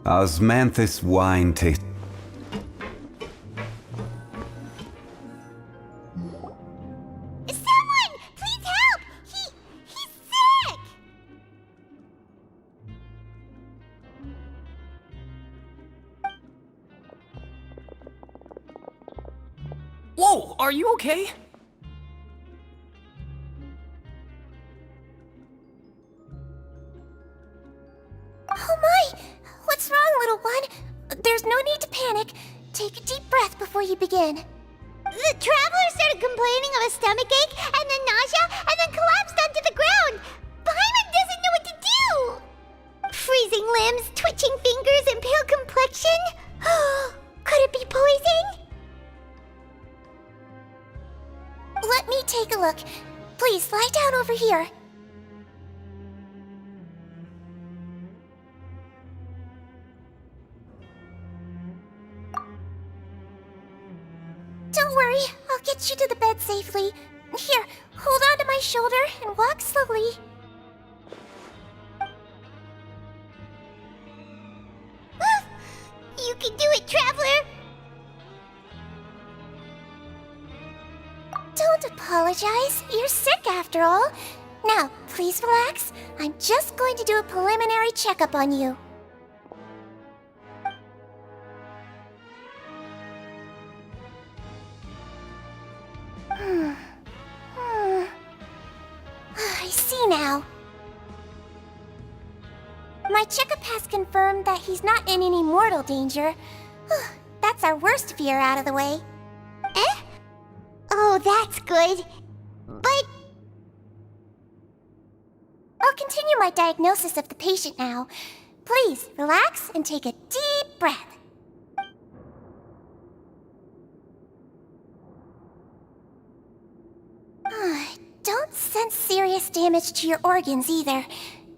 Osmanthus wine taste. Someone! Please help! He's sick! Whoa, are you okay? Oh my! What's wrong, little one? There's no need to panic. Take a deep breath before you begin. The traveler started complaining of a stomachache, and then nausea, and then collapsed onto the ground. Paimon doesn't know what to do! Freezing limbs, twitching fingers, and pale complexion? Could it be poison? Let me take a look. Please, lie down over here. Don't worry, I'll get you to the bed safely. Here, hold on to my shoulder and walk slowly. You can do it, Traveler! Don't apologize. You're sick after all. Now, please relax. I'm just going to do a preliminary checkup on you. I see now. My checkup has confirmed that he's not in any mortal danger. That's our worst fear out of the way. Eh? Oh, that's good. But... I'll continue my diagnosis of the patient now. Please, relax and take a deep breath. Don't sense serious damage to your organs either.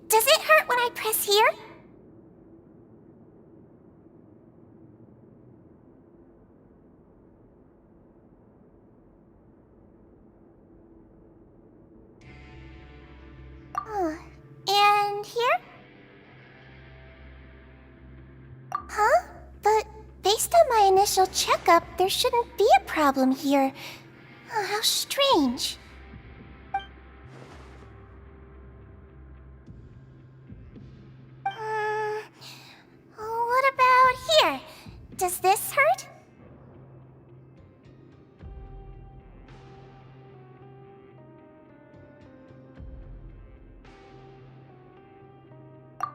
Does it hurt when I press here? And here? Huh? But based on my initial checkup, there shouldn't be a problem here. How strange. What about here? Does this hurt?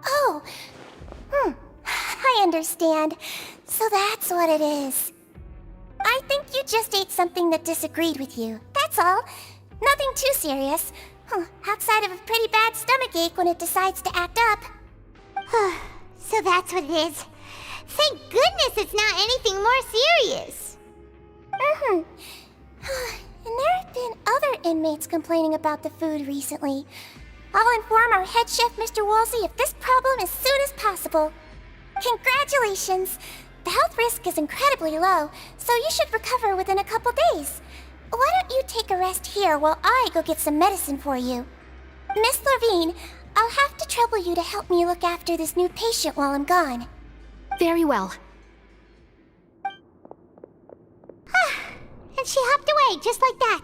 Oh, I understand. So that's what it is. I think you just ate something that disagreed with you. That's all. Nothing too serious. Outside of a pretty bad stomachache when it decides to act up. So that's what it is. Thank goodness it's not anything more serious. And there have been other inmates complaining about the food recently. I'll inform our head chef, Mr. Woolsey, of this problem as soon as possible. Congratulations! The health risk is incredibly low, so you should recover within a couple days. Why don't you take a rest here while I go get some medicine for you? Miss Levine, I'll have to trouble you to help me look after this new patient while I'm gone. Very well. And she hopped away just like that.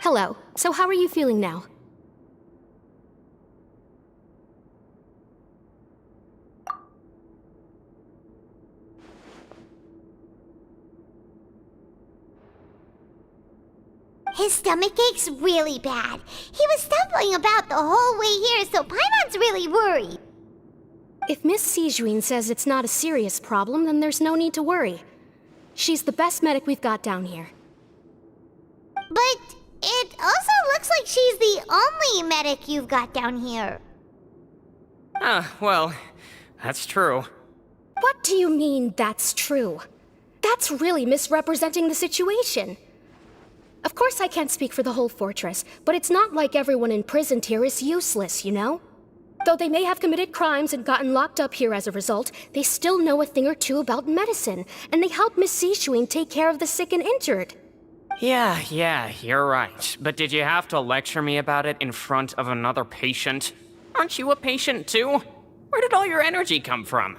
Hello. So how are you feeling now? His stomachache's really bad. He was stumbling about the whole way here, so Paimon's really worried. If Miss Sijuin says it's not a serious problem, then there's no need to worry. She's the best medic we've got down here. But it also looks like she's the only medic you've got down here. Well, that's true. What do you mean, that's true? That's really misrepresenting the situation. Of course I can't speak for the whole fortress, but it's not like everyone imprisoned here is useless, you know? Though they may have committed crimes and gotten locked up here as a result, they still know a thing or two about medicine, and they help Miss Sijun take care of the sick and injured. Yeah, you're right. But did you have to lecture me about it in front of another patient? Aren't you a patient too? Where did all your energy come from?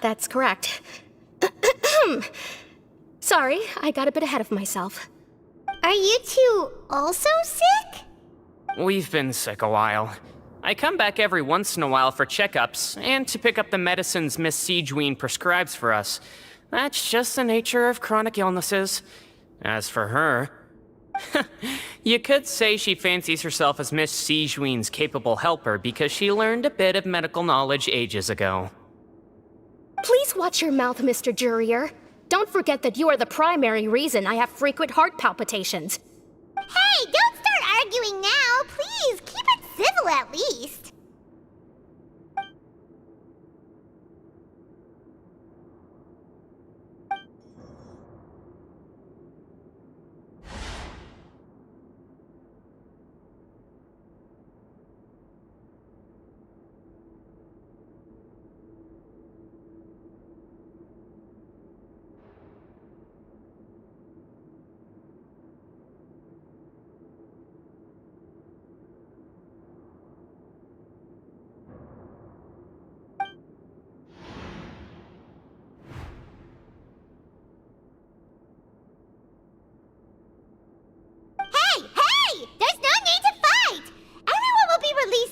That's correct. Sorry, I got a bit ahead of myself. Are you two also sick? We've been sick a while. I come back every once in a while for checkups, and to pick up the medicines Miss Sijun prescribes for us. That's just the nature of chronic illnesses. As for her... you could say she fancies herself as Miss Sijun's capable helper because she learned a bit of medical knowledge ages ago. Please watch your mouth, Mr. Jurier. Don't forget that you are the primary reason I have frequent heart palpitations. Hey, don't start arguing now, please. Keep it civil at least.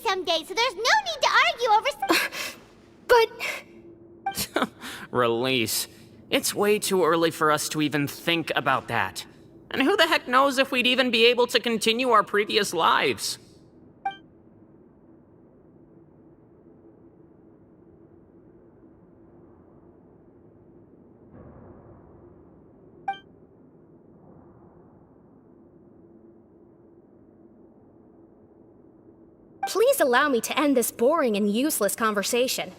Someday, so there's no need to argue over. But... Release. It's way too early for us to even think about that. And who the heck knows if we'd even be able to continue our previous lives? Please allow me to end this boring and useless conversation.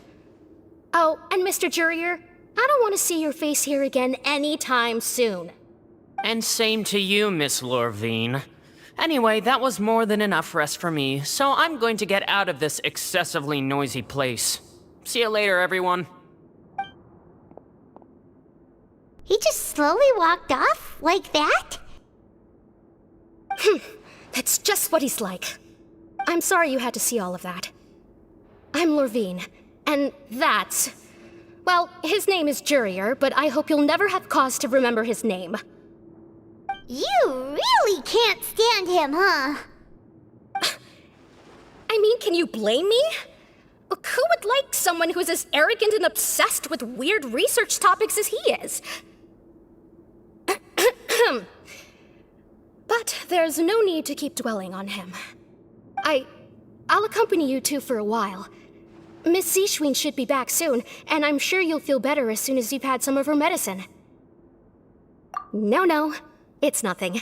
Oh, and Mr. Jurier, I don't want to see your face here again anytime soon. And same to you, Miss Lorvine. Anyway, that was more than enough rest for me, so I'm going to get out of this excessively noisy place. See you later, everyone. He just slowly walked off like that? That's just what he's like. I'm sorry you had to see all of that. I'm Lorvine, and that's... Well, his name is Jurier, but I hope you'll never have cause to remember his name. You really can't stand him, huh? I mean, can you blame me? Who would like someone who's as arrogant and obsessed with weird research topics as he is? But there's no need to keep dwelling on him. I'll accompany you two for a while. Miss Sijun should be back soon, and I'm sure you'll feel better as soon as you've had some of her medicine. No, it's nothing.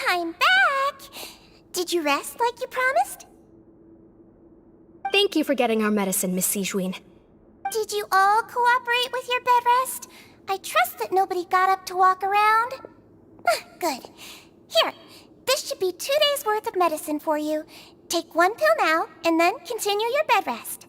I'm back! Did you rest like you promised? Thank you for getting our medicine, Miss Sijun. Did you all cooperate with your bed rest? I trust that nobody got up to walk around. Good. Here, this should be 2 days' worth of medicine for you. Take 1 pill now, and then continue your bed rest.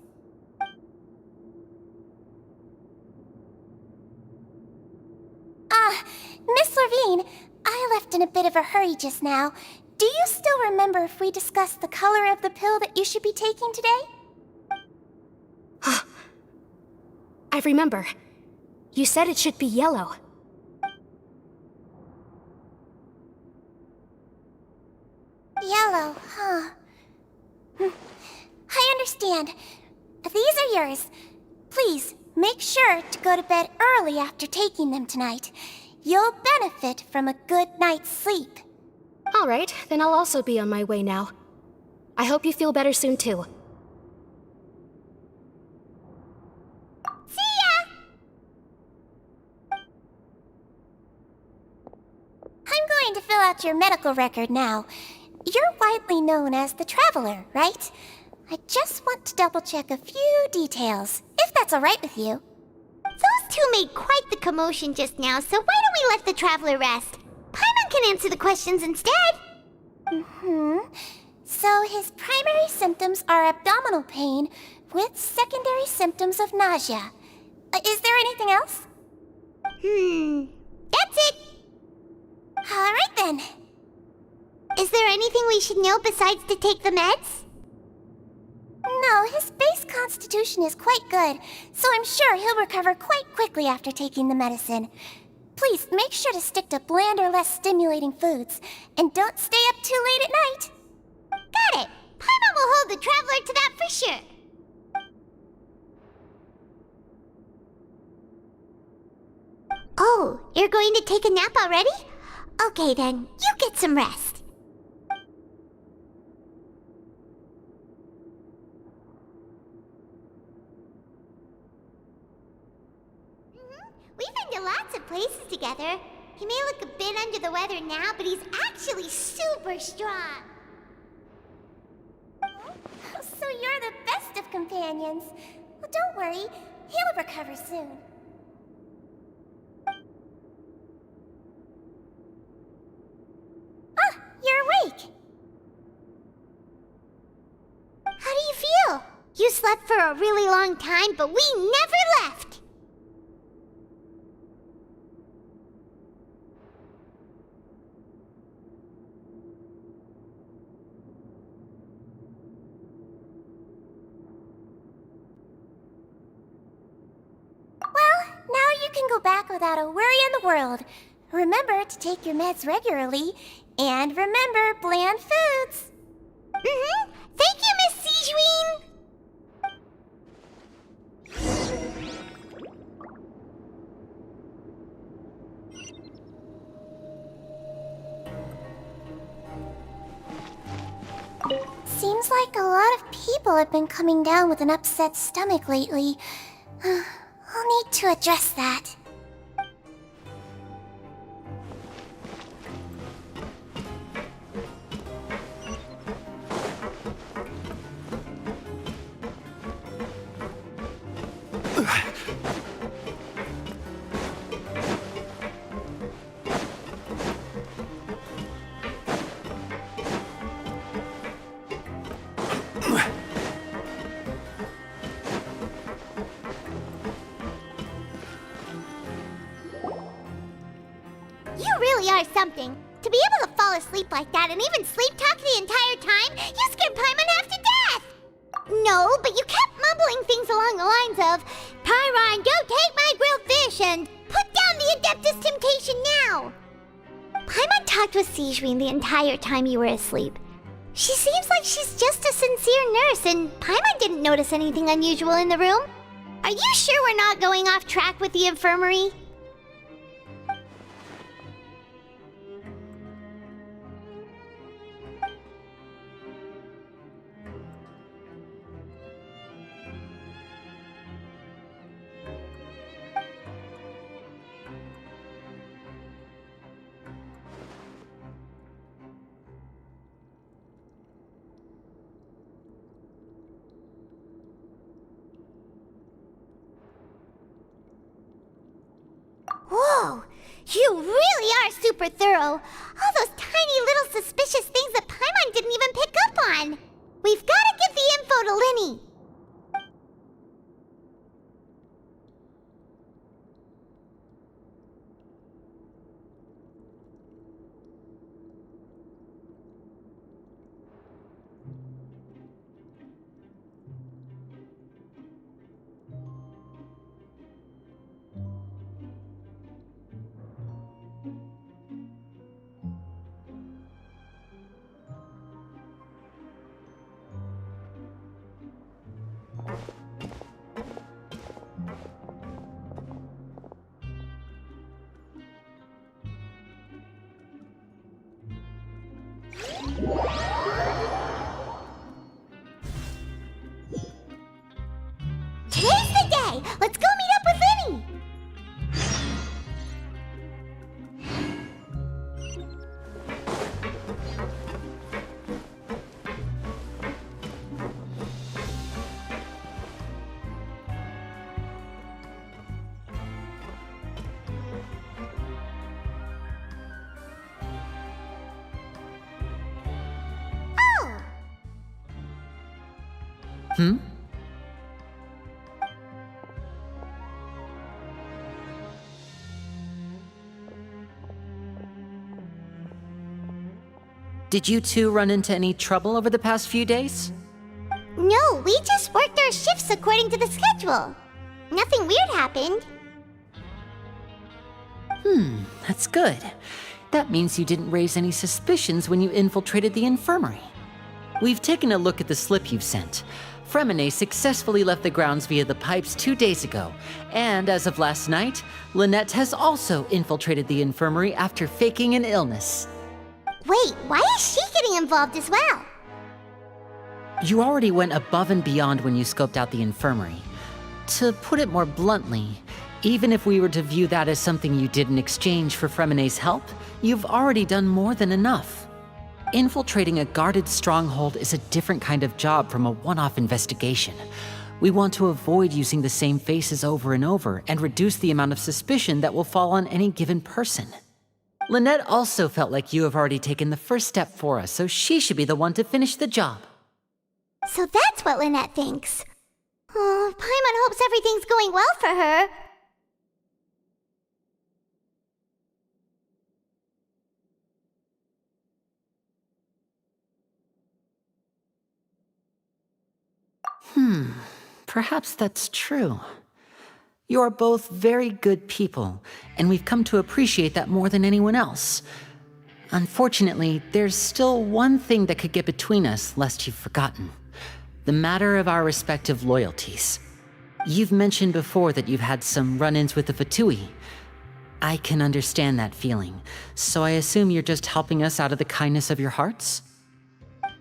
Miss Lorvine, I left in a bit of a hurry just now. Do you still remember if we discussed the color of the pill that you should be taking today? I remember. You said it should be yellow. Yellow, huh? I understand. These are yours. Please, make sure to go to bed early after taking them tonight. You'll benefit from a good night's sleep. All right, then I'll also be on my way now. I hope you feel better soon, too. See ya! I'm going to fill out your medical record now. You're widely known as the Traveler, right? I just want to double-check a few details, if that's all right with you. Those two made quite the commotion just now, so why don't we let the Traveler rest? Paimon can answer the questions instead. So his primary symptoms are abdominal pain with secondary symptoms of nausea. Is there anything else? That's it! Alright then. Is there anything we should know besides to take the meds? No, his base constitution is quite good, so I'm sure he'll recover quite quickly after taking the medicine. Please make sure to stick to bland or less stimulating foods, and don't stay up too late at night. Got it! Paimon will hold the Traveler to that for sure! Oh, you're going to take a nap already? Okay then, you get some rest. We've been to lots of places together. He may look a bit under the weather now, but he's actually super strong. So you're the best of companions. Well, don't worry, he'll recover soon. Ah, you're awake. How do you feel? You slept for a really long time, but we never left. Well, now you can go back without a worry in the world. Remember to take your meds regularly, and remember bland foods. Thank you, Miss Sijuin! Seems like a lot of people have been coming down with an upset stomach lately. I'll need to address that. You really are something. To be able to fall asleep like that and even sleep talk the entire time, you scared Paimon half to death! No, but you kept mumbling things along the lines of, Pyron, go take my grilled fish and put down the Adeptus Temptation now! Paimon talked with Sijuin the entire time you were asleep. She seems like she's just a sincere nurse, and Paimon didn't notice anything unusual in the room. Are you sure we're not going off track with the infirmary? Whoa! You really are super thorough! All those tiny little suspicious things that Paimon didn't even pick up on! We've gotta give the info to Lyney! Did you two run into any trouble over the past few days? No, we just worked our shifts according to the schedule. Nothing weird happened. That's good. That means you didn't raise any suspicions when you infiltrated the infirmary. We've taken a look at the slip you've sent. Fremine successfully left the grounds via the pipes 2 days ago, and as of last night, Lynette has also infiltrated the infirmary after faking an illness. Wait, why is she getting involved as well? You already went above and beyond when you scoped out the infirmary. To put it more bluntly, even if we were to view that as something you did in exchange for Fremine's help, you've already done more than enough. Infiltrating a guarded stronghold is a different kind of job from a one-off investigation. We want to avoid using the same faces over and over and reduce the amount of suspicion that will fall on any given person. Lynette also felt like you have already taken the first step for us, so she should be the one to finish the job. So that's what Lynette thinks. Oh, Paimon hopes everything's going well for her. Perhaps that's true. You are both very good people, and we've come to appreciate that more than anyone else. Unfortunately, there's still one thing that could get between us, lest you've forgotten. The matter of our respective loyalties. You've mentioned before that you've had some run-ins with the Fatui. I can understand that feeling, so I assume you're just helping us out of the kindness of your hearts?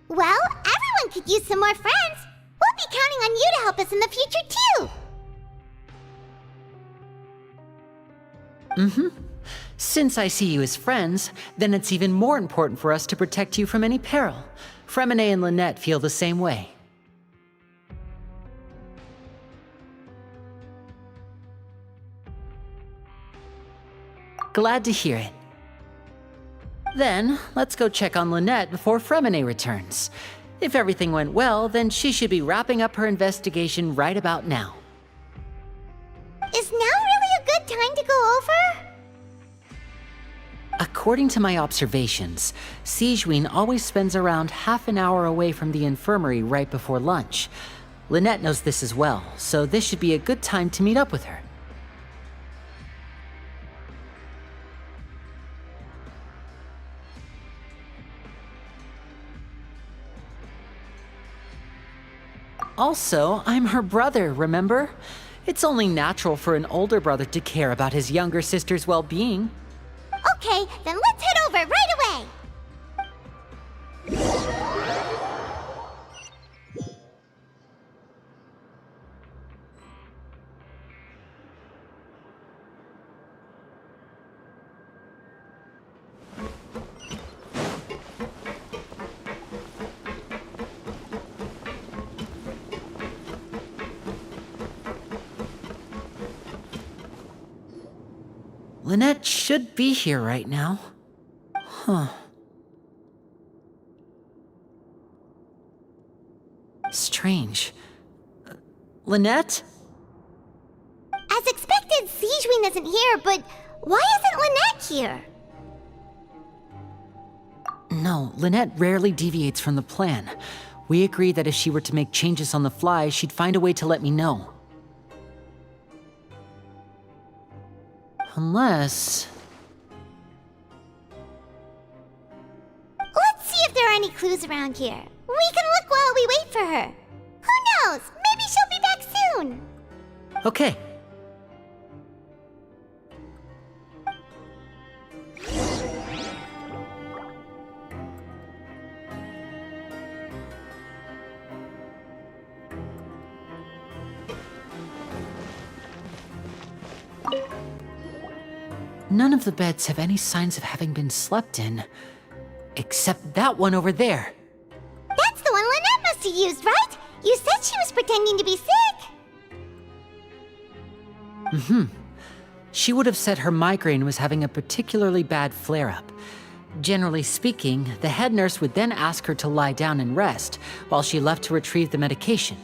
Well, everyone could use some more friends. We'll be counting on you to help us in the future, too. Since I see you as friends, then it's even more important for us to protect you from any peril. Fremine and Lynette feel the same way. Glad to hear it. Then, let's go check on Lynette before Fremine returns. If everything went well, then she should be wrapping up her investigation right about now. Is now really a good time to go over? According to my observations, Sigewinne always spends around half an hour away from the infirmary right before lunch. Lynette knows this as well, so this should be a good time to meet up with her. Also, I'm her brother, remember? It's only natural for an older brother to care about his younger sister's well-being. Okay, then let's head over right away. Lynette should be here right now. Strange. Lynette? As expected, Sigewinne isn't here, but why isn't Lynette here? No, Lynette rarely deviates from the plan. We agreed that if she were to make changes on the fly, she'd find a way to let me know. Unless... Let's see if there are any clues around here. We can look while we wait for her. Who knows? Maybe she'll be back soon. Okay. None of the beds have any signs of having been slept in. Except that one over there. That's the one Lynette must have used, right? You said she was pretending to be sick. She would have said her migraine was having a particularly bad flare-up. Generally speaking, the head nurse would then ask her to lie down and rest, while she left to retrieve the medication.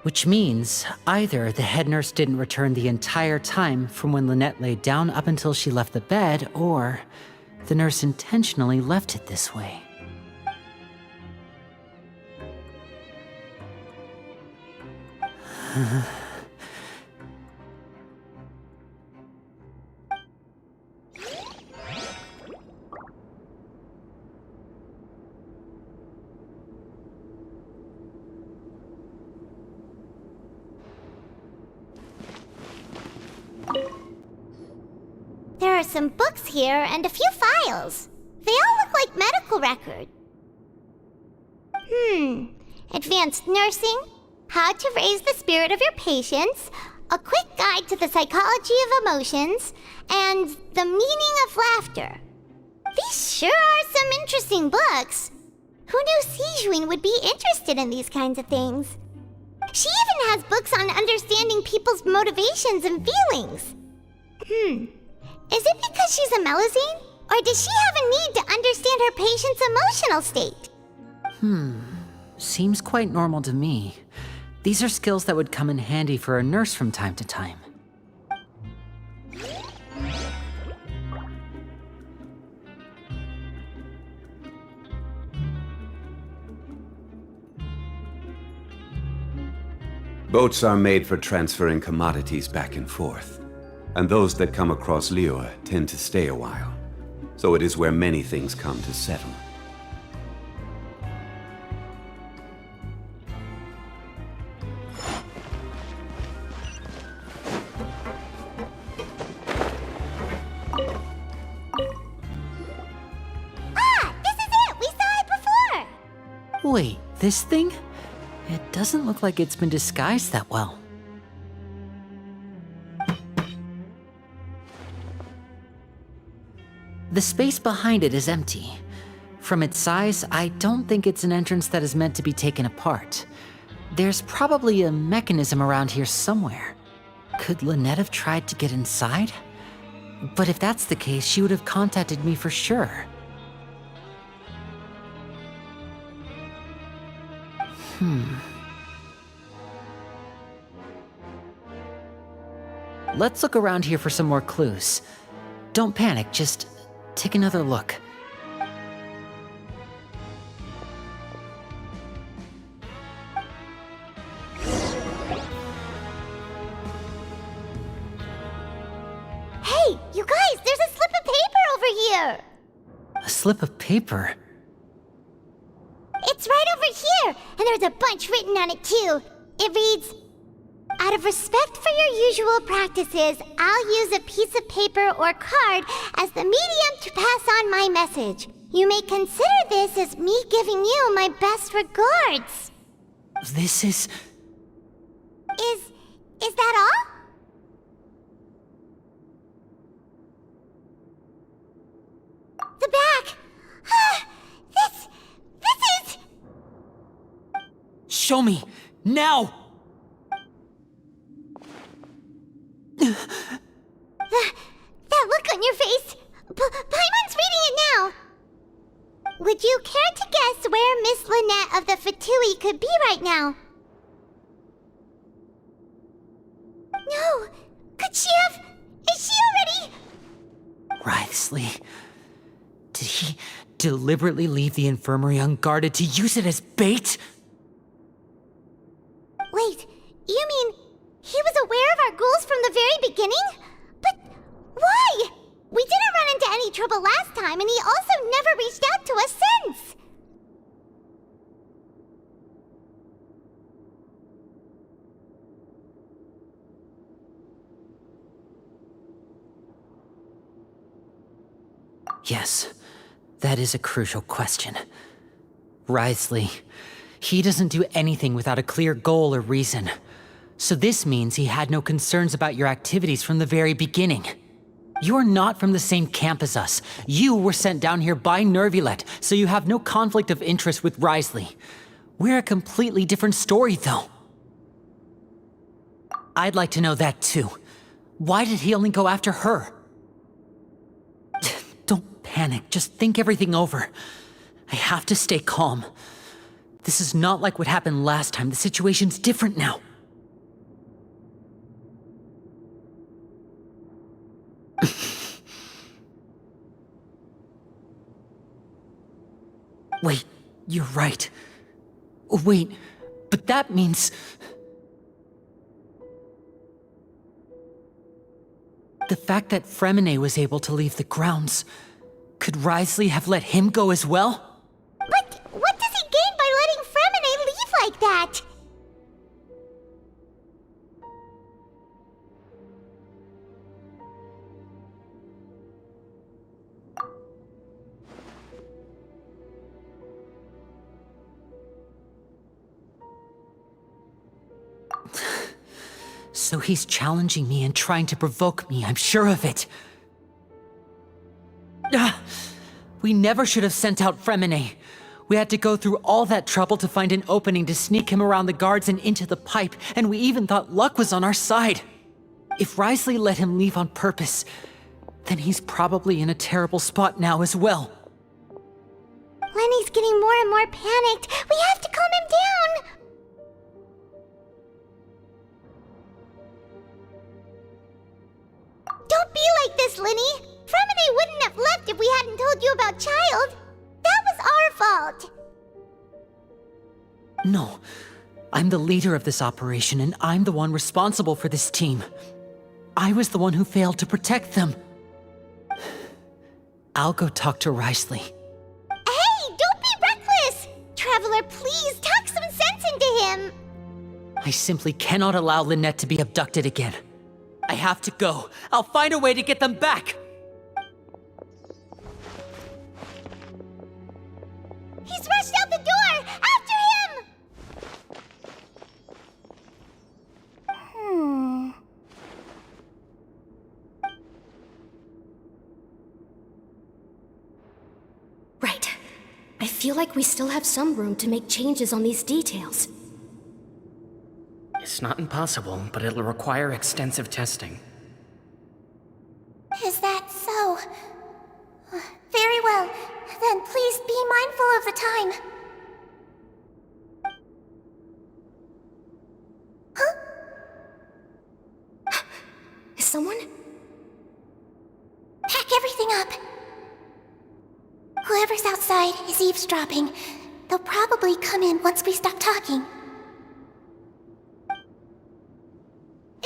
Which means either the head nurse didn't return the entire time from when Lynette laid down up until she left the bed, or the nurse intentionally left it this way. There are some books here and a few files. They all look like medical records. Advanced nursing, how to raise the spirit of your patients, a quick guide to the psychology of emotions, and the meaning of laughter. These sure are some interesting books. Who knew Sijuin would be interested in these kinds of things? She even has books on understanding people's motivations and feelings. Is it because she's a Melusine? Or does she have a need to understand her patient's emotional state? Seems quite normal to me. These are skills that would come in handy for a nurse from time to time. Boats are made for transferring commodities back and forth, and those that come across Liyue tend to stay a while. So it is where many things come to settle. This is it! We saw it before! Wait, this thing? It doesn't look like it's been disguised that well. The space behind it is empty. From its size, I don't think it's an entrance that is meant to be taken apart. There's probably a mechanism around here somewhere. Could Lynette have tried to get inside? But if that's the case, she would have contacted me for sure. Let's look around here for some more clues. Don't panic, just take another look. Hey, you guys, there's a slip of paper over here! A slip of paper? It's right over here, and there's a bunch written on it too. It reads, "Out of respect for your usual practices, I'll use a piece of paper or card as the medium to pass on my message. You may consider this as me giving you my best regards." This is... Is that all? The back! This is... Show me! Now! That look on your face! Paimon's reading it now! Would you care to guess where Miss Lynette of the Fatui could be right now? No! Could she have... Is she already... Writhely. Did he deliberately leave the infirmary unguarded to use it as bait? Wait, you mean he was aware of our goals from the very beginning? But why? We didn't run into any trouble last time, and he also never reached out to us since! Yes, that is a crucial question. Writhely, he doesn't do anything without a clear goal or reason. So this means he had no concerns about your activities from the very beginning. You're not from the same camp as us. You were sent down here by Nervulet, so you have no conflict of interest with Writhely. We're a completely different story, though. I'd like to know that, too. Why did he only go after her? Don't panic, just think everything over. I have to stay calm. This is not like what happened last time. The situation's different now. Wait, you're right. Wait, but that means... The fact that Fremine was able to leave the grounds, could Wriothesley have let him go as well? But what does he gain by letting Fremine leave like that? So he's challenging me and trying to provoke me, I'm sure of it. We never should have sent out Fremine. We had to go through all that trouble to find an opening to sneak him around the guards and into the pipe, and we even thought luck was on our side. If Wriothesley let him leave on purpose, then he's probably in a terrible spot now as well. Lyney's getting more and more panicked. We have to calm him down. Don't be like this, Lyney. Fremine wouldn't have left if we hadn't told you about Child. That was our fault. No, I'm the leader of this operation, and I'm the one responsible for this team. I was the one who failed to protect them. I'll go talk to Wriothesley. Hey, don't be reckless! Traveler, please, talk some sense into him! I simply cannot allow Lynette to be abducted again. I have to go. I'll find a way to get them back! He's rushed out the door! After him! Right. I feel like we still have some room to make changes on these details. It's not impossible, but it'll require extensive testing. Is that so? Very well. Then please be mindful of the time. Is someone? Pack everything up. Whoever's outside is eavesdropping. They'll probably come in once we stop talking.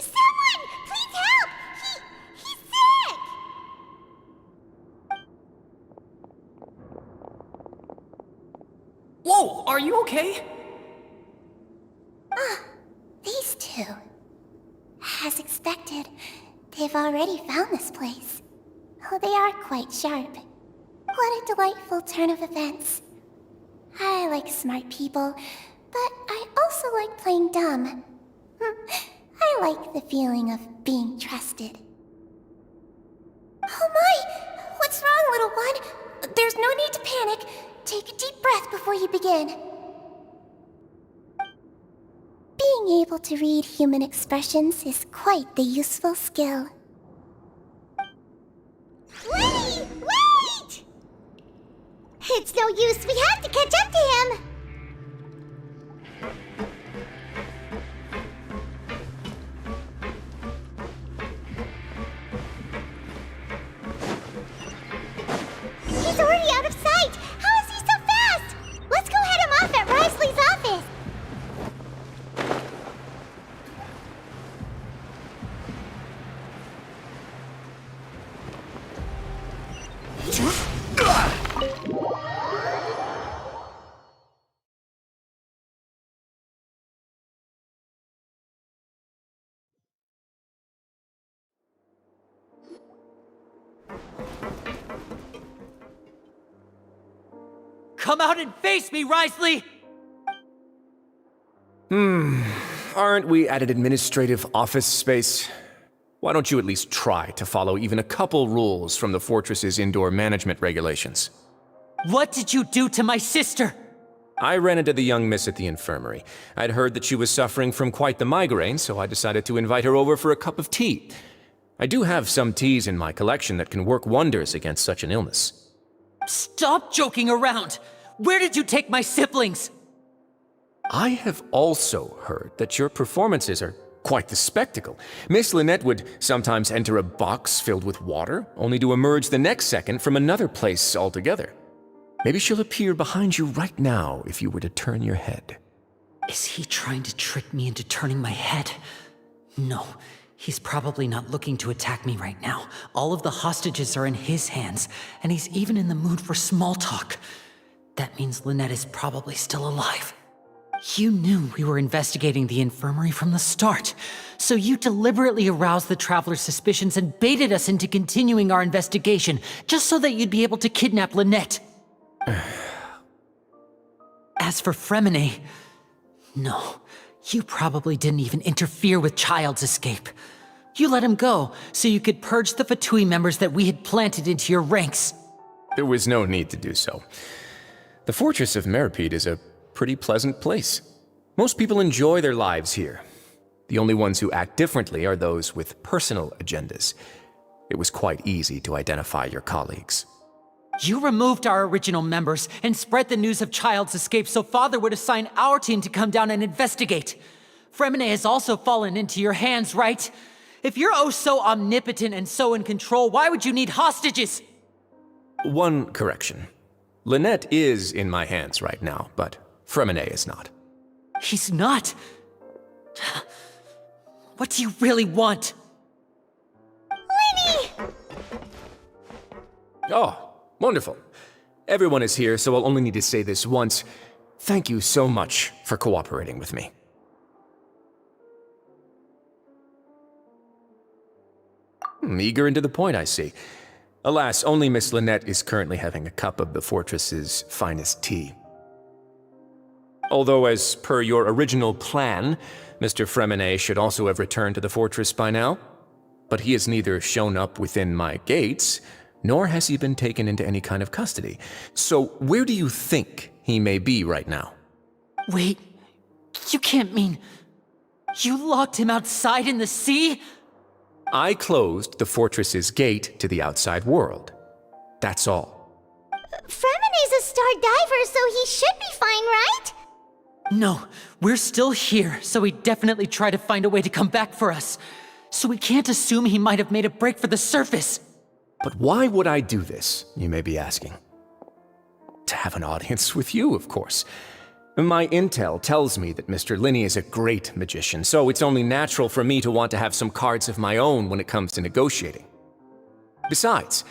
Someone! Please help! He's sick! Whoa, are you okay? These two. As expected, they've already found this place. Oh, they are quite sharp. What a delightful turn of events. I like smart people, but I also like playing dumb. I like the feeling of being trusted. Oh my! What's wrong, little one? There's no need to panic. Take a deep breath before you begin. Being able to read human expressions is quite the useful skill. Lyney! Wait! It's no use. We have to catch up to him. He's already out of sight! How is he so fast? Let's go head him off at Wriothesley's office! Come out and face me, Wriothesley! Aren't we at an administrative office space? Why don't you at least try to follow even a couple rules from the fortress's indoor management regulations? What did you do to my sister? I ran into the young miss at the infirmary. I'd heard that she was suffering from quite the migraine, so I decided to invite her over for a cup of tea. I do have some teas in my collection that can work wonders against such an illness. Stop joking around! Where did you take my siblings? I have also heard that your performances are quite the spectacle. Miss Lynette would sometimes enter a box filled with water, only to emerge the next second from another place altogether. Maybe she'll appear behind you right now if you were to turn your head. Is he trying to trick me into turning my head? No, he's probably not looking to attack me right now. All of the hostages are in his hands, and he's even in the mood for small talk. That means Lynette is probably still alive. You knew we were investigating the infirmary from the start, so you deliberately aroused the Traveler's suspicions and baited us into continuing our investigation, just so that you'd be able to kidnap Lynette. As for Fremine, no, you probably didn't even interfere with Child's escape. You let him go, so you could purge the Fatui members that we had planted into your ranks. There was no need to do so. The Fortress of Meripede is a pretty pleasant place. Most people enjoy their lives here. The only ones who act differently are those with personal agendas. It was quite easy to identify your colleagues. You removed our original members and spread the news of Child's escape so Father would assign our team to come down and investigate. Fremine has also fallen into your hands, right? If you're oh so omnipotent and so in control, why would you need hostages? One correction. Lynette is in my hands right now, but Fremine is not. He's not. What do you really want? Lyney! Oh, wonderful. Everyone is here, so I'll only need to say this once. Thank you so much for cooperating with me. Eager and to the point, I see. Alas, only Miss Lynette is currently having a cup of the fortress's finest tea. Although, as per your original plan, Mr. Fremine should also have returned to the fortress by now. But he has neither shown up within my gates, nor has he been taken into any kind of custody. So where do you think he may be right now? Wait, you can't mean... You locked him outside in the sea? I closed the fortress's gate to the outside world. That's all. Fremine's a star diver, so he should be fine, right? No, we're still here, so he'd definitely try to find a way to come back for us. So we can't assume he might have made a break for the surface. But why would I do this, you may be asking? To have an audience with you, of course. My intel tells me that Mr. Lyney is a great magician, so it's only natural for me to want to have some cards of my own when it comes to negotiating. Besides,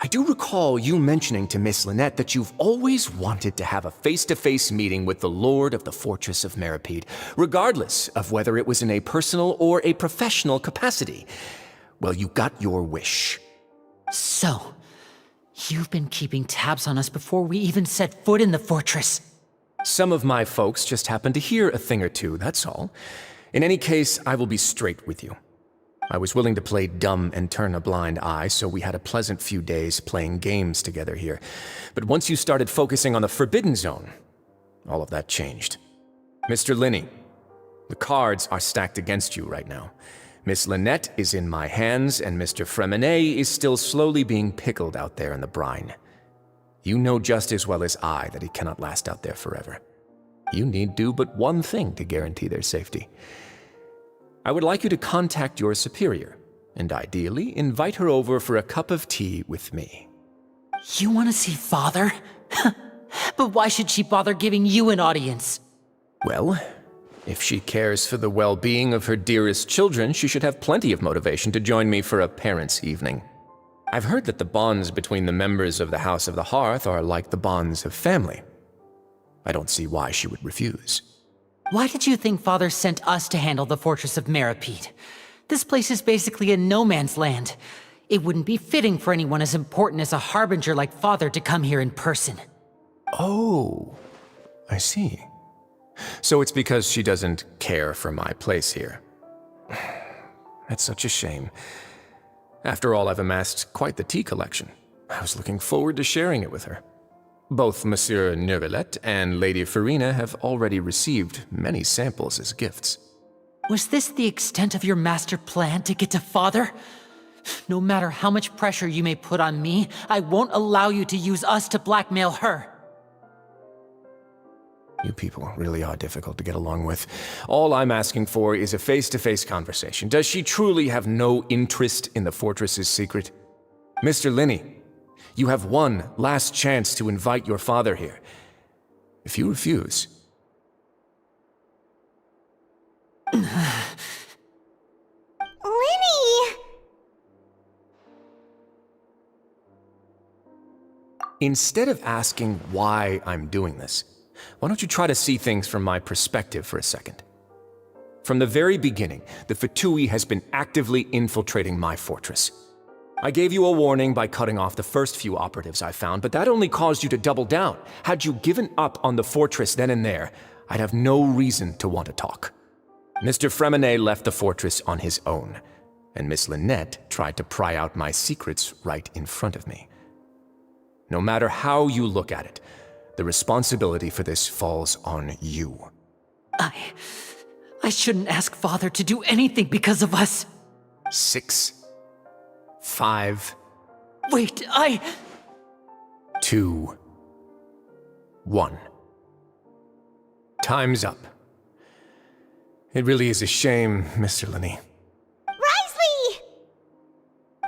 I do recall you mentioning to Miss Lynette that you've always wanted to have a face-to-face meeting with the Lord of the Fortress of Meripede, regardless of whether it was in a personal or a professional capacity. Well, you got your wish. So, you've been keeping tabs on us before we even set foot in the fortress. Some of my folks just happened to hear a thing or two, that's all. In any case, I will be straight with you. I was willing to play dumb and turn a blind eye, so we had a pleasant few days playing games together here. But once you started focusing on the Forbidden Zone, all of that changed. Mr. Lyney, the cards are stacked against you right now. Miss Lynette is in my hands, and Mr. Fremine is still slowly being pickled out there in the brine. You know just as well as I that he cannot last out there forever. You need do but one thing to guarantee their safety. I would like you to contact your superior, and ideally invite her over for a cup of tea with me. You want to see Father? But why should she bother giving you an audience? Well, if she cares for the well-being of her dearest children, she should have plenty of motivation to join me for a parents' evening. I've heard that the bonds between the members of the House of the Hearth are like the bonds of family. I don't see why she would refuse. Why did you think Father sent us to handle the Fortress of Meripede? This place is basically a no-man's land. It wouldn't be fitting for anyone as important as a harbinger like Father to come here in person. Oh, I see. So it's because she doesn't care for my place here. That's such a shame. After all, I've amassed quite the tea collection. I was looking forward to sharing it with her. Both Monsieur Neuvillette and Lady Farina have already received many samples as gifts. Was this the extent of your master plan to get to Father? No matter how much pressure you may put on me, I won't allow you to use us to blackmail her. You people really are difficult to get along with. All I'm asking for is a face-to-face conversation. Does she truly have no interest in the fortress's secret? Mr. Lyney, You have one last chance to invite your father here. If you refuse... Lyney! Instead of asking why I'm doing this, why don't you try to see things from my perspective for a second? From the very beginning, the Fatui has been actively infiltrating my fortress. I gave you a warning by cutting off the first few operatives I found, but that only caused you to double down. Had you given up on the fortress then and there, I'd have no reason to want to talk. Mr. Freminet left the fortress on his own, and Miss Lynette tried to pry out my secrets right in front of me. No matter how you look at it, the responsibility for this falls on you. I shouldn't ask Father to do anything because of us. 6, 5... Wait, 2, 1. Time's up. It really is a shame, Mr. Lyney. Risley!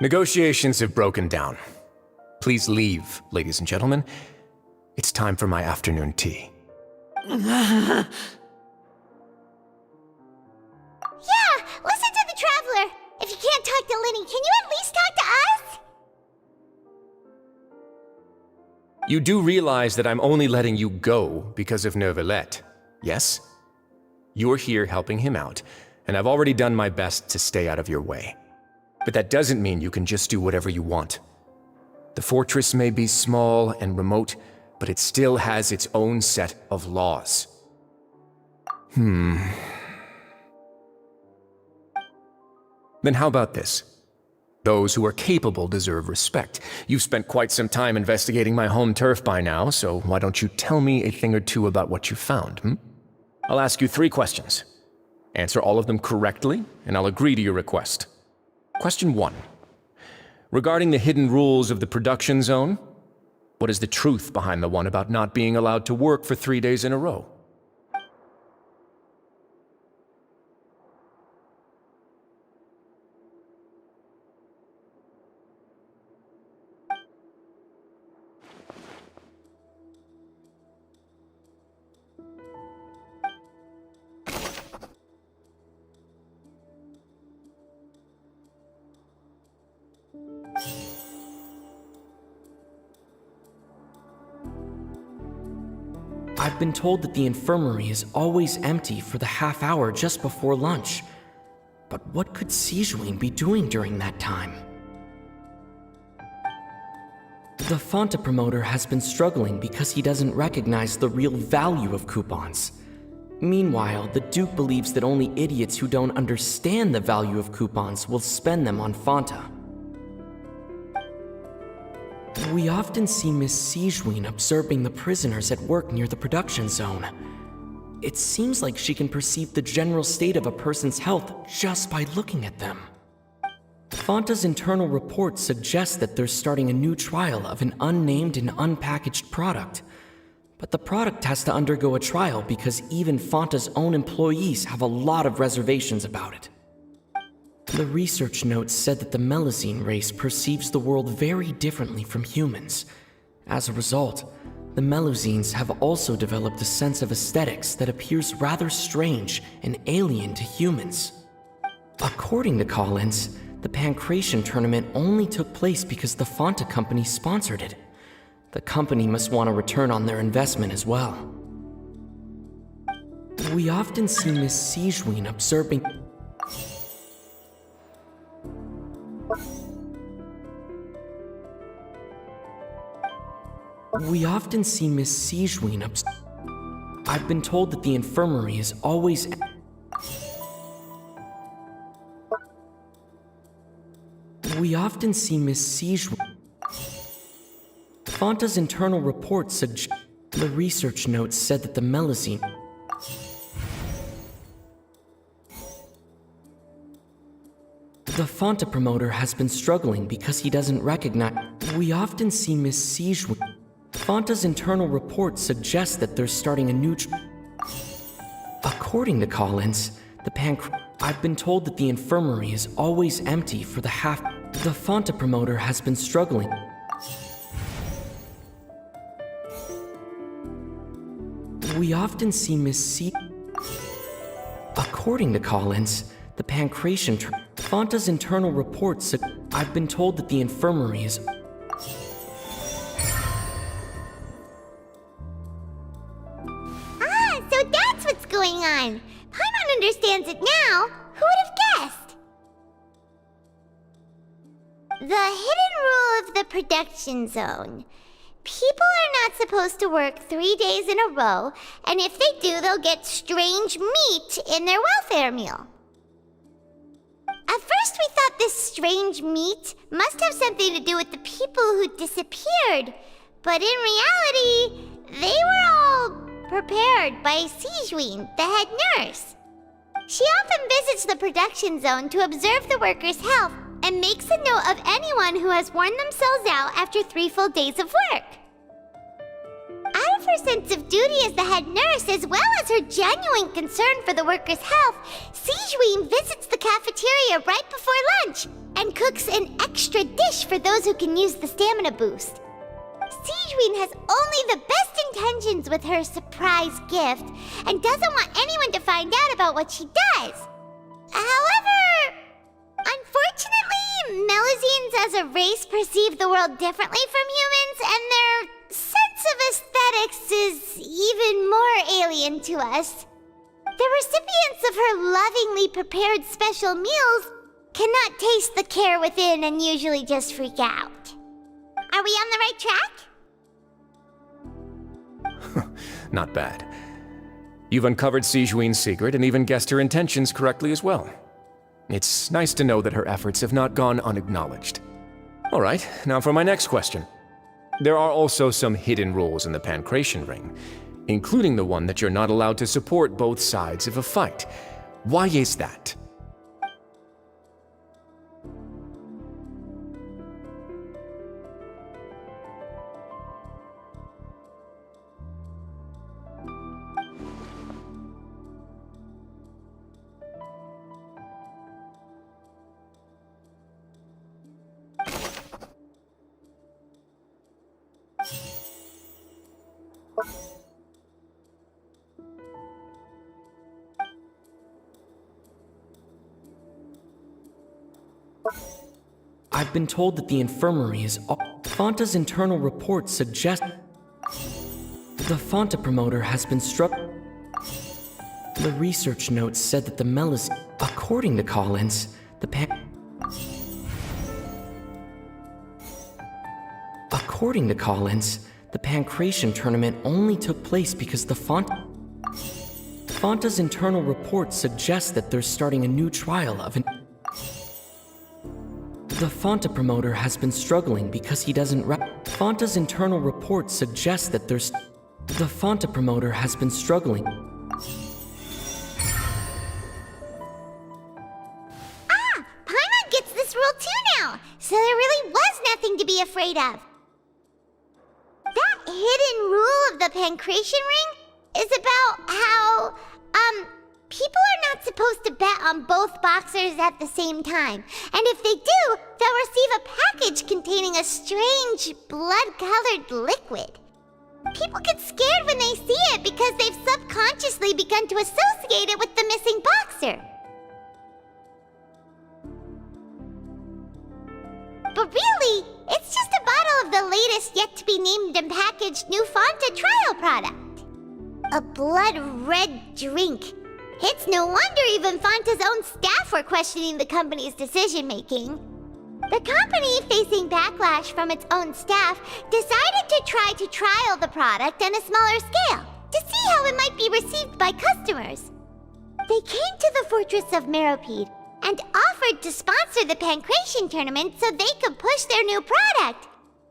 Negotiations have broken down. Please leave, ladies and gentlemen. It's time for my afternoon tea. Yeah, listen to the Traveler. If you can't talk to Lyney, can you at least talk to us? You do realize that I'm only letting you go because of Neuvillette, yes? You're here helping him out, and I've already done my best to stay out of your way. But that doesn't mean you can just do whatever you want. The fortress may be small and remote, but it still has its own set of laws. Then how about this? Those who are capable deserve respect. You've spent quite some time investigating my home turf by now, so why don't you tell me a thing or two about what you found, I'll ask you 3 questions. Answer all of them correctly, and I'll agree to your request. Question 1. Regarding the hidden rules of the production zone, what is the truth behind the one about not being allowed to work for 3 days in a row? I've been told that the infirmary is always empty for the half hour just before lunch. But what could Sigewinne be doing during that time? The Fonta promoter has been struggling because he doesn't recognize the real value of coupons. Meanwhile, the Duke believes that only idiots who don't understand the value of coupons will spend them on Fonta. We often see Miss Sigewinne observing the prisoners at work near the production zone. It seems like she can perceive the general state of a person's health just by looking at them. Fonta's internal report suggests that they're starting a new trial of an unnamed and unpackaged product. But the product has to undergo a trial because even Fonta's own employees have a lot of reservations about it. The research notes said that the Melusine race perceives the world very differently from humans. As a result, the Melusines have also developed a sense of aesthetics that appears rather strange and alien to humans. According to Collins, the Pancration tournament only took place because the Fonta company sponsored it. The company must want a return on their investment as well. We often see Miss Sigewinne observing... I've been told that the infirmary is always... We often see Miss Sigewinne... Fonta's internal report suggests... The research notes said that the Melusine... The Fonta promoter has been struggling because he doesn't recognize... We often see Miss Sigewinne... Fonta's internal report suggests that they're starting a new... According to Collins, I've been told that the infirmary is always empty for the half... The Fonta promoter has been struggling... We often see Miss According to Collins, the Pancration Fanta's internal reports. I've been told that the infirmary is. Ah, so that's what's going on. Paimon understands it now. Who would have guessed? The hidden rule of the production zone. People are not supposed to work 3 days in a row, and if they do, they'll get strange meat in their welfare meal. At first, we thought this strange meat must have something to do with the people who disappeared, but in reality, they were all prepared by Sigewinne, the head nurse. She often visits the production zone to observe the workers' health and makes a note of anyone who has worn themselves out after 3 full days of work. Out of her sense of duty as the head nurse, as well as her genuine concern for the workers' health, Sigewinne visits the cafeteria right before lunch and cooks an extra dish for those who can use the stamina boost. Sigewinne has only the best intentions with her surprise gift and doesn't want anyone to find out about what she does. However, unfortunately, Melusines as a race perceive the world differently from humans, and their sense of aesthetics is even more alien to us. The recipients of her lovingly prepared special meals cannot taste the care within and usually just freak out. Are we on the right track? Not bad. You've uncovered Sigewinne's secret and even guessed her intentions correctly as well. It's nice to know that her efforts have not gone unacknowledged. All right, now for my next question. There are also some hidden rules in the Pancration Ring, including the one that you're not allowed to support both sides of a fight. Why is that? I've been told that the infirmary is. Fanta's internal reports suggest. The Fanta promoter has been struck. The research notes said that the Melis. According to Collins, According to Collins, the Pancration tournament only took place because the Fanta's internal reports suggest that they're starting a new trial of an. The Fanta promoter has been struggling because he doesn't Fanta's internal reports suggest that there's. The Fanta promoter has been struggling. Ah! Paimon gets this rule too now, so there really was nothing to be afraid of. That hidden rule of the Pancration Ring is about how, people are not supposed to bet on both boxers at the same time. And if they do, they'll receive a package containing a strange, blood-colored liquid. People get scared when they see it because they've subconsciously begun to associate it with the missing boxer. But really, it's just a bottle of the latest yet-to-be-named and packaged new Fanta trial product. A blood-red drink. It's no wonder even Fanta's own staff were questioning the company's decision-making. The company, facing backlash from its own staff, decided to try to trial the product on a smaller scale to see how it might be received by customers. They came to the fortress of Meropide and offered to sponsor the Pancration tournament so they could push their new product.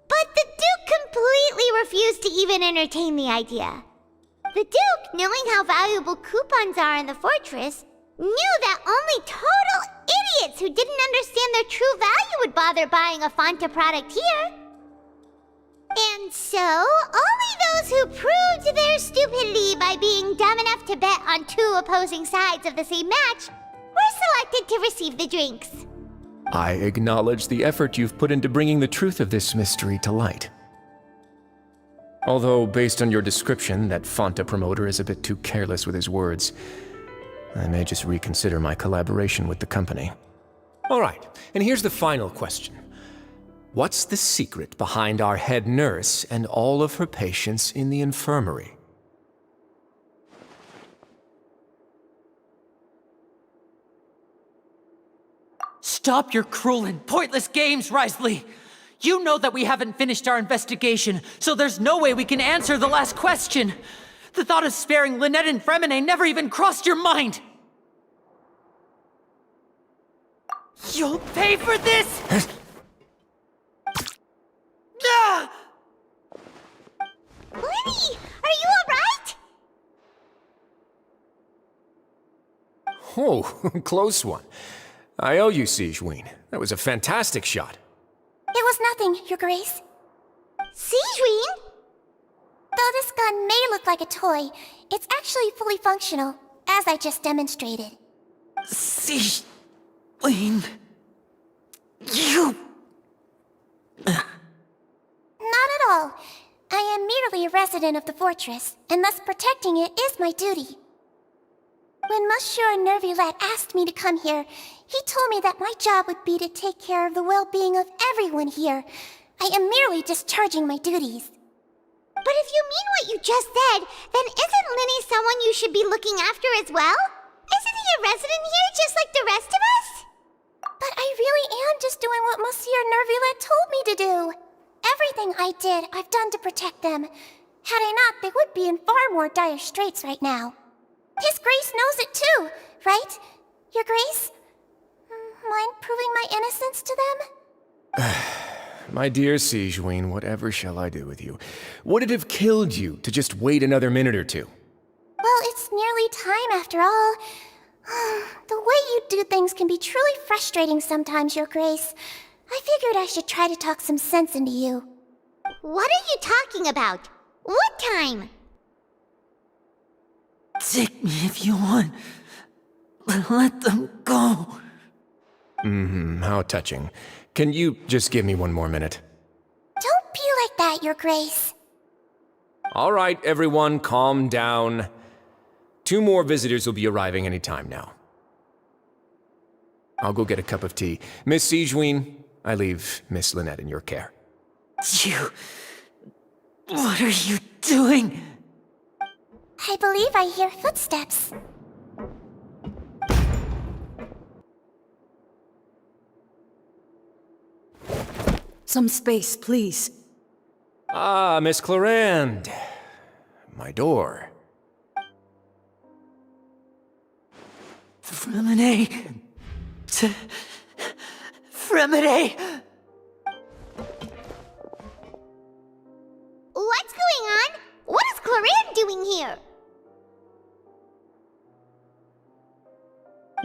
But the Duke completely refused to even entertain the idea. The Duke, knowing how valuable coupons are in the fortress, knew that only total idiots who didn't understand their true value would bother buying a Fanta product here. And so, only those who proved their stupidity by being dumb enough to bet on 2 opposing sides of the same match were selected to receive the drinks. I acknowledge the effort you've put into bringing the truth of this mystery to light. Although, based on your description, that Fonta promoter is a bit too careless with his words. I may just reconsider my collaboration with the company. All right, and here's the final question. What's the secret behind our head nurse and all of her patients in the infirmary? Stop your cruel and pointless games, Risley! You know that we haven't finished our investigation, so there's no way we can answer the last question! The thought of sparing Lynette and Fremine never even crossed your mind! You'll pay for this! Ah! Lyney, are you alright? Oh, close one. I owe you, Sigewinne. That was a fantastic shot. It was nothing, Your Grace. Sigewinne? Though this gun may look like a toy, it's actually fully functional, as I just demonstrated. Sigewinne... You... Not at all. I am merely a resident of the fortress, and thus protecting it is my duty. When Monsieur Nervillette asked me to come here, he told me that my job would be to take care of the well-being of everyone here. I am merely discharging my duties. But if you mean what you just said, then isn't Lyney someone you should be looking after as well? Isn't he a resident here just like the rest of us? But I really am just doing what Monsieur Nervillette told me to do. Everything I did, I've done to protect them. Had I not, they would be in far more dire straits right now. His Grace knows it too, right? Your Grace? Mind proving my innocence to them? My dear Sigewinne, whatever shall I do with you? Would it have killed you to just wait another minute or two? Well, it's nearly time after all. The way you do things can be truly frustrating sometimes, Your Grace. I figured I should try to talk some sense into you. What are you talking about? What time? Take me if you want. Let them go. How touching. Can you just give me one more minute? Don't be like that, Your Grace. All right, everyone, calm down. 2 more visitors will be arriving any time now. I'll go get a cup of tea. Miss Sigewinne, I leave Miss Lynette in your care. You... What are you doing? I believe I hear footsteps. Some space, please. Ah, Miss Clarande. My door. Fremine... Fremine... What's going on? What is Clarande doing here?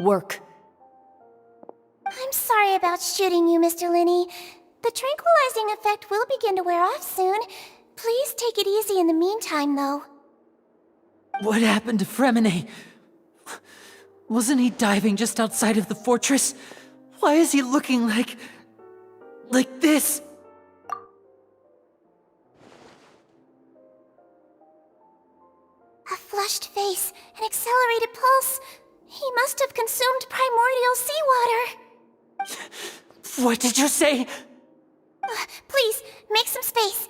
Work. I'm sorry about shooting you, Mr. Lyney. The tranquilizing effect will begin to wear off soon. Please take it easy in the meantime, though. What happened to Fremine? Wasn't he diving just outside of the fortress? Why is he looking like this? A flushed face, an accelerated pulse. He must have consumed primordial seawater. What did you say? Please, make some space.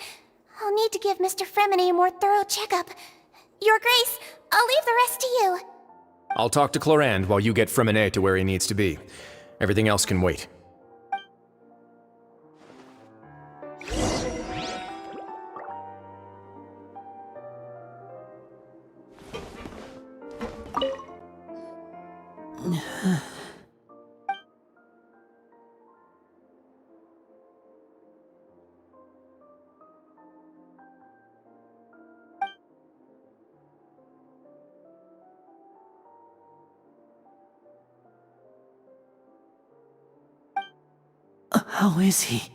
I'll need to give Mr. Fremine a more thorough checkup. Your Grace, I'll leave the rest to you. I'll talk to Clarande while you get Fremine to where he needs to be. Everything else can wait. How is he?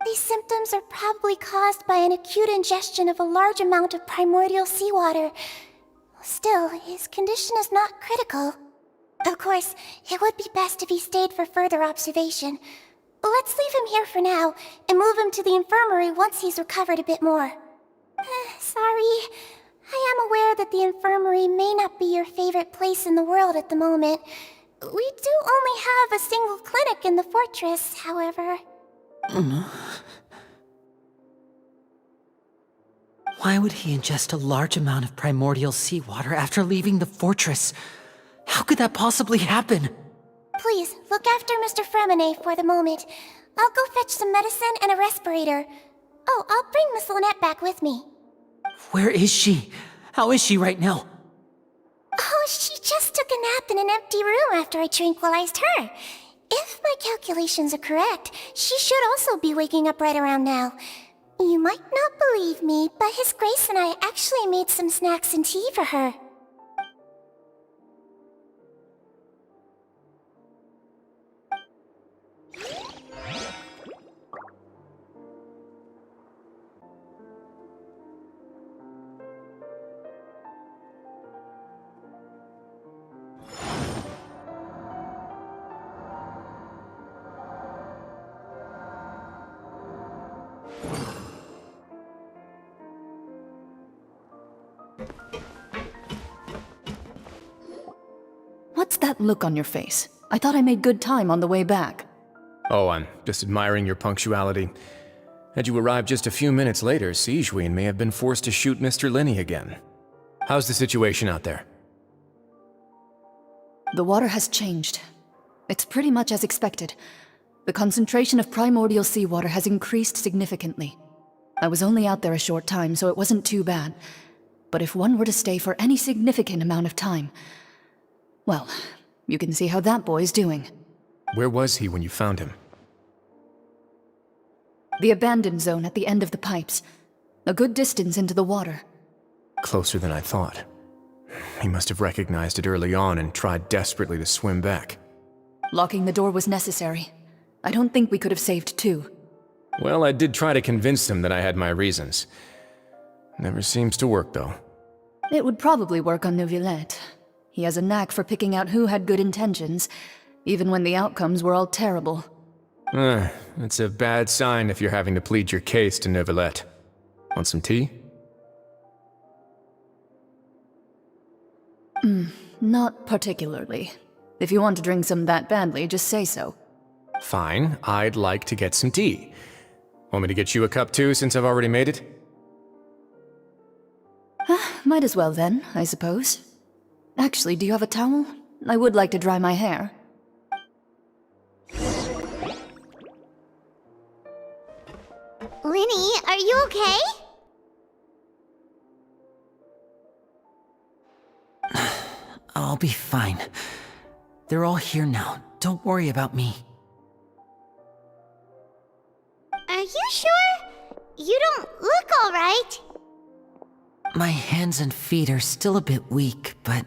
These symptoms are probably caused by an acute ingestion of a large amount of primordial seawater. Still, his condition is not critical. Of course, it would be best if he stayed for further observation. Let's leave him here for now, and move him to the infirmary once he's recovered a bit more. Sorry. I am aware that the infirmary may not be your favorite place in the world at the moment. We do only have a single clinic in the fortress, however. Why would he ingest a large amount of primordial seawater after leaving the fortress? How could that possibly happen? Please, look after Mr. Fremine for the moment. I'll go fetch some medicine and a respirator. Oh, I'll bring Miss Lynette back with me. Where is she? How is she right now? Oh, she just took a nap in an empty room after I tranquilized her. If my calculations are correct, she should also be waking up right around now. You might not believe me, but His Grace and I actually made some snacks and tea for her. What's that look on your face? I thought I made good time on the way back. Oh, I'm just admiring your punctuality. Had you arrived just a few minutes later, Sigewinne may have been forced to shoot Mr. Lyney again. How's the situation out there? The water has changed. It's pretty much as expected. The concentration of primordial seawater has increased significantly. I was only out there a short time, so it wasn't too bad. But if one were to stay for any significant amount of time, well, you can see how that boy's doing. Where was he when you found him? The abandoned zone at the end of the pipes. A good distance into the water. Closer than I thought. He must have recognized it early on and tried desperately to swim back. Locking the door was necessary. I don't think we could have saved two. Well, I did try to convince him that I had my reasons. Never seems to work, though. It would probably work on Neuvillette. He has a knack for picking out who had good intentions, even when the outcomes were all terrible. It's a bad sign if you're having to plead your case to Neuvillette. Want some tea? Not particularly. If you want to drink some that badly, just say so. Fine, I'd like to get some tea. Want me to get you a cup too, since I've already made it? Might as well then, I suppose. Actually, do you have a towel? I would like to dry my hair. Lyney, are you okay? I'll be fine. They're all here now. Don't worry about me. Are you sure? You don't look alright. My hands and feet are still a bit weak, but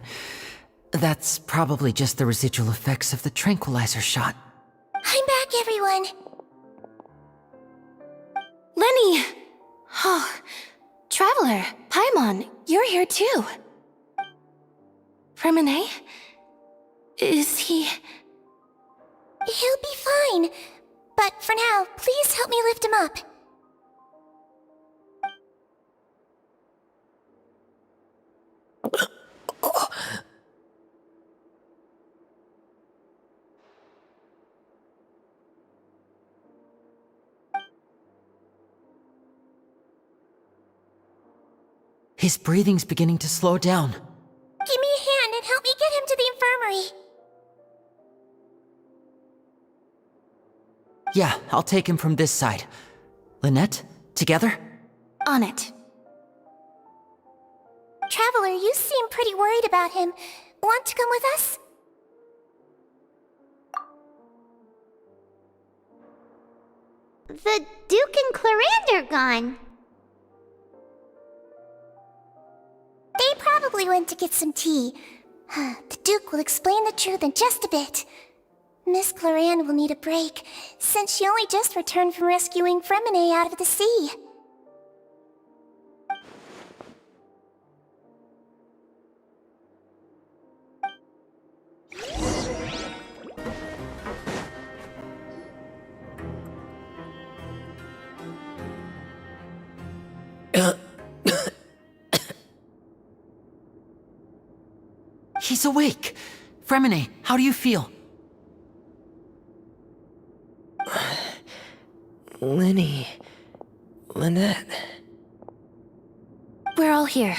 that's probably just the residual effects of the tranquilizer shot. I'm back, everyone. Lyney! Oh, Traveler, Paimon, you're here too. Fremine? Is he... He'll be fine. But for now, please help me lift him up. His breathing's beginning to slow down. Give me a hand and help me get him to the infirmary. Yeah, I'll take him from this side. Lynette, together? On it. Traveler, you seem pretty worried about him. Want to come with us? The Duke and Clarande are gone. They probably went to get some tea. The Duke will explain the truth in just a bit. Miss Clarande will need a break, since she only just returned from rescuing Fremine out of the sea. She's awake! Fremine, how do you feel? Lyney... Lynette... We're all here.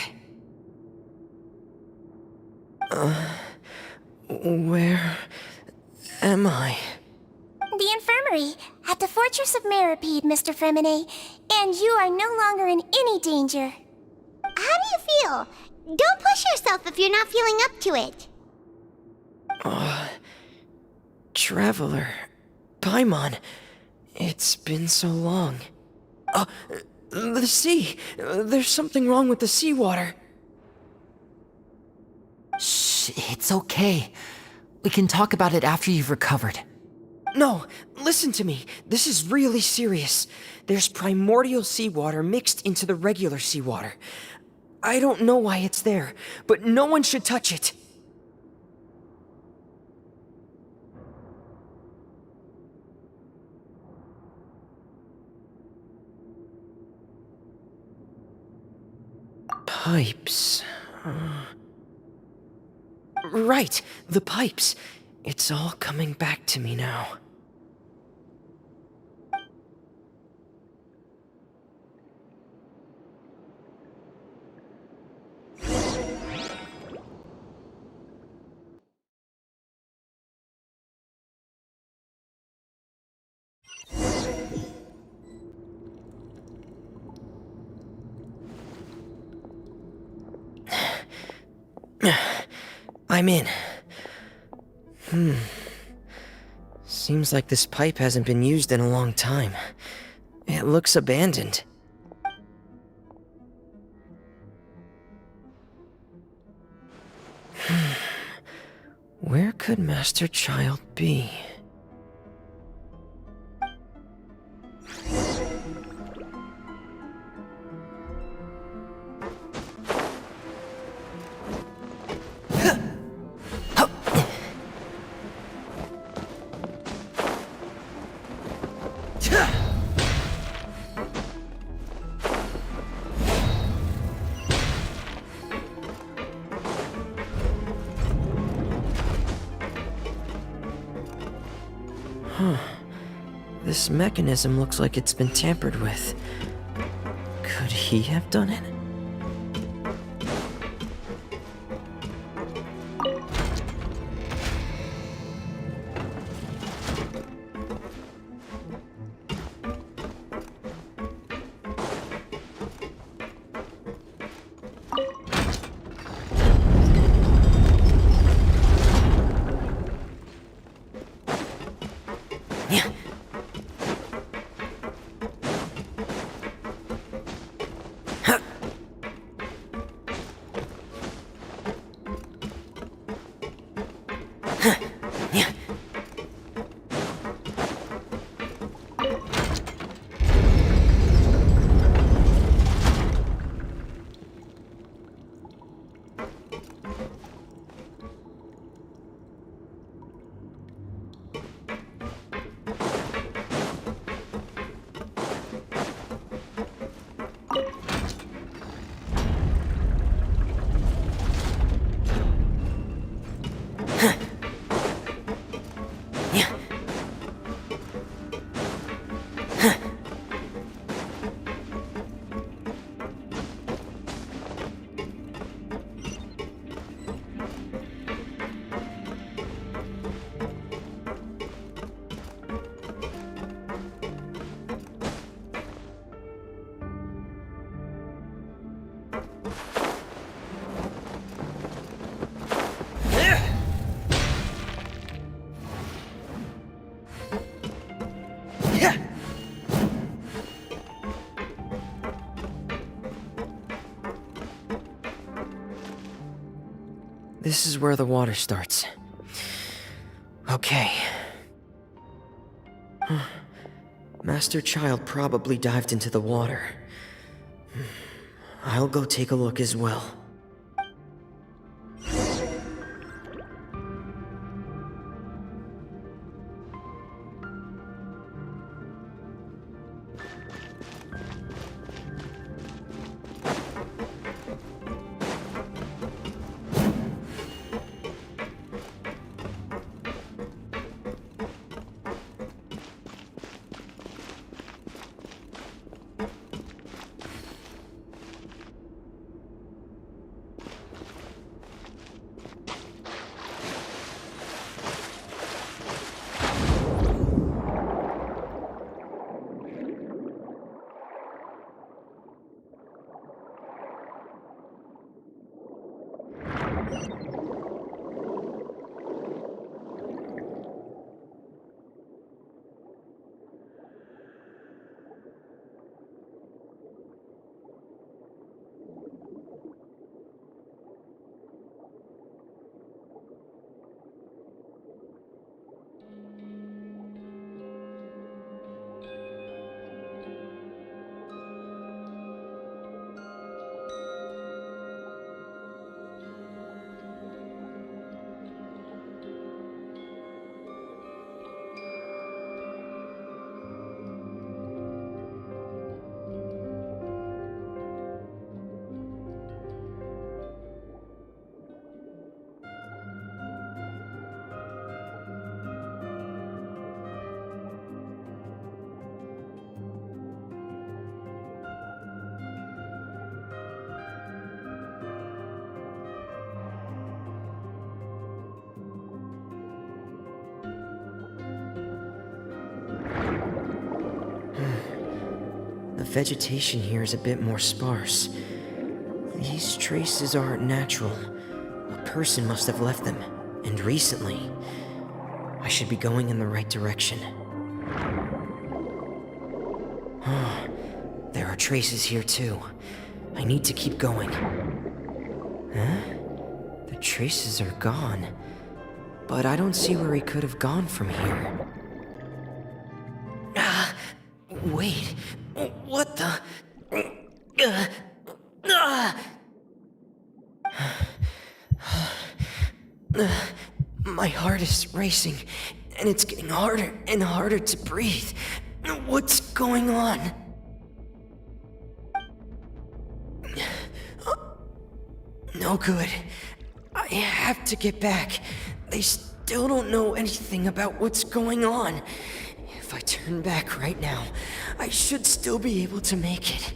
Where... am I? The infirmary, at the Fortress of Meripede, Mr. Fremine, and you are no longer in any danger. How do you feel? Don't push yourself if you're not feeling up to it. Traveler... Paimon... It's been so long. The sea! There's something wrong with the seawater. Shh, it's okay. We can talk about it after you've recovered. No, listen to me. This is really serious. There's primordial seawater mixed into the regular seawater. I don't know why it's there, but no one should touch it. Pipes. Right, the pipes. It's all coming back to me now. I'm in. Seems like this pipe hasn't been used in a long time. It looks abandoned. Where could Master Child be? This mechanism looks like it's been tampered with. Could he have done it? This is where the water starts. Okay. Master Child probably dived into the water. I'll go take a look as well. vegetation here is a bit more sparse. These traces aren't natural. A person must have left them, and recently. I should be going in the right direction. Oh, there are traces here too. I need to keep going. Huh? The traces are gone. But I don't see where he could have gone from here. Wait. What the? My heart is racing, and it's getting harder and harder to breathe. What's going on? No good. I have to get back. They still don't know anything about what's going on. If I turn back right now, I should still be able to make it.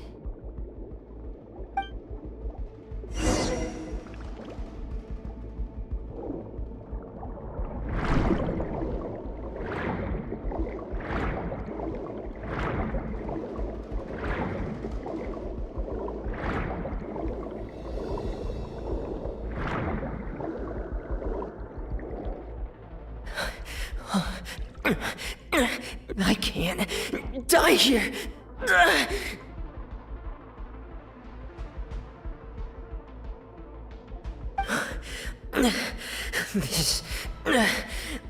I can't die here.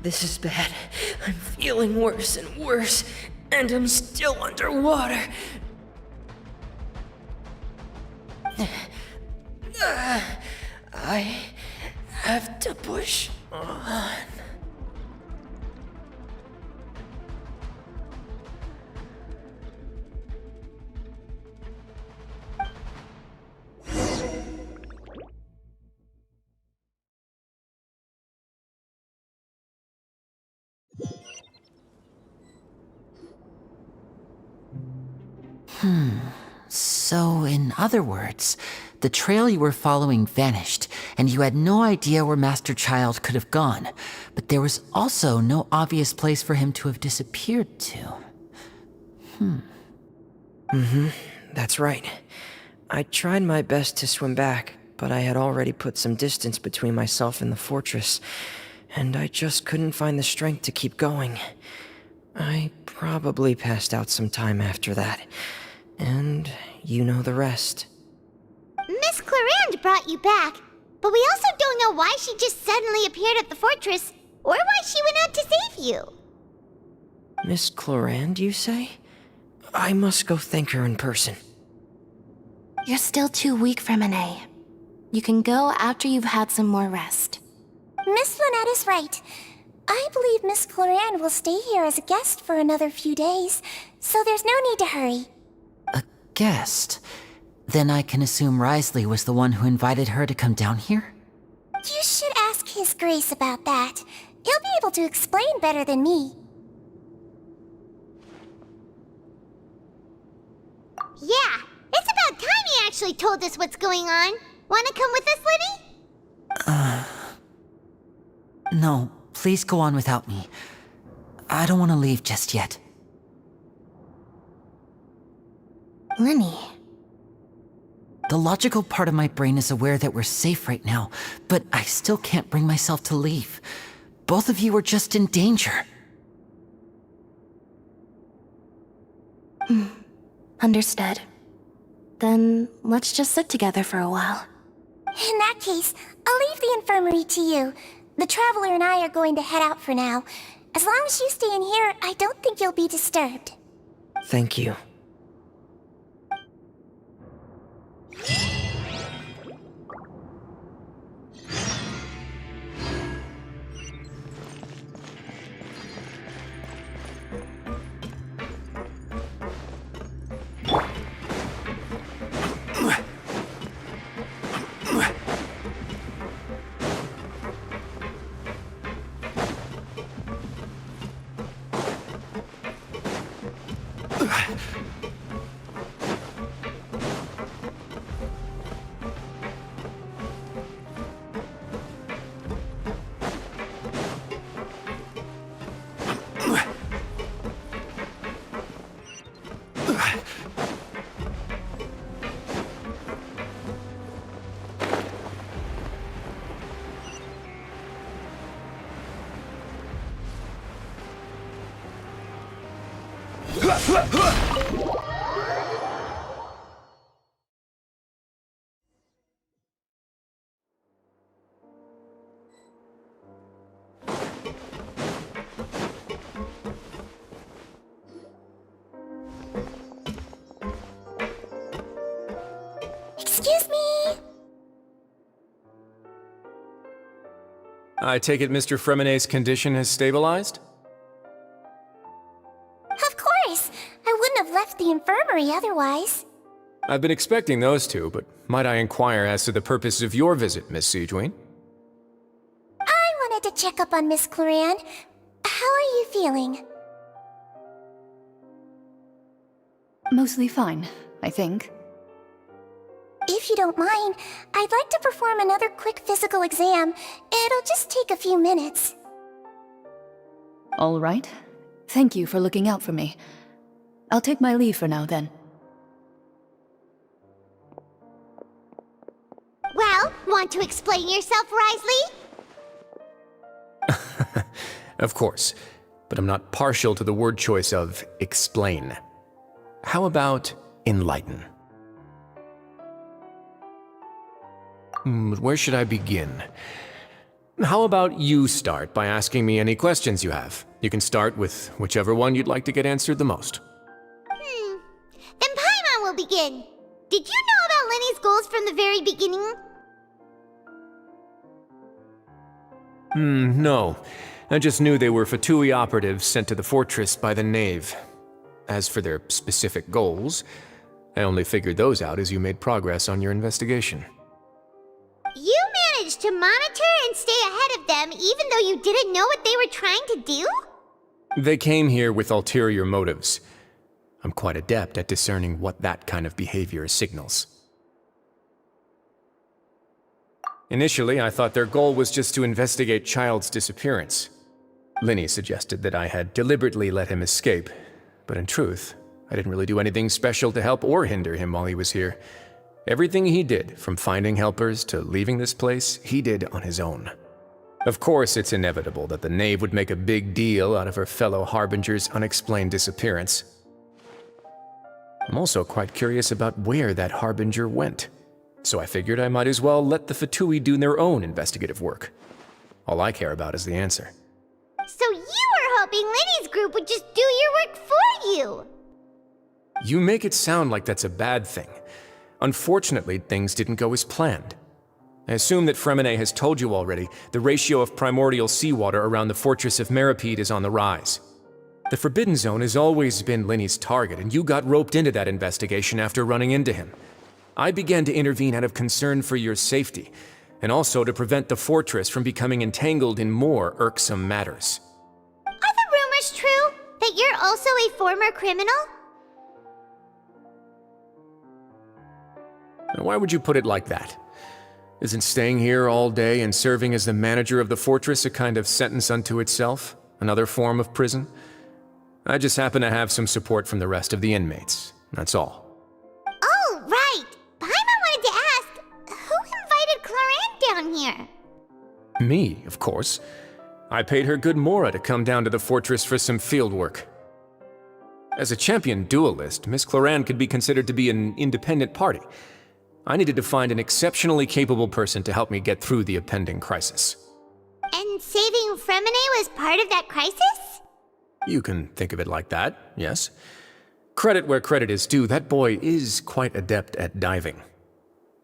This is bad. I'm feeling worse and worse, and I'm still underwater. I have to push on. So, in other words, the trail you were following vanished, and you had no idea where Master Child could have gone, but there was also no obvious place for him to have disappeared to. That's right. I tried my best to swim back, but I had already put some distance between myself and the fortress, and I just couldn't find the strength to keep going. I probably passed out some time after that, and you know the rest. Miss Clarande brought you back, but we also don't know why she just suddenly appeared at the fortress, or why she went out to save you. Miss Clarande, you say? I must go thank her in person. You're still too weak, Freminet. You can go after you've had some more rest. Miss Lynette is right. I believe Miss Clarande will stay here as a guest for another few days, so there's no need to hurry. A guest? Then I can assume Risley was the one who invited her to come down here? You should ask His Grace about that. He'll be able to explain better than me. Yeah, it's about time he actually told us what's going on. Wanna come with us, Lyney? No, please go on without me. I don't want to leave just yet. Lyney. The logical part of my brain is aware that we're safe right now, but I still can't bring myself to leave. Both of you are just in danger. Understood. Then let's just sit together for a while. In that case, I'll leave the infirmary to you. The Traveler and I are going to head out for now. As long as you stay in here, I don't think you'll be disturbed. Thank you. Excuse me! I take it Mr. Fremenay's condition has stabilized? Of course! I wouldn't have left the infirmary otherwise. I've been expecting those two, but might I inquire as to the purpose of your visit, Miss Sidgeween? I wanted to check up on Miss Cloran. How are you feeling? Mostly fine, I think. If you don't mind, I'd like to perform another quick physical exam. It'll just take a few minutes. All right. Thank you for looking out for me. I'll take my leave for now, then. Well, want to explain yourself, Risley? Of course, but I'm not partial to the word choice of explain. How about enlighten? Where should I begin? How about you start by asking me any questions you have? You can start with whichever one you'd like to get answered the most. Then Paimon will begin. Did you know about Lyney's goals from the very beginning? No. I just knew they were Fatui operatives sent to the fortress by the Knave. As for their specific goals, I only figured those out as you made progress on your investigation. You managed to monitor and stay ahead of them even though you didn't know what they were trying to do? They came here with ulterior motives. I'm quite adept at discerning what that kind of behavior signals. Initially, I thought their goal was just to investigate Child's disappearance. Lyney suggested that I had deliberately let him escape, but in truth, I didn't really do anything special to help or hinder him while he was here. Everything he did, from finding helpers to leaving this place, he did on his own. Of course, it's inevitable that the Knave would make a big deal out of her fellow Harbinger's unexplained disappearance. I'm also quite curious about where that Harbinger went, so I figured I might as well let the Fatui do their own investigative work. All I care about is the answer. So you were hoping Lyney's group would just do your work for you! You make it sound like that's a bad thing. Unfortunately, things didn't go as planned. I assume that Fremenay has told you already, the ratio of primordial seawater around the fortress of Meripede is on the rise. The Forbidden Zone has always been Lyney's target, and you got roped into that investigation after running into him. I began to intervene out of concern for your safety, and also to prevent the fortress from becoming entangled in more irksome matters. Are the rumors true? That you're also a former criminal? Now, why would you put it like that? Isn't staying here all day and serving as the manager of the fortress a kind of sentence unto itself? Another form of prison? I just happen to have some support from the rest of the inmates. That's all. Oh, right! Paimon wanted to ask, who invited Cloran down here? Me, of course. I paid her good mora to come down to the fortress for some field work. As a champion duelist, Miss Cloran could be considered to be an independent party. I needed to find an exceptionally capable person to help me get through the impending crisis. And saving Fremenay was part of that crisis? You can think of it like that, yes. Credit where credit is due, that boy is quite adept at diving.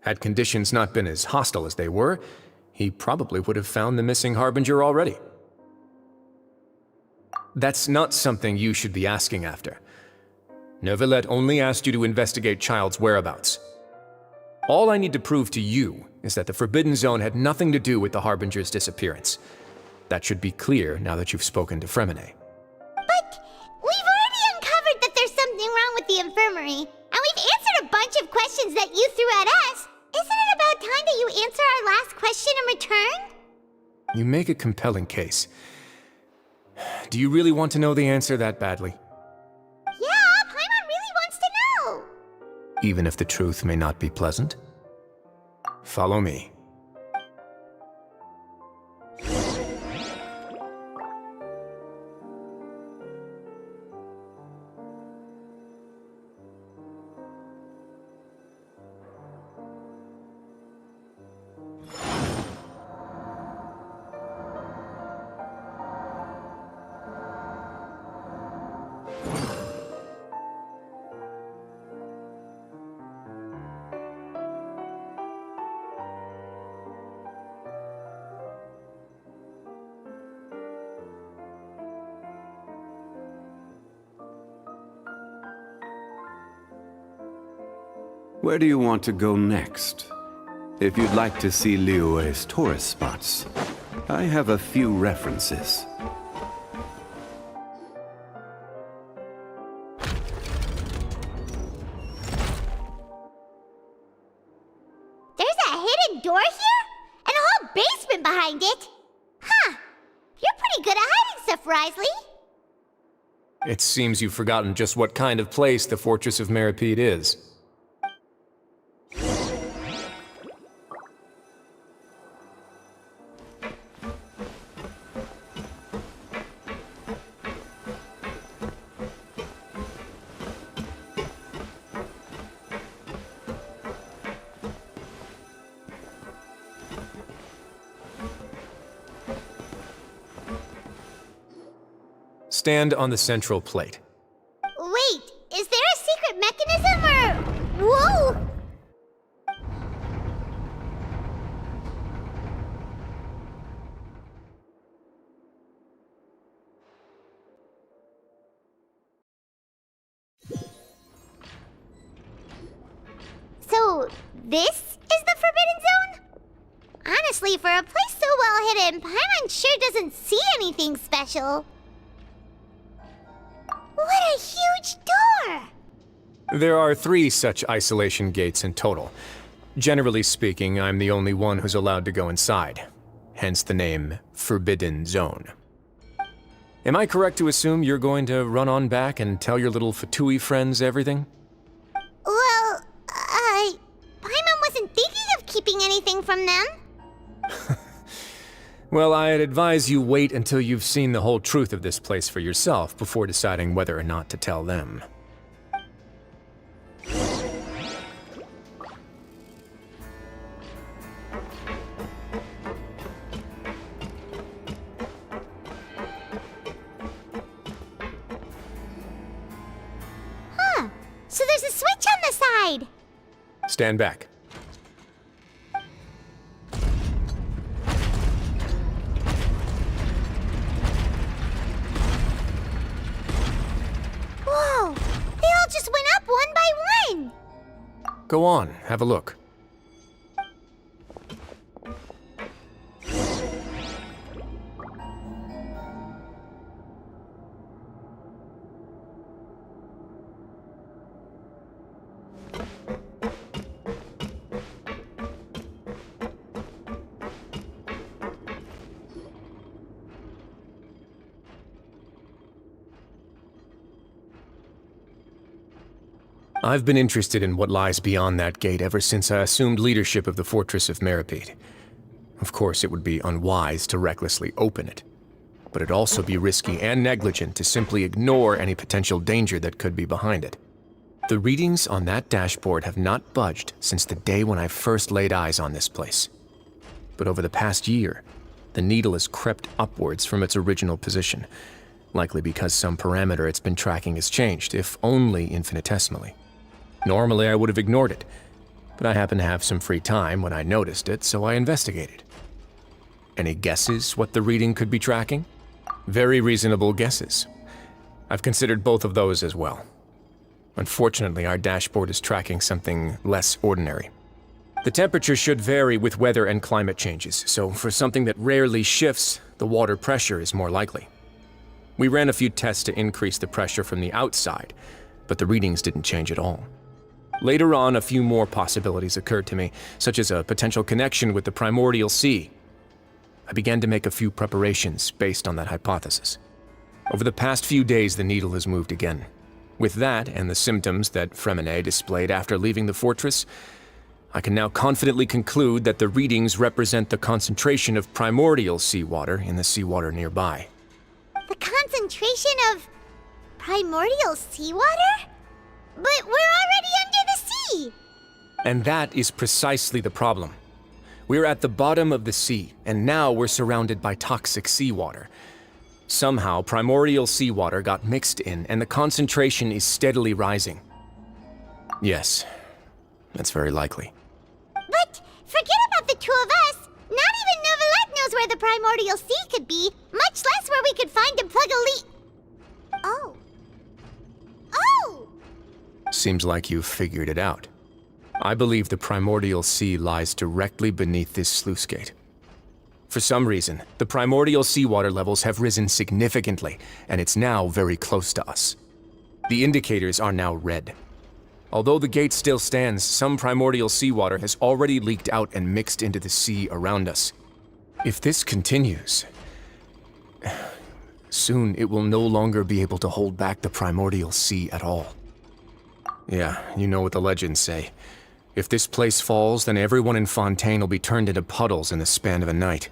Had conditions not been as hostile as they were, he probably would have found the missing Harbinger already. That's not something you should be asking after. Neuvillette only asked you to investigate Child's whereabouts. All I need to prove to you is that the Forbidden Zone had nothing to do with the Harbinger's disappearance. That should be clear now that you've spoken to Fremenay. But we've already uncovered that there's something wrong with the infirmary, and we've answered a bunch of questions that you threw at us. Isn't it about time that you answer our last question in return? You make a compelling case. Do you really want to know the answer that badly? Yeah, Paimon really wants to know! Even if the truth may not be pleasant? Follow me. Where do you want to go next? If you'd like to see Liyue's tourist spots, I have a few references. There's a hidden door here? And a whole basement behind it? Huh. You're pretty good at hiding stuff, Risley. It seems you've forgotten just what kind of place the Fortress of Meripede is. Stand on the central plate. Wait, is there a secret mechanism or... Whoa! So, this is the Forbidden Zone? Honestly, for a place so well hidden, Paimon sure doesn't see anything special. What a huge door! There are 3 such isolation gates in total. Generally speaking, I'm the only one who's allowed to go inside. Hence the name Forbidden Zone. Am I correct to assume you're going to run on back and tell your little Fatui friends everything? Well, Paimon wasn't thinking of keeping anything from them. Well, I'd advise you wait until you've seen the whole truth of this place for yourself before deciding whether or not to tell them. Huh. So there's a switch on the side. Stand back. Whoa! They all just went up one by one! Go on, have a look. I've been interested in what lies beyond that gate ever since I assumed leadership of the Fortress of Meripede. Of course, it would be unwise to recklessly open it, but it'd also be risky and negligent to simply ignore any potential danger that could be behind it. The readings on that dashboard have not budged since the day when I first laid eyes on this place. But over the past year, the needle has crept upwards from its original position, likely because some parameter it's been tracking has changed, if only infinitesimally. Normally, I would have ignored it, but I happened to have some free time when I noticed it, so I investigated. Any guesses what the reading could be tracking? Very reasonable guesses. I've considered both of those as well. Unfortunately, our dashboard is tracking something less ordinary. The temperature should vary with weather and climate changes, so for something that rarely shifts, the water pressure is more likely. We ran a few tests to increase the pressure from the outside, but the readings didn't change at all. Later on, a few more possibilities occurred to me, such as a potential connection with the primordial sea. I began to make a few preparations based on that hypothesis. Over the past few days, the needle has moved again. With that, and the symptoms that Fremine displayed after leaving the fortress, I can now confidently conclude that the readings represent the concentration of primordial seawater in the seawater nearby. The concentration of primordial seawater? But we're already under the sea! And that is precisely the problem. We're at the bottom of the sea, and now we're surrounded by toxic seawater. Somehow, primordial seawater got mixed in, and the concentration is steadily rising. Yes, that's very likely. But forget about the two of us! Not even Neuvillette knows where the primordial sea could be, much less where we could find and plug a leak. Oh. Oh! Seems like you've figured it out. I believe the primordial sea lies directly beneath this sluice gate. For some reason, the primordial seawater levels have risen significantly, and it's now very close to us. The indicators are now red. Although the gate still stands, some primordial seawater has already leaked out and mixed into the sea around us. If this continues, soon it will no longer be able to hold back the primordial sea at all. Yeah, you know what the legends say. If this place falls, then everyone in Fontaine will be turned into puddles in the span of a night.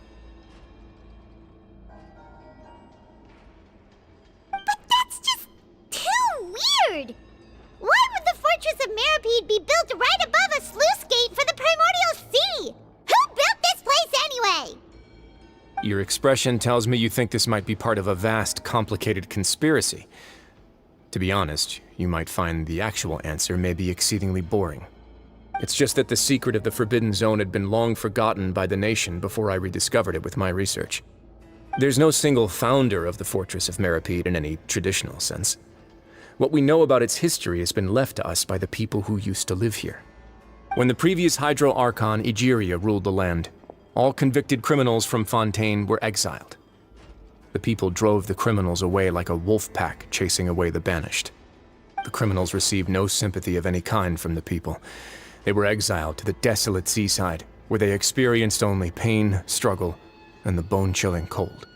But that's just too weird! Why would the Fortress of Meripede be built right above a sluice gate for the Primordial Sea? Who built this place anyway? Your expression tells me you think this might be part of a vast, complicated conspiracy. To be honest, you might find the actual answer may be exceedingly boring. It's just that the secret of the Forbidden Zone had been long forgotten by the nation before I rediscovered it with my research. There's no single founder of the Fortress of Meripede in any traditional sense. What we know about its history has been left to us by the people who used to live here. When the previous Hydro Archon Egeria ruled the land, all convicted criminals from Fontaine were exiled. The people drove the criminals away like a wolf pack chasing away the banished. The criminals received no sympathy of any kind from the people. They were exiled to the desolate seaside, where they experienced only pain, struggle, and the bone-chilling cold.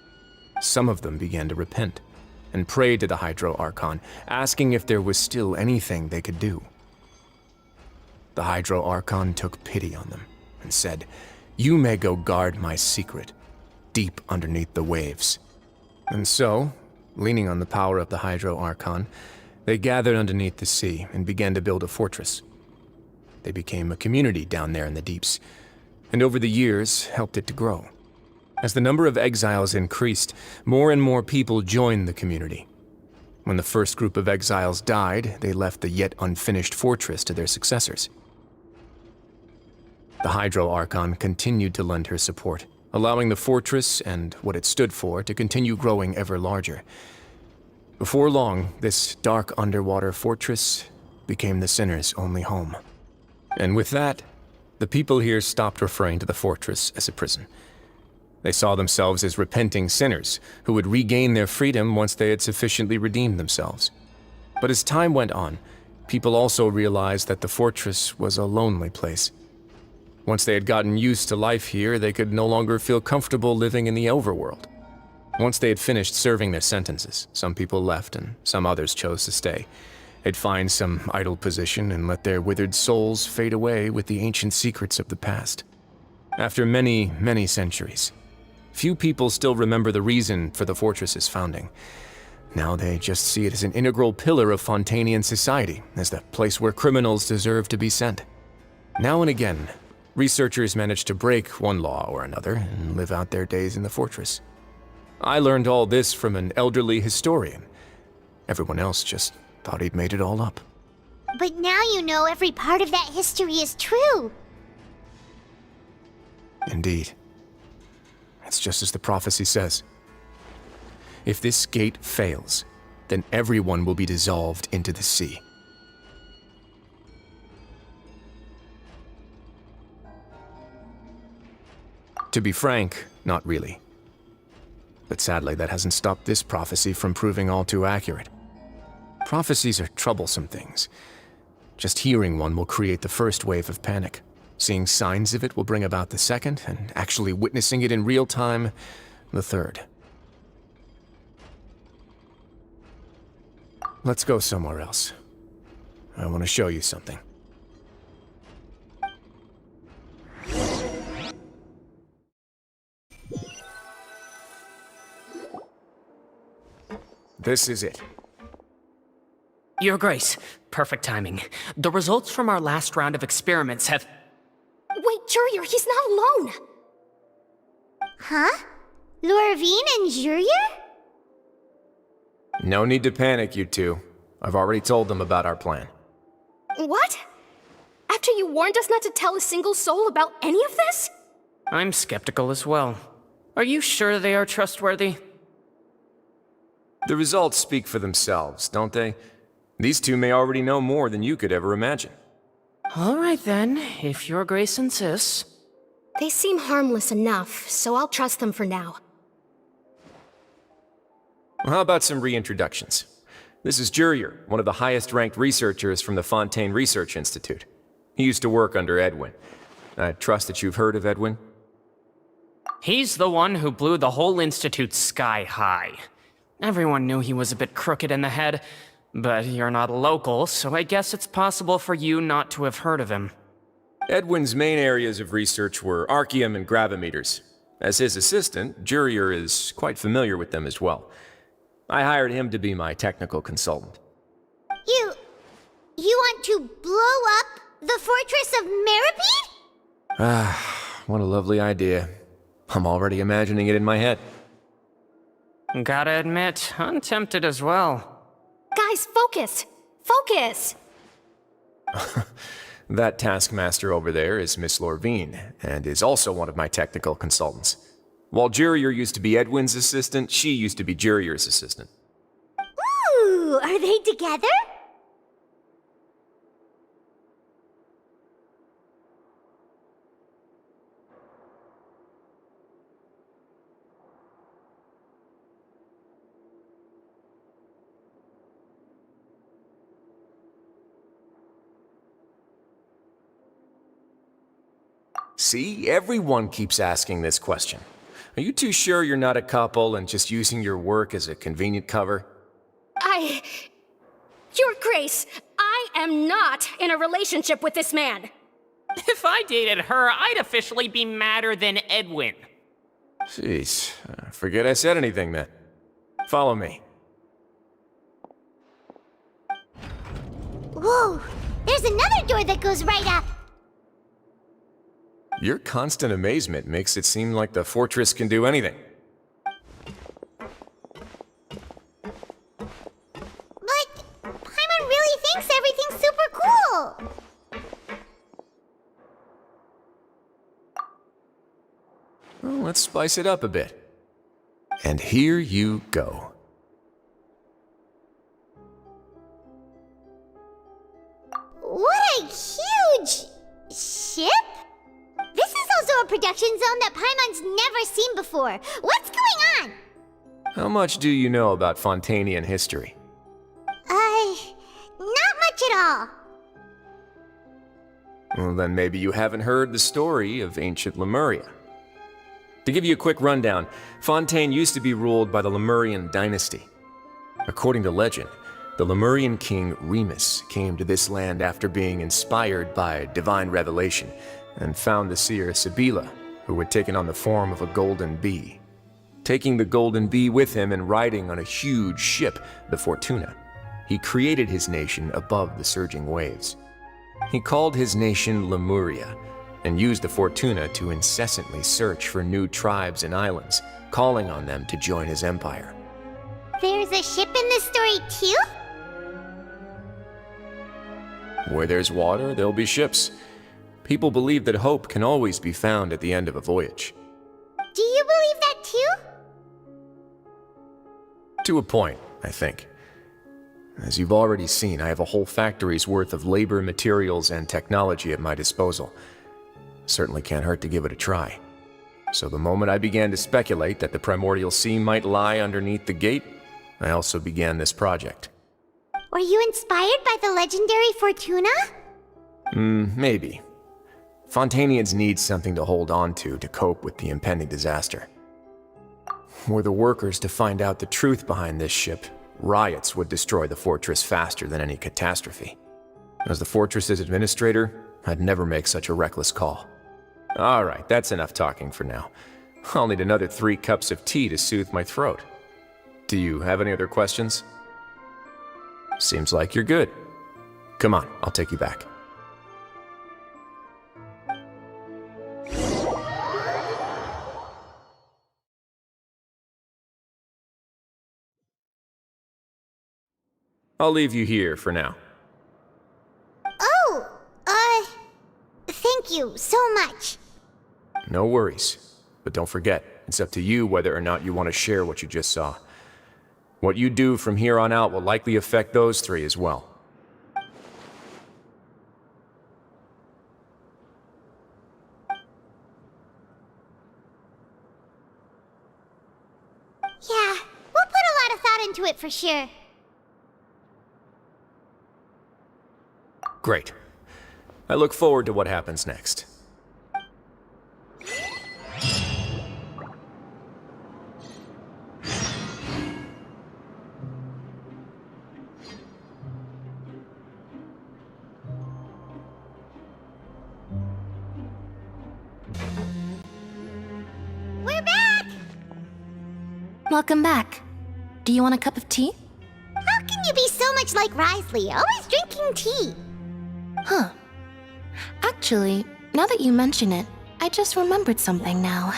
Some of them began to repent, and prayed to the Hydro Archon, asking if there was still anything they could do. The Hydro Archon took pity on them, and said, "You may go guard my secret, deep underneath the waves." And so, leaning on the power of the Hydro Archon, they gathered underneath the sea and began to build a fortress. They became a community down there in the deeps, and over the years helped it to grow. As the number of exiles increased, more and more people joined the community. When the first group of exiles died, they left the yet unfinished fortress to their successors. The Hydro Archon continued to lend her support, allowing the fortress and what it stood for to continue growing ever larger. Before long, this dark underwater fortress became the sinner's only home. And with that, the people here stopped referring to the fortress as a prison. They saw themselves as repenting sinners who would regain their freedom once they had sufficiently redeemed themselves. But as time went on, people also realized that the fortress was a lonely place. Once they had gotten used to life here, they could no longer feel comfortable living in the overworld. Once they had finished serving their sentences, some people left and some others chose to stay. They'd find some idle position and let their withered souls fade away with the ancient secrets of the past. After many, many centuries, few people still remember the reason for the fortress's founding. Now they just see it as an integral pillar of Fontainian society, as the place where criminals deserve to be sent. Now and again, researchers manage to break one law or another and live out their days in the fortress. I learned all this from an elderly historian. Everyone else just thought he'd made it all up. But now you know every part of that history is true. Indeed. It's just as the prophecy says. If this gate fails, then everyone will be dissolved into the sea. To be frank, not really. But sadly, that hasn't stopped this prophecy from proving all too accurate. Prophecies are troublesome things. Just hearing one will create the first wave of panic. Seeing signs of it will bring about the second, and actually witnessing it in real time, the third. Let's go somewhere else. I want to show you something. This is it. Your Grace, perfect timing. The results from our last round of experiments have... Wait, Jurier, he's not alone! Huh? Lorvine and Jurier? No need to panic, you two. I've already told them about our plan. What? After you warned us not to tell a single soul about any of this? I'm skeptical as well. Are you sure they are trustworthy? The results speak for themselves, don't they? These two may already know more than you could ever imagine. All right then, if your grace insists. They seem harmless enough, so I'll trust them for now. How about some reintroductions? This is Jurier, one of the highest-ranked researchers from the Fontaine Research Institute. He used to work under Edwin. I trust that you've heard of Edwin? He's the one who blew the whole institute sky high. Everyone knew he was a bit crooked in the head, but you're not a local, so I guess it's possible for you not to have heard of him. Edwin's main areas of research were archaeum and gravimeters. As his assistant, Jurier is quite familiar with them as well. I hired him to be my technical consultant. You want to blow up the fortress of Meripede? Ah, what a lovely idea. I'm already imagining it in my head. Gotta admit, I'm tempted as well. Guys, focus! Focus! That taskmaster over there is Miss Lorvine, and is also one of my technical consultants. While Jurier used to be Edwin's assistant, she used to be Jurier's assistant. Ooh, are they together? See, everyone keeps asking this question. Are you too sure you're not a couple and just using your work as a convenient cover? Your Grace, I am not in a relationship with this man. If I dated her, I'd officially be madder than Edwin. Jeez, forget I said anything then. Follow me. Whoa, there's another door that goes right up. Your constant amazement makes it seem like the fortress can do anything. But Paimon really thinks everything's super cool. Well, let's spice it up a bit. And here you go. What a huge ship! This is also a production zone that Paimon's never seen before. What's going on? How much do you know about Fontainian history? Not much at all. Well, then maybe you haven't heard the story of ancient Lemuria. To give you a quick rundown, Fontaine used to be ruled by the Lemurian dynasty. According to legend, the Lemurian king Remus came to this land after being inspired by divine revelation and found the seer Sibila, who had taken on the form of a golden bee. Taking the golden bee with him and riding on a huge ship, the Fortuna, he created his nation above the surging waves. He called his nation Lemuria, and used the Fortuna to incessantly search for new tribes and islands, calling on them to join his empire. There's a ship in this story too? Where there's water, there'll be ships. People believe that hope can always be found at the end of a voyage. Do you believe that too? To a point, I think. As you've already seen, I have a whole factory's worth of labor, materials, and technology at my disposal. Certainly can't hurt to give it a try. So the moment I began to speculate that the primordial sea might lie underneath the gate, I also began this project. Were you inspired by the legendary Fortuna? Maybe. Fontainians need something to hold on to cope with the impending disaster. Were the workers to find out the truth behind this ship, riots would destroy the fortress faster than any catastrophe. As the fortress's administrator, I'd never make such a reckless call. Alright, that's enough talking for now. I'll need another 3 cups of tea to soothe my throat. Do you have any other questions? Seems like you're good. Come on, I'll take you back. I'll leave you here for now. Oh, thank you so much. No worries. But don't forget, it's up to you whether or not you want to share what you just saw. What you do from here on out will likely affect those 3 as well. it for sure. Great. I look forward to what happens next. We're back! Welcome back. Do you want a cup of tea? How can you be so much like Risley, always drinking tea? Huh. Actually, now that you mention it, I just remembered something now.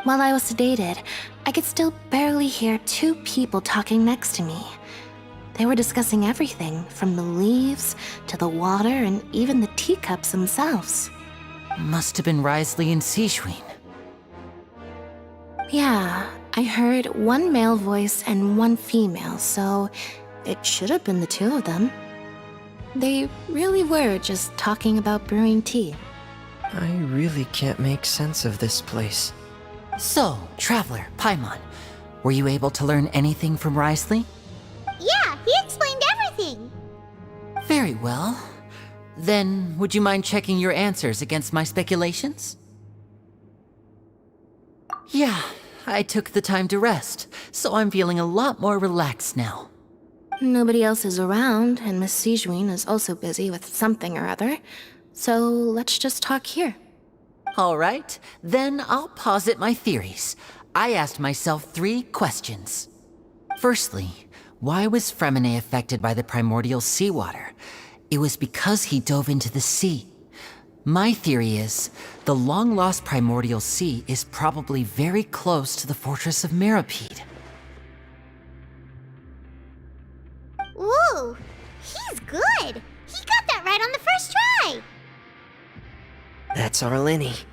While I was sedated, I could still barely hear two people talking next to me. They were discussing everything, from the leaves to the water and even the teacups themselves. Must have been Risley and Sijwin. Yeah, I heard one male voice and one female, so it should have been the two of them. They really were just talking about brewing tea. I really can't make sense of this place. So, Traveler, Paimon, were you able to learn anything from Risley? Yeah, he explained everything. Very well. Then, would you mind checking your answers against my speculations? Yeah, I took the time to rest, so I'm feeling a lot more relaxed now. Nobody else is around, and Miss Sijwin is also busy with something or other, so let's just talk here. All right, then I'll posit my theories. I asked myself 3 questions. Firstly, why was Fremine affected by the primordial seawater? It was because he dove into the sea. My theory is, the long-lost primordial sea is probably very close to the fortress of Meripede. Ooh, he's good. He got that right on the first try. That's our Lyney.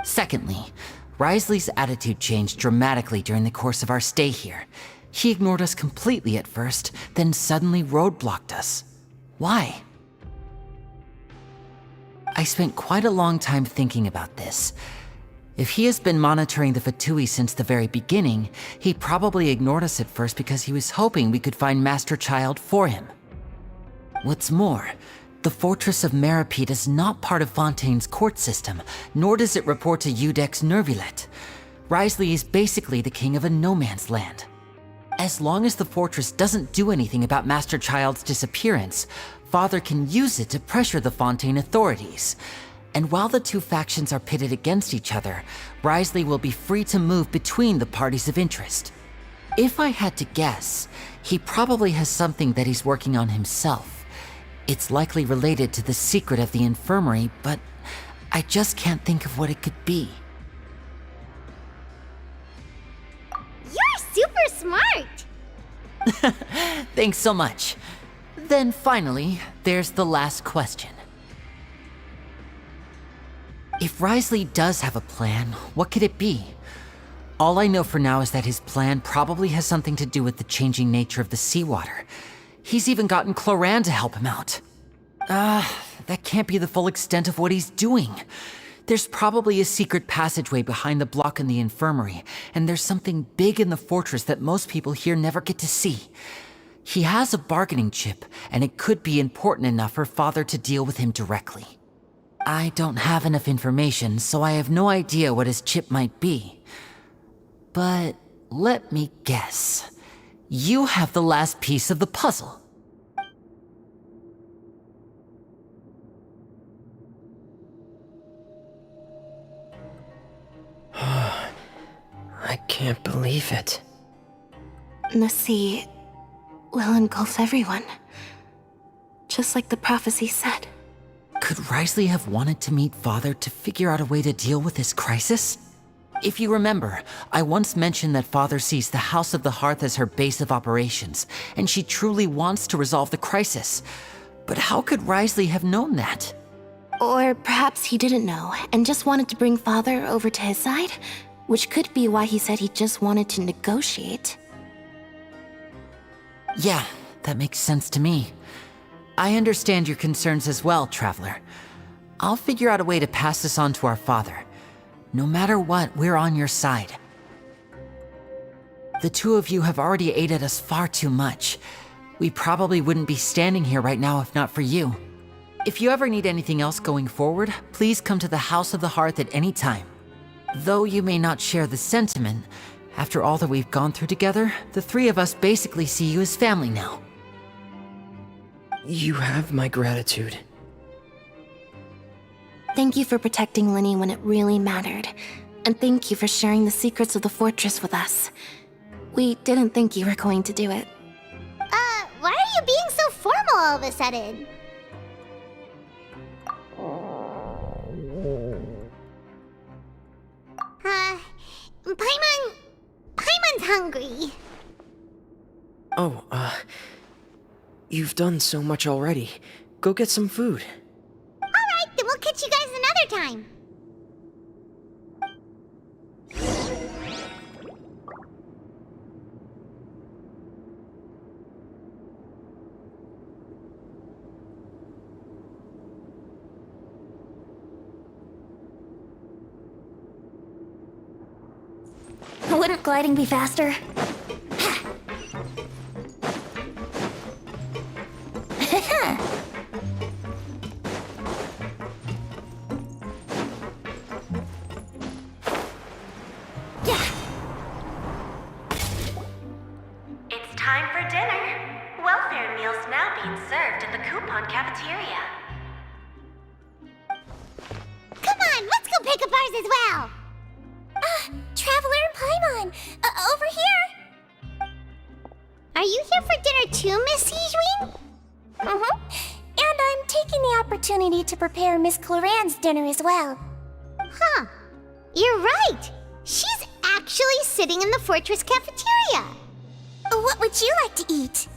Secondly, Risley's attitude changed dramatically during the course of our stay here. He ignored us completely at first, then suddenly roadblocked us. Why? I spent quite a long time thinking about this. If he has been monitoring the Fatui since the very beginning, he probably ignored us at first because he was hoping we could find Master Child for him. What's more, the Fortress of Meripede is not part of Fontaine's court system, nor does it report to Udex Nervulet. Risley is basically the king of a no-man's land. As long as the fortress doesn't do anything about Master Child's disappearance, Father can use it to pressure the Fontaine authorities. And while the two factions are pitted against each other, Risley will be free to move between the parties of interest. If I had to guess, he probably has something that he's working on himself. It's likely related to the secret of the infirmary, but I just can't think of what it could be. You're super smart. Thanks so much. Then finally, there's the last question. If Risley does have a plan, what could it be? All I know for now is that his plan probably has something to do with the changing nature of the seawater. He's even gotten Cloran to help him out. That can't be the full extent of what he's doing. There's probably a secret passageway behind the block in the infirmary, and there's something big in the fortress that most people here never get to see. He has a bargaining chip, and it could be important enough for Father to deal with him directly. I don't have enough information, so I have no idea what his chip might be. But let me guess. You have the last piece of the puzzle. I can't believe it. The sea will engulf everyone, just like the prophecy said. Could Risley have wanted to meet Father to figure out a way to deal with this crisis? If you remember, I once mentioned that Father sees the House of the Hearth as her base of operations, and she truly wants to resolve the crisis. But how could Risley have known that? Or perhaps he didn't know, and just wanted to bring Father over to his side, which could be why he said he just wanted to negotiate. Yeah, that makes sense to me. I understand your concerns as well, Traveler. I'll figure out a way to pass this on to our father. No matter what, we're on your side. The two of you have already aided us far too much. We probably wouldn't be standing here right now if not for you. If you ever need anything else going forward, please come to the House of the Hearth at any time. Though you may not share the sentiment, after all that we've gone through together, the three of us basically see you as family now. You have my gratitude. Thank you for protecting Lyney when it really mattered. And thank you for sharing the secrets of the fortress with us. We didn't think you were going to do it. Why are you being so formal all of a sudden? Paimon's hungry. Oh, you've done so much already. Go get some food. Alright, then we'll catch you guys another time. Wouldn't gliding be faster? It's time for dinner. Welfare meals now being served at the coupon cafeteria. Come on, let's go pick up ours as well. Traveler and Paimon! Over here! Are you here for dinner too, Miss Sijween? Mm-hmm. And I'm taking the opportunity to prepare Miss Cloran's dinner as well. Huh. You're right. She's actually sitting in the fortress cafeteria. What would you like to eat?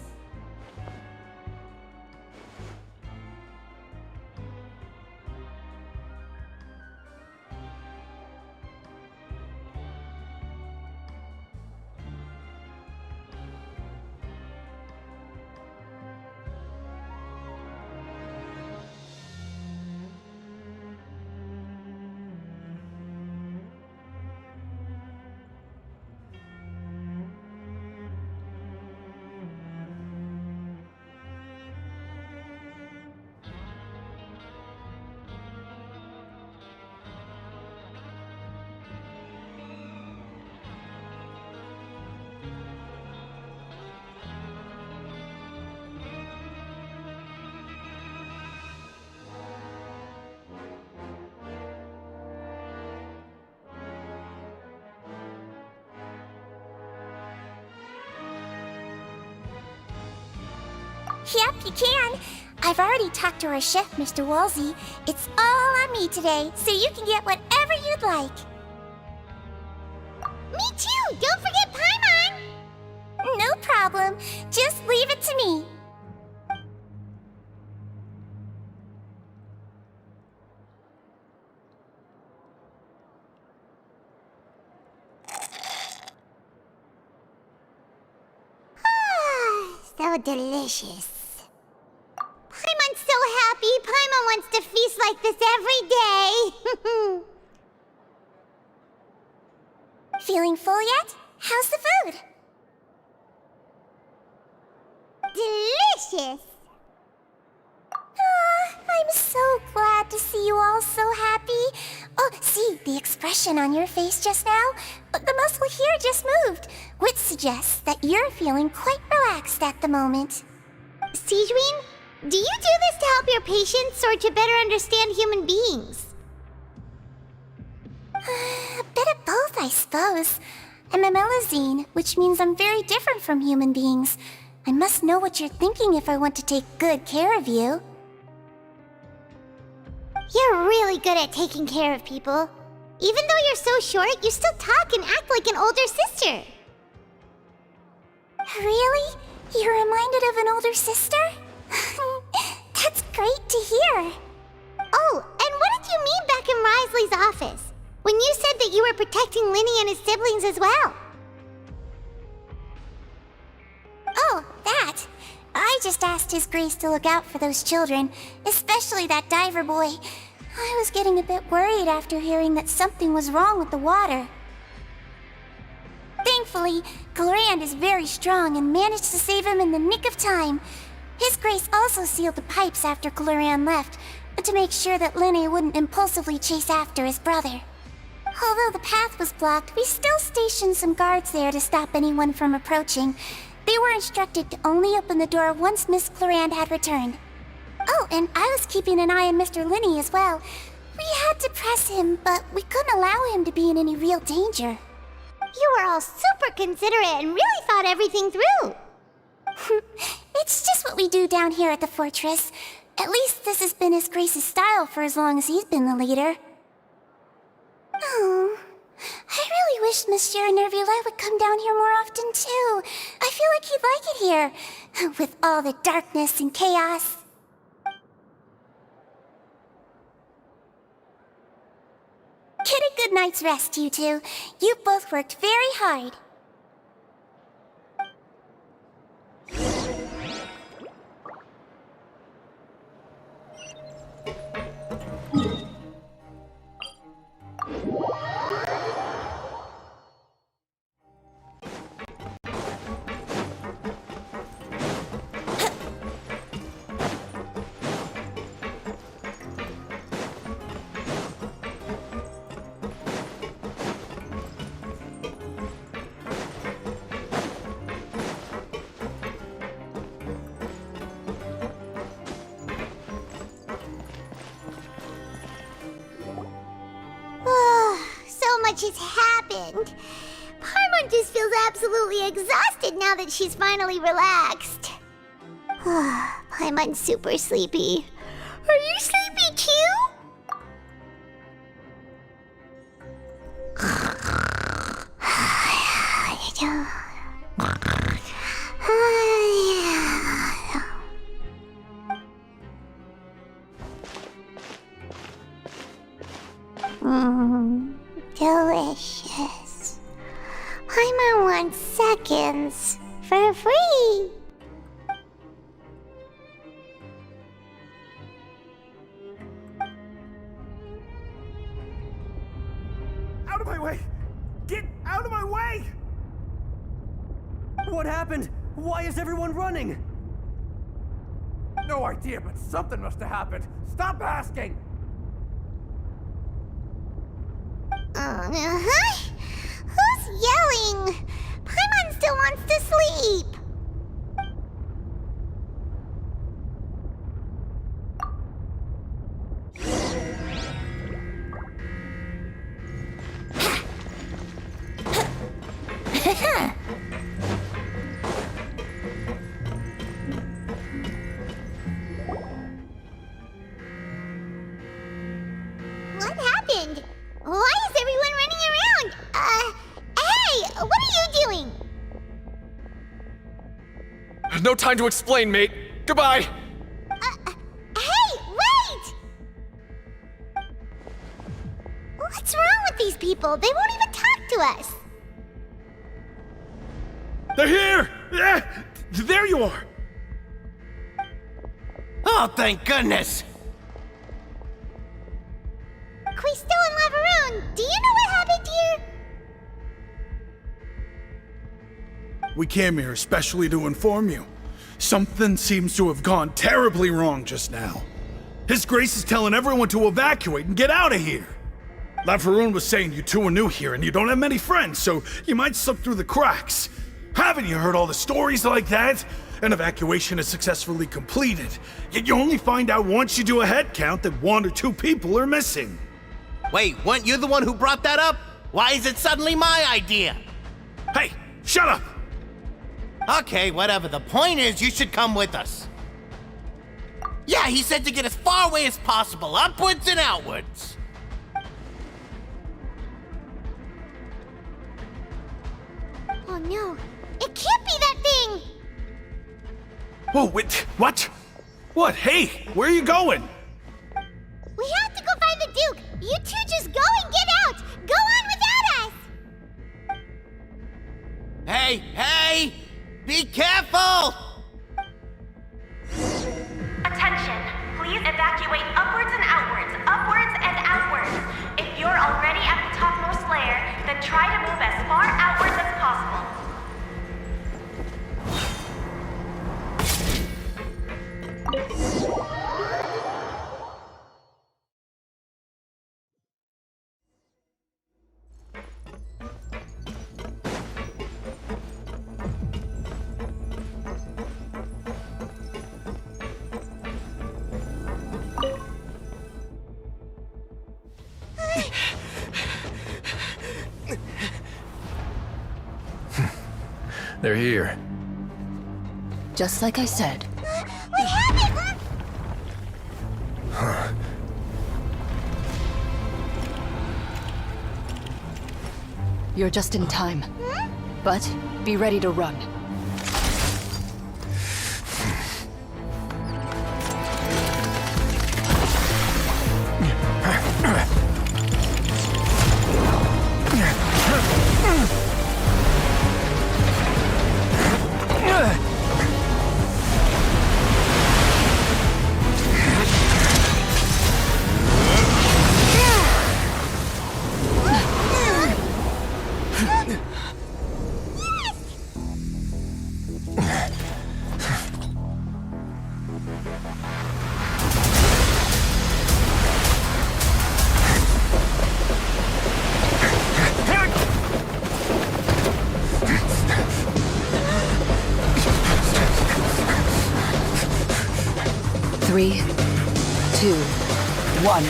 Yep, you can. I've already talked to our chef, Mr. Wolsey. It's all on me today, so you can get whatever you'd like. Me too! Don't forget Paimon! No problem. Just leave it to me. So delicious. Paimon's so happy. Paimon wants to feast like this every day. Feeling full yet? How's the food? Delicious. I'm so glad to see you all so happy. Oh, see, the expression on your face just now? The muscle here just moved, which suggests that you're feeling quite relaxed at the moment. Sijween, do you do this to help your patients or to better understand human beings? A bit of both, I suppose. I'm a Melazine, which means I'm very different from human beings. I must know what you're thinking if I want to take good care of you. You're really good at taking care of people. Even though you're so short, you still talk and act like an older sister. Really? You're reminded of an older sister? That's great to hear. Oh, and what did you mean back in Risley's office? When you said that you were protecting Lyney and his siblings as well? Oh, that. I just asked His Grace to look out for those children, especially that diver boy. I was getting a bit worried after hearing that something was wrong with the water. Thankfully, Thankfully, Glorand is very strong and managed to save him in the nick of time. His Grace also sealed the pipes after Glorand left, to make sure that Lyney wouldn't impulsively chase after his brother. Although the path was blocked, we still stationed some guards there to stop anyone from approaching. They were instructed to only open the door once Miss Glorand had returned. Oh, and I was keeping an eye on Mr. Lyney as well. We had to press him, but we couldn't allow him to be in any real danger. You were all super considerate and really thought everything through. It's just what we do down here at the fortress. At least this has been His Grace's style for as long as he's been the leader. Oh, I really wish Monsieur Nervula would come down here more often too. I feel like he'd like it here, with all the darkness and chaos. Get a good night's rest, you two. You both worked very hard. So much has happened. Paimon just feels absolutely exhausted now that she's finally relaxed. Paimon's super sleepy. Are you sleepy too? Delicious. Paimon wants seconds for free. Out of my way! Get out of my way! What happened? Why is everyone running? No idea, but something must have happened. Stop asking! Who's yelling? Paimon still wants to sleep. What happened? Why is everyone running around? Hey! What are you doing? No time to explain, mate. Goodbye! Hey! Wait! What's wrong with these people? They won't even talk to us. They're here! There you are! Oh, thank goodness! Quisto and Lavaroon, do you know what happened here? We came here especially to inform you. Something seems to have gone terribly wrong just now. His Grace is telling everyone to evacuate and get out of here. Lavaroon was saying you two are new here and you don't have many friends, so you might slip through the cracks. Haven't you heard all the stories like that? An evacuation is successfully completed, yet you only find out once you do a head count that 1 or 2 people are missing. Wait, weren't you the one who brought that up? Why is it suddenly my idea? Hey, shut up! Okay, whatever. The point is, you should come with us. Yeah, he said to get as far away as possible, upwards and outwards. Oh no, it can't be that thing! Whoa, wait, what? What? Hey, where are you going? We have to go find the Duke! You two just go and get out! Go on without us! Hey, hey! Be careful! Attention! Please evacuate upwards and outwards, upwards and outwards. If you're already at the topmost layer, then try to move as far outwards as possible. They're here. Just like I said. We have it! You're just in time. But be ready to run. Three, 2, 1.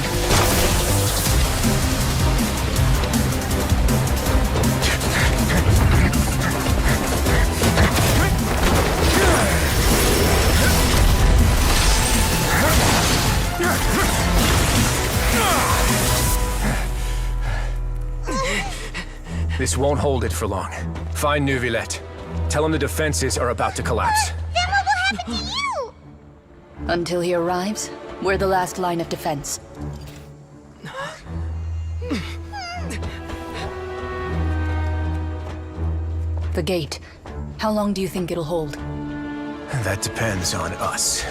This won't hold it for long. Find Neuvillette. Tell him the defenses are about to collapse. Then what will happen to you? Until he arrives, we're the last line of defense. The gate. How long do you think it'll hold? That depends on us.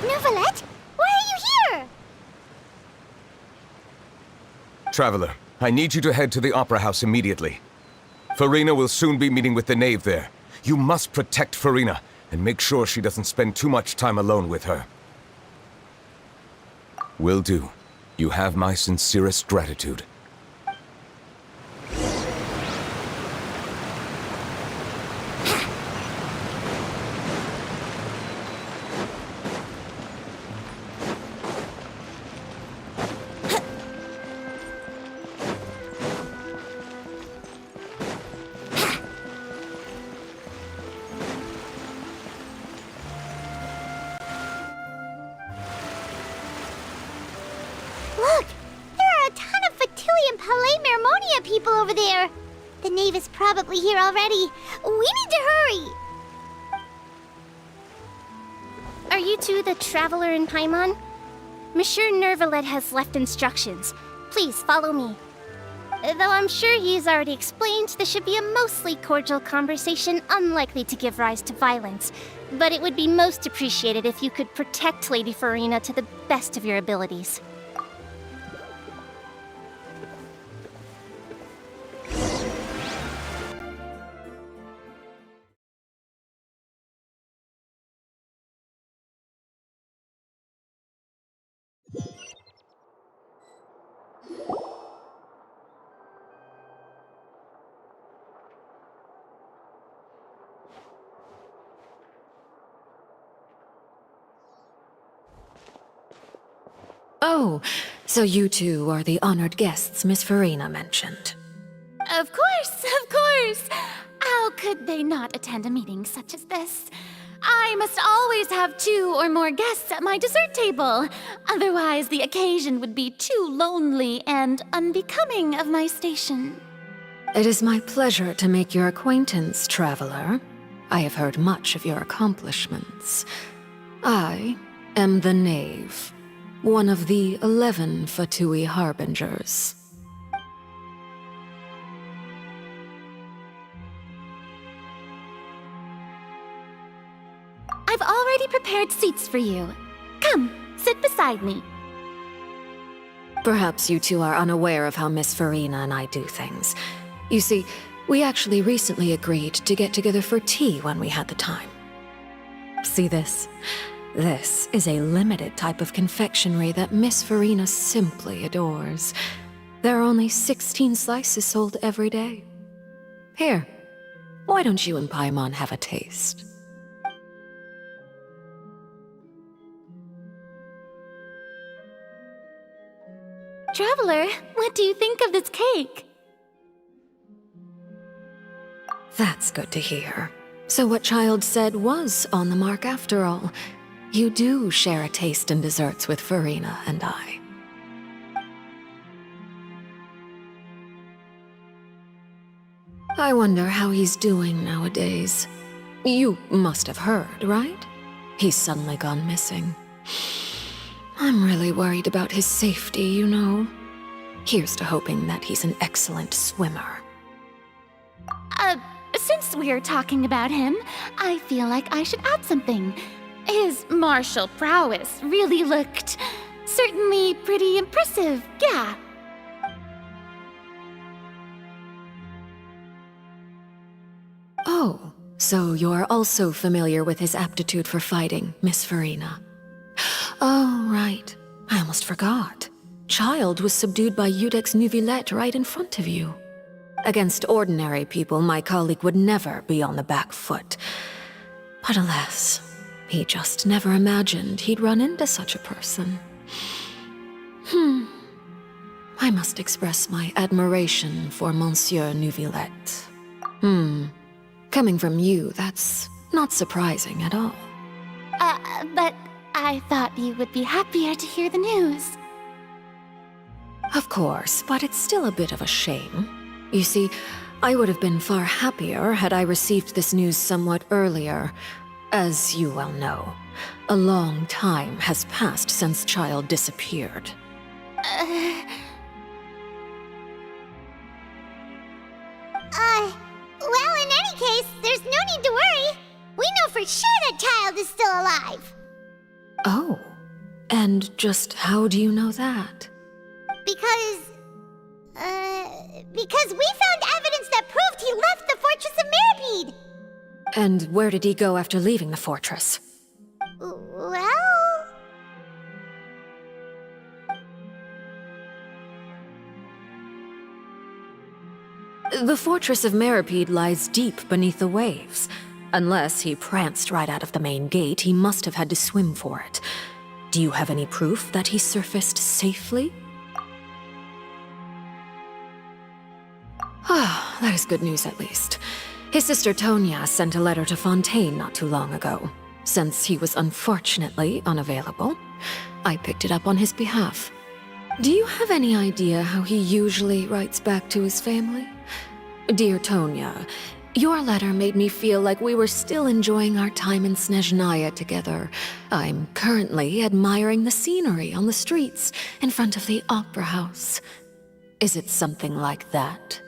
Neuvillette? Why are you here? Traveler, I need you to head to the Opera House immediately. Furina will soon be meeting with the knave there. You must protect Furina, and make sure she doesn't spend too much time alone with her. Will do. You have my sincerest gratitude. Look! There are a ton of Fatui and Palais Mermonia people over there! The knave is probably here already. We need to hurry! Are you two the Traveler and Paimon? Monsieur Neuvillette has left instructions. Please follow me. Though I'm sure he's already explained, this should be a mostly cordial conversation, unlikely to give rise to violence. But it would be most appreciated if you could protect Lady Furina to the best of your abilities. Oh, so you two are the honored guests Miss Furina mentioned. Of course! How could they not attend a meeting such as this? I must always have 2 or more guests at my dessert table. Otherwise, the occasion would be too lonely and unbecoming of my station. It is my pleasure to make your acquaintance, Traveler. I have heard much of your accomplishments. I am the Knave, one of the 11 Fatui Harbingers. I've already prepared seats for you. Come, sit beside me. Perhaps you two are unaware of how Miss Furina and I do things. You see, We actually recently agreed to get together for tea when we had the time. See this? This is a limited type of confectionery that Miss Farina simply adores. There are only 16 slices sold every day. Here, why don't you and Paimon have a taste? Traveler, what do you think of this cake? That's good to hear. So what Child said was on the mark after all. You do share a taste in desserts with Farina and I. I wonder how he's doing nowadays. You must have heard, right? He's suddenly gone missing. I'm really worried about his safety, you know. Here's to hoping that he's an excellent swimmer. Since we're talking about him, I feel like I should add something. His martial prowess really looked certainly pretty impressive, yeah. Oh, so you're also familiar with his aptitude for fighting, Miss Farina. Oh, right. I almost forgot. Child was subdued by Udex Nuvillette right in front of you. Against ordinary people, my colleague would never be on the back foot. But alas, he just never imagined he'd run into such a person. I must express my admiration for Monsieur Nuvillette. Coming from you, that's not surprising at all. But I thought you would be happier to hear the news. Of course, but it's still a bit of a shame. You see, I would have been far happier had I received this news somewhat earlier. As you well know, a long time has passed since Child disappeared. Well, in any case, there's no need to worry. We know for sure that Child is still alive. Oh, and just how do you know that? Because we found evidence that proved he left the Fortress of Meripede. And where did he go after leaving the fortress? Well... The Fortress of Meripede lies deep beneath the waves. Unless he pranced right out of the main gate, he must have had to swim for it. Do you have any proof that he surfaced safely? Ah, that is good news at least. His sister Tonya sent a letter to Fontaine not too long ago. Since he was unfortunately unavailable, I picked it up on his behalf. Do you have any idea how he usually writes back to his family? Dear Tonya, your letter made me feel like we were still enjoying our time in Snezhnaya together. I'm currently admiring the scenery on the streets in front of the Opera House. Is it something like that?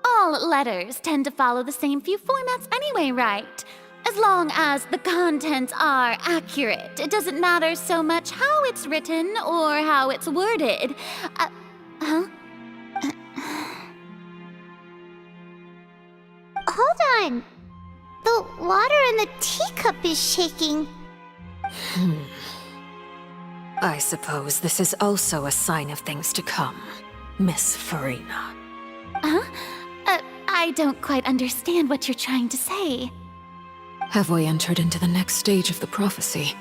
All letters tend to follow the same few formats anyway, right? As long as the contents are accurate, it doesn't matter so much how it's written or how it's worded. Hold on. The water in the teacup is shaking. I suppose this is also a sign of things to come, Miss Farina. I don't quite understand what you're trying to say. Have we entered into the next stage of the prophecy?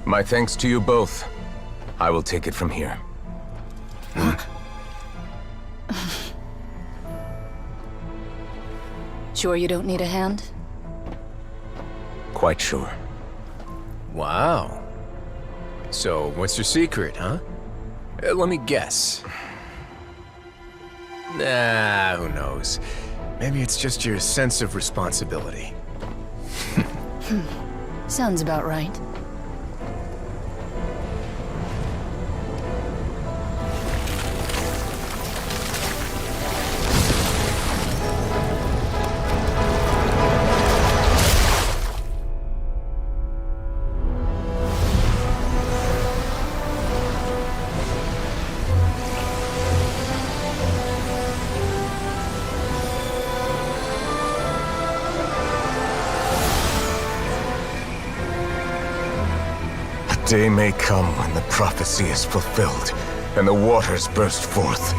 My thanks to you both. I will take it from here. Sure you don't need a hand? Quite sure. Wow. So, what's your secret, huh? Let me guess. Nah, who knows? Maybe it's just your sense of responsibility. Sounds about right. day may come when the prophecy is fulfilled and the waters burst forth.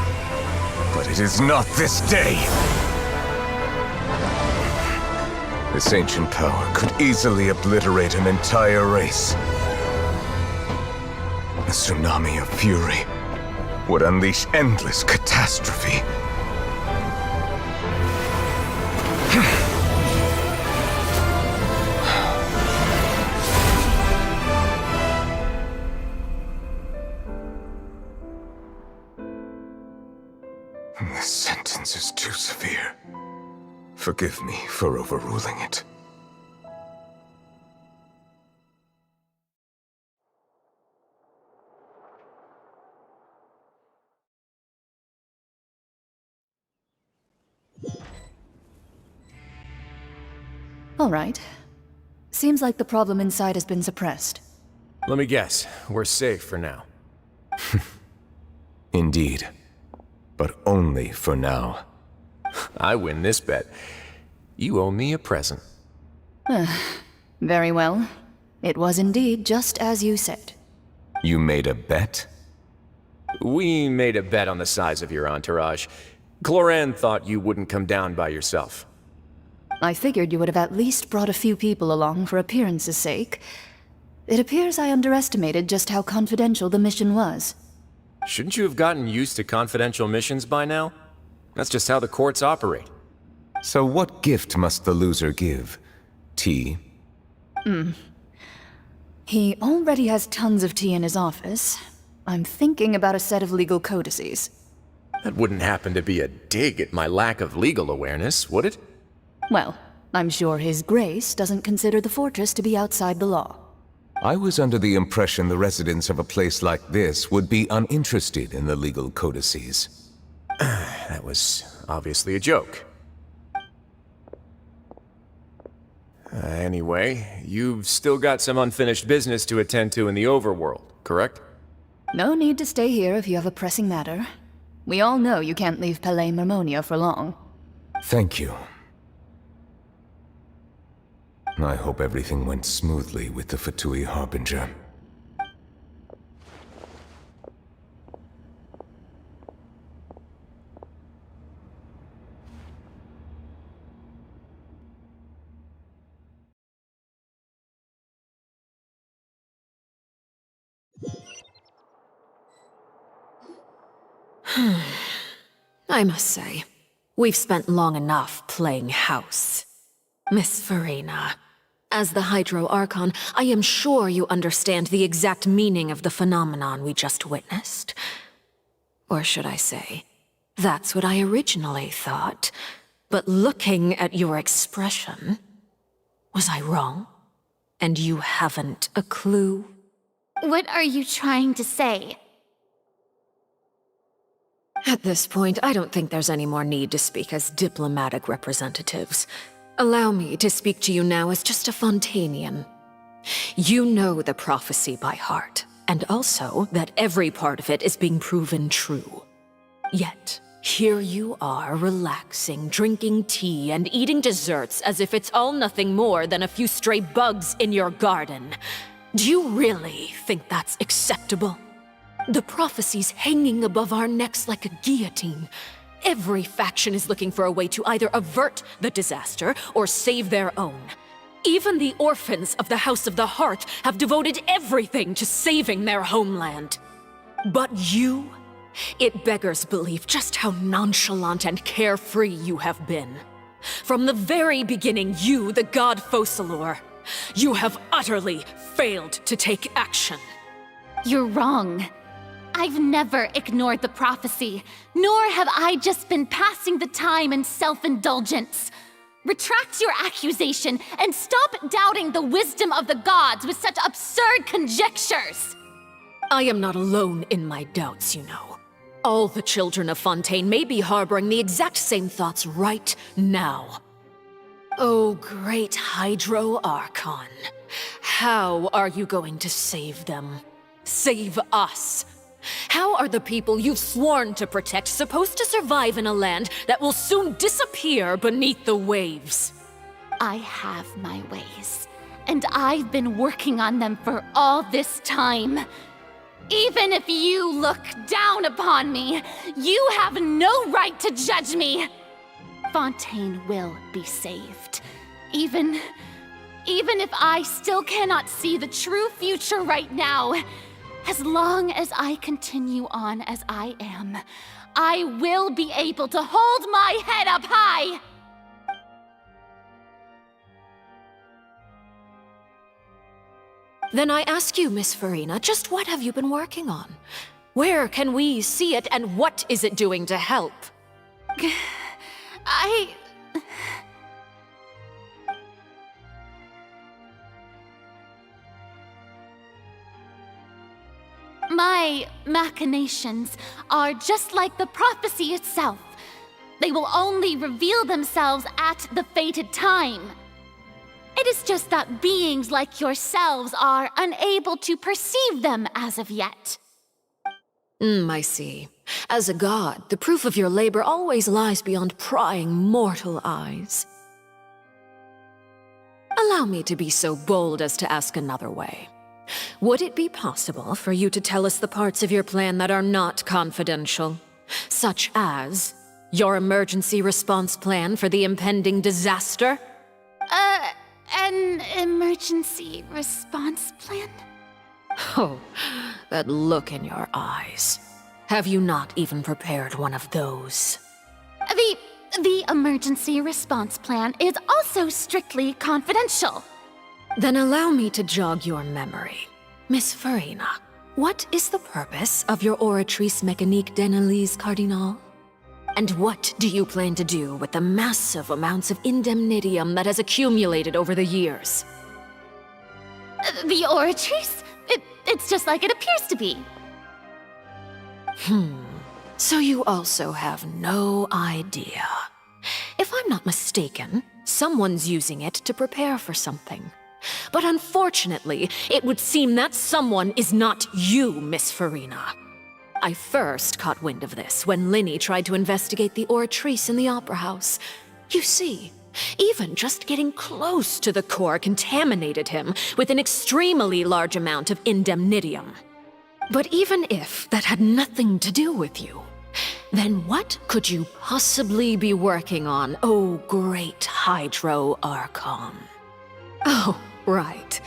But it is not this day! This ancient power could easily obliterate an entire race. A tsunami of fury would unleash endless catastrophe. This sentence is too severe. Forgive me for overruling it. All right. Seems like the problem inside has been suppressed. Let me guess, we're safe for now. Indeed. But only for now. I win this bet. You owe me a present. Very well. It was indeed just as you said. You made a bet? We made a bet on the size of your entourage. Cloran thought you wouldn't come down by yourself. I figured you would have at least brought a few people along for appearance's sake. It appears I underestimated just how confidential the mission was. Shouldn't you have gotten used to confidential missions by now? That's just how the courts operate. So what gift must the loser give? Tea? He already has tons of tea in his office. I'm thinking about a set of legal codices. That wouldn't happen to be a dig at my lack of legal awareness, would it? Well, I'm sure His Grace doesn't consider the fortress to be outside the law. I was under the impression the residents of a place like this would be uninterested in the legal codices. That was obviously a joke. Anyway, you've still got some unfinished business to attend to in the overworld, correct? No need to stay here if you have a pressing matter. We all know you can't leave Palais Mermonia for long. Thank you. I hope everything went smoothly with the Fatui Harbinger. I must say, we've spent long enough playing house. Miss Farina, as the Hydro Archon, I am sure you understand the exact meaning of the phenomenon we just witnessed. Or should I say, that's what I originally thought. But looking at your expression, was I wrong? And you haven't a clue? What are you trying to say? At this point, I don't think there's any more need to speak as diplomatic representatives. Allow me to speak to you now as just a Fontanian. You know the prophecy by heart, and also that every part of it is being proven true. Yet, here you are relaxing, drinking tea, and eating desserts as if it's all nothing more than a few stray bugs in your garden. Do you really think that's acceptable? The prophecy's hanging above our necks like a guillotine. Every faction is looking for a way to either avert the disaster or save their own. Even the orphans of the House of the Hearth have devoted everything to saving their homeland. But you? It beggars belief just how nonchalant and carefree you have been. From the very beginning, you, the god Focalor, you have utterly failed to take action. You're wrong. I've never ignored the prophecy, nor have I just been passing the time in self-indulgence. Retract your accusation and stop doubting the wisdom of the gods with such absurd conjectures! I am not alone in my doubts, you know. All the children of Fontaine may be harboring the exact same thoughts right now. Oh, great Hydro Archon. How are you going to save them? Save us? How are the people you've sworn to protect supposed to survive in a land that will soon disappear beneath the waves? I have my ways, and I've been working on them for all this time. Even if you look down upon me, you have no right to judge me. Fontaine will be saved. Even if I still cannot see the true future right now, as long as I continue on as I am, I will be able to hold my head up high! Then I ask you, Miss Farina, just what have you been working on? Where can we see it, and what is it doing to help? My machinations are just like the prophecy itself. They will only reveal themselves at the fated time. It is just that beings like yourselves are unable to perceive them as of yet. I see. As a god, the proof of your labor always lies beyond prying mortal eyes. Allow me to be so bold as to ask another way. Would it be possible for you to tell us the parts of your plan that are not confidential? Such as your emergency response plan for the impending disaster? An emergency response plan? Oh, that look in your eyes. Have you not even prepared one of those? The emergency response plan is also strictly confidential. Then allow me to jog your memory. Miss Farina, what is the purpose of your Oratrice Mécanique d'Analyse Cardinal? And what do you plan to do with the massive amounts of indemnitium that has accumulated over the years? The Oratrice? It's just like it appears to be. So you also have no idea. If I'm not mistaken, someone's using it to prepare for something. But unfortunately, it would seem that someone is not you, Miss Farina. I first caught wind of this when Lyney tried to investigate the Oratrice in the Opera House. You see, even just getting close to the core contaminated him with an extremely large amount of indemnitium. But even if that had nothing to do with you, then what could you possibly be working on, oh great Hydro Archon? Oh, right.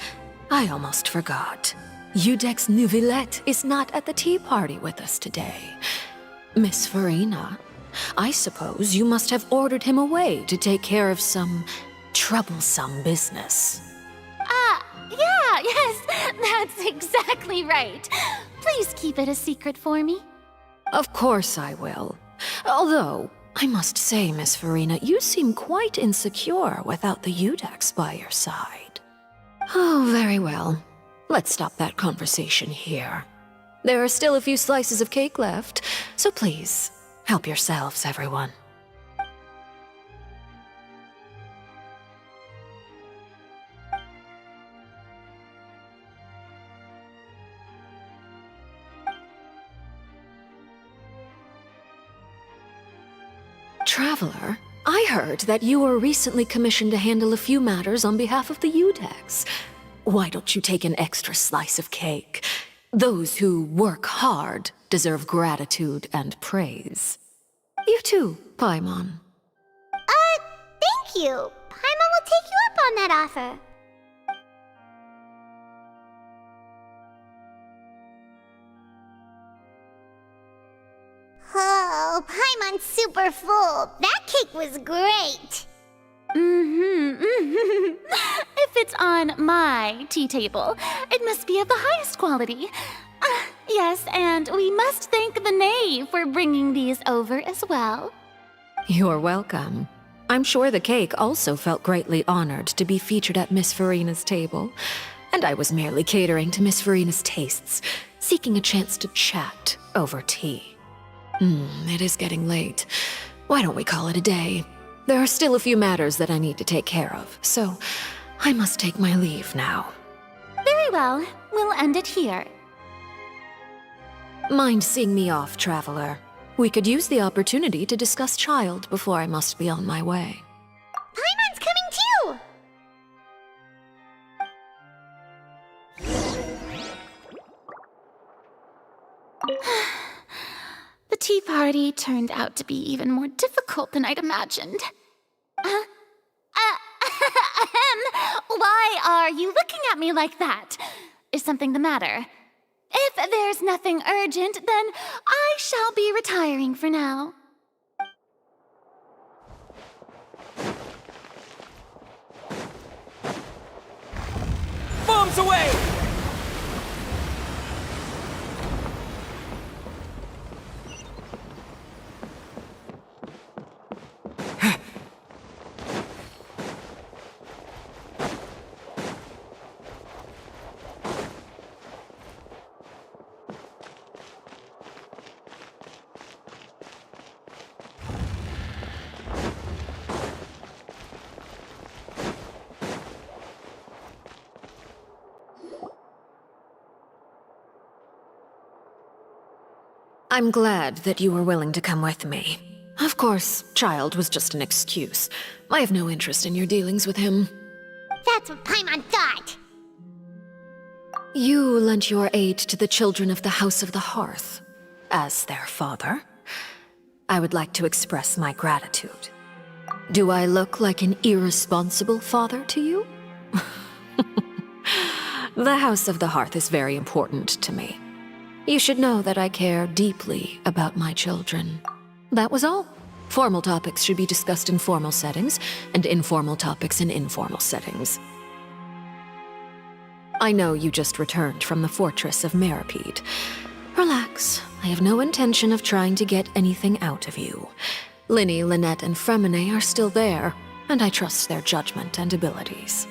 I almost forgot. Udex Neuvillette is not at the tea party with us today. Miss Farina, I suppose you must have ordered him away to take care of some troublesome business. Yes, that's exactly right. Please keep it a secret for me. Of course I will. Although, I must say, Miss Farina, you seem quite insecure without the Udex by your side. Oh, very well. Let's stop that conversation here. There are still a few slices of cake left, so please, help yourselves, everyone. Traveler, I heard that you were recently commissioned to handle a few matters on behalf of the Udex. Why don't you take an extra slice of cake? Those who work hard deserve gratitude and praise. You too, Paimon. Thank you. Paimon will take you up on that offer. Oh, Paimon's super full. That cake was great. If it's on my tea table, it must be of the highest quality. Yes, and we must thank the knave for bringing these over as well. You're welcome. I'm sure the cake also felt greatly honored to be featured at Miss Farina's table, and I was merely catering to Miss Farina's tastes, seeking a chance to chat over tea. It is getting late. Why don't we call it a day? There are still a few matters that I need to take care of, so I must take my leave now. Very well. We'll end it here. Mind seeing me off, Traveler? We could use the opportunity to discuss Child before I must be on my way. Paimon's coming too! party turned out to be even more difficult than I'd imagined. Why are you looking at me like that? Is something the matter? If there's nothing urgent, then I shall be retiring for now. Bombs away! I'm glad that you were willing to come with me. Of course, Child was just an excuse. I have no interest in your dealings with him. That's what Paimon thought. You lent your aid to the children of the House of the Hearth. As their father, I would like to express my gratitude. Do I look like an irresponsible father to you? The House of the Hearth is very important to me. You should know that I care deeply about my children. That was all. Formal topics should be discussed in formal settings, and informal topics in informal settings. I know you just returned from the fortress of Masquerade. Relax. I have no intention of trying to get anything out of you. Lyney, Lynette, and Fremine are still there, and I trust their judgment and abilities.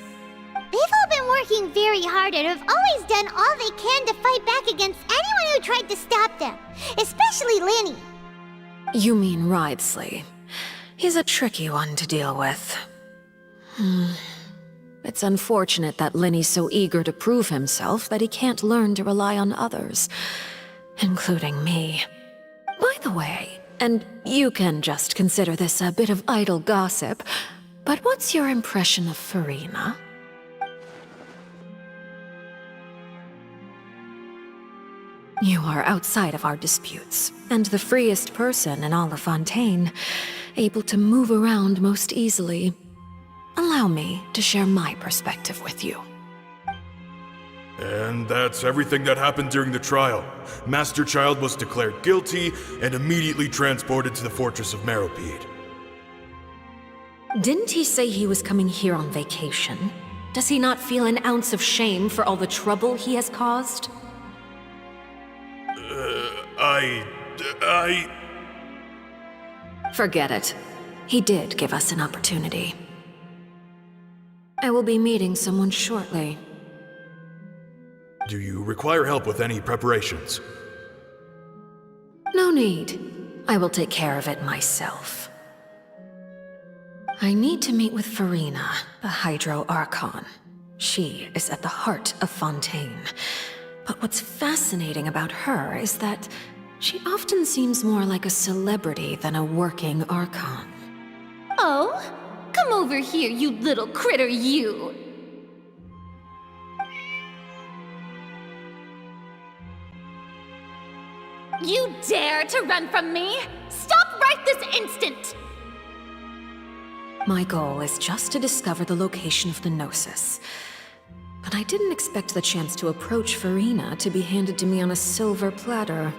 They've all been working very hard and have always done all they can to fight back against anyone who tried to stop them, especially Lyney. You mean Wriothesley. He's a tricky one to deal with. It's unfortunate that Lyney's so eager to prove himself that he can't learn to rely on others, including me. By the way, and you can just consider this a bit of idle gossip, but what's your impression of Furina? You are outside of our disputes, and the freest person in all of Fontaine, able to move around most easily. Allow me to share my perspective with you. And that's everything that happened during the trial. Master Child was declared guilty and immediately transported to the Fortress of Masquerade. Didn't he say he was coming here on vacation? Does he not feel an ounce of shame for all the trouble he has caused? Forget it. He did give us an opportunity. I will be meeting someone shortly. Do you require help with any preparations? No need. I will take care of it myself. I need to meet with Furina, the Hydro Archon. She is at the heart of Fontaine. But what's fascinating about her is that she often seems more like a celebrity than a working Archon. Oh? Come over here, you little critter, you! You dare to run from me? Stop right this instant! My goal is just to discover the location of the Gnosis. But I didn't expect the chance to approach Furina to be handed to me on a silver platter.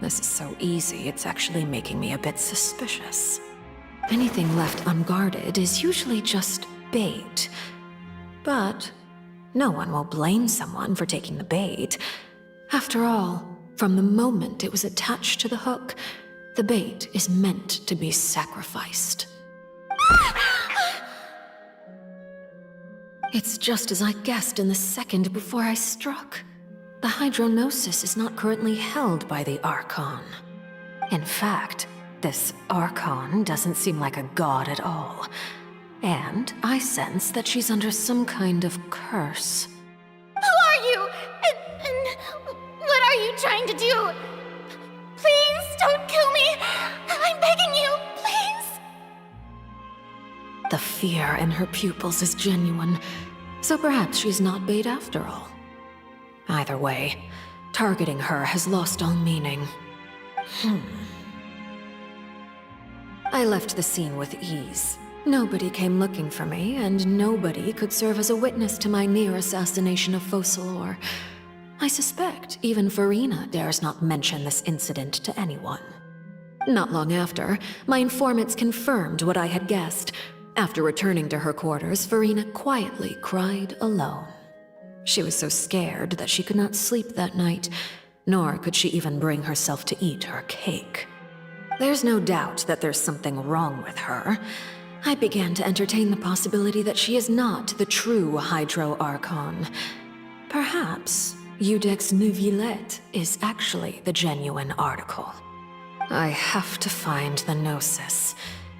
This is so easy, it's actually making me a bit suspicious. Anything left unguarded is usually just bait. But no one will blame someone for taking the bait. After all, from the moment it was attached to the hook, the bait is meant to be sacrificed. It's just as I guessed in the second before I struck. The Hydronosis is not currently held by the Archon. In fact, this Archon doesn't seem like a god at all. And I sense that she's under some kind of curse. Who are you? And what are you trying to do? Please don't kill me! I'm begging you, please! The fear in her pupils is genuine, so perhaps she's not bait after all. Either way, targeting her has lost all meaning. I left the scene with ease. Nobody came looking for me, and nobody could serve as a witness to my near assassination of Focalor. I suspect even Farina dares not mention this incident to anyone. Not long after, my informants confirmed what I had guessed. After returning to her quarters, Farina quietly cried alone. She was so scared that she could not sleep that night, nor could she even bring herself to eat her cake. There's no doubt that there's something wrong with her. I began to entertain the possibility that she is not the true Hydro Archon. Perhaps Iudex Neuvillette is actually the genuine article. I have to find the Gnosis.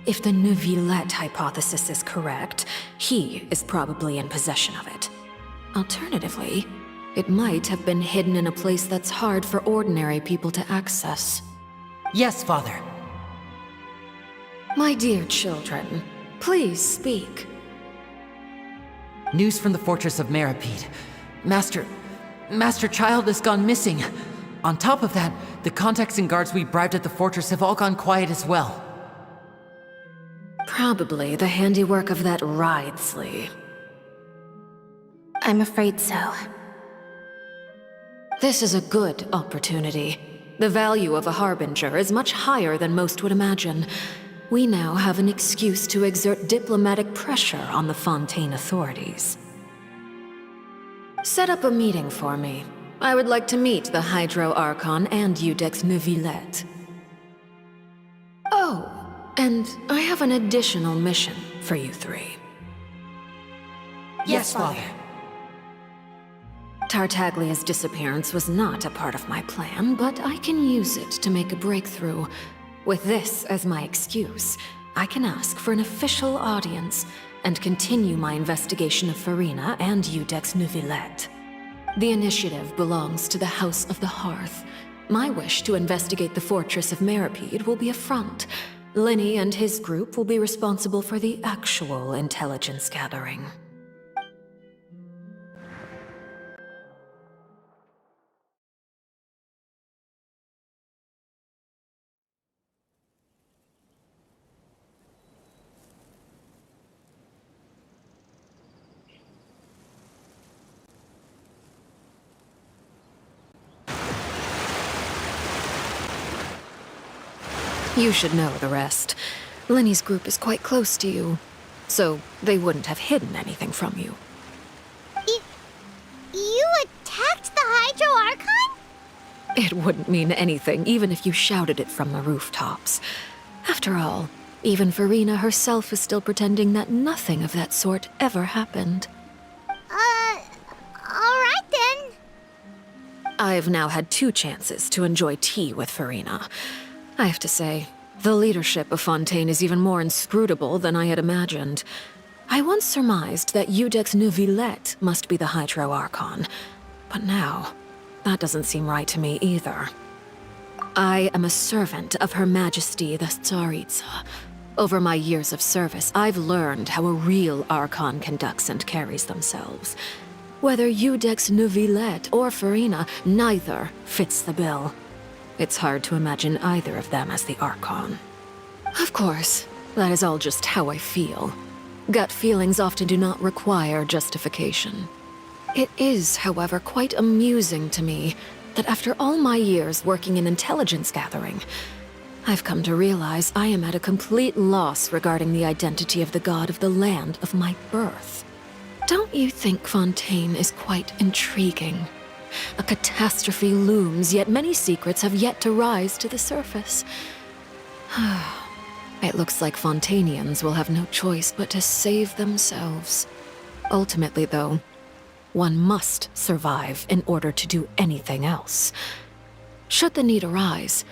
If the Neuvillette hypothesis is correct, he is probably in possession of it. Alternatively, it might have been hidden in a place that's hard for ordinary people to access. Yes, Father. My dear children, please speak. News from the Fortress of Meripede. Master Child has gone missing. On top of that, the contacts and guards we bribed at the fortress have all gone quiet as well. Probably the handiwork of that Ridesley. I'm afraid so. This is a good opportunity. The value of a Harbinger is much higher than most would imagine. We now have an excuse to exert diplomatic pressure on the Fontaine authorities. Set up a meeting for me. I would like to meet the Hydro Archon and Iudex Neuvillette. Oh, and I have an additional mission for you three. Yes, Father. Tartaglia's disappearance was not a part of my plan, but I can use it to make a breakthrough. With this as my excuse, I can ask for an official audience and continue my investigation of Farina and Iudex Neuvillette. The initiative belongs to the House of the Hearth. My wish to investigate the Fortress of Meripede will be a front. Lyney and his group will be responsible for the actual intelligence gathering. You should know the rest. Lyney's group is quite close to you, so they wouldn't have hidden anything from you. You attacked the Hydro Archon? It wouldn't mean anything, even if you shouted it from the rooftops. After all, even Farina herself is still pretending that nothing of that sort ever happened. Alright then. I've now had 2 chances to enjoy tea with Farina. I have to say, the leadership of Fontaine is even more inscrutable than I had imagined. I once surmised that Iudex Neuvillette must be the Hydro Archon, but now, that doesn't seem right to me either. I am a servant of Her Majesty the Tsaritsa. Over my years of service, I've learned how a real Archon conducts and carries themselves. Whether Iudex Neuvillette or Farina, neither fits the bill. It's hard to imagine either of them as the Archon. Of course, that is all just how I feel. Gut feelings often do not require justification. It is, however, quite amusing to me that after all my years working in intelligence gathering, I've come to realize I am at a complete loss regarding the identity of the god of the land of my birth. Don't you think Fontaine is quite intriguing? A catastrophe looms, yet many secrets have yet to rise to the surface. It looks like Fontainians will have no choice but to save themselves. Ultimately, though, one must survive in order to do anything else. Should the need arise,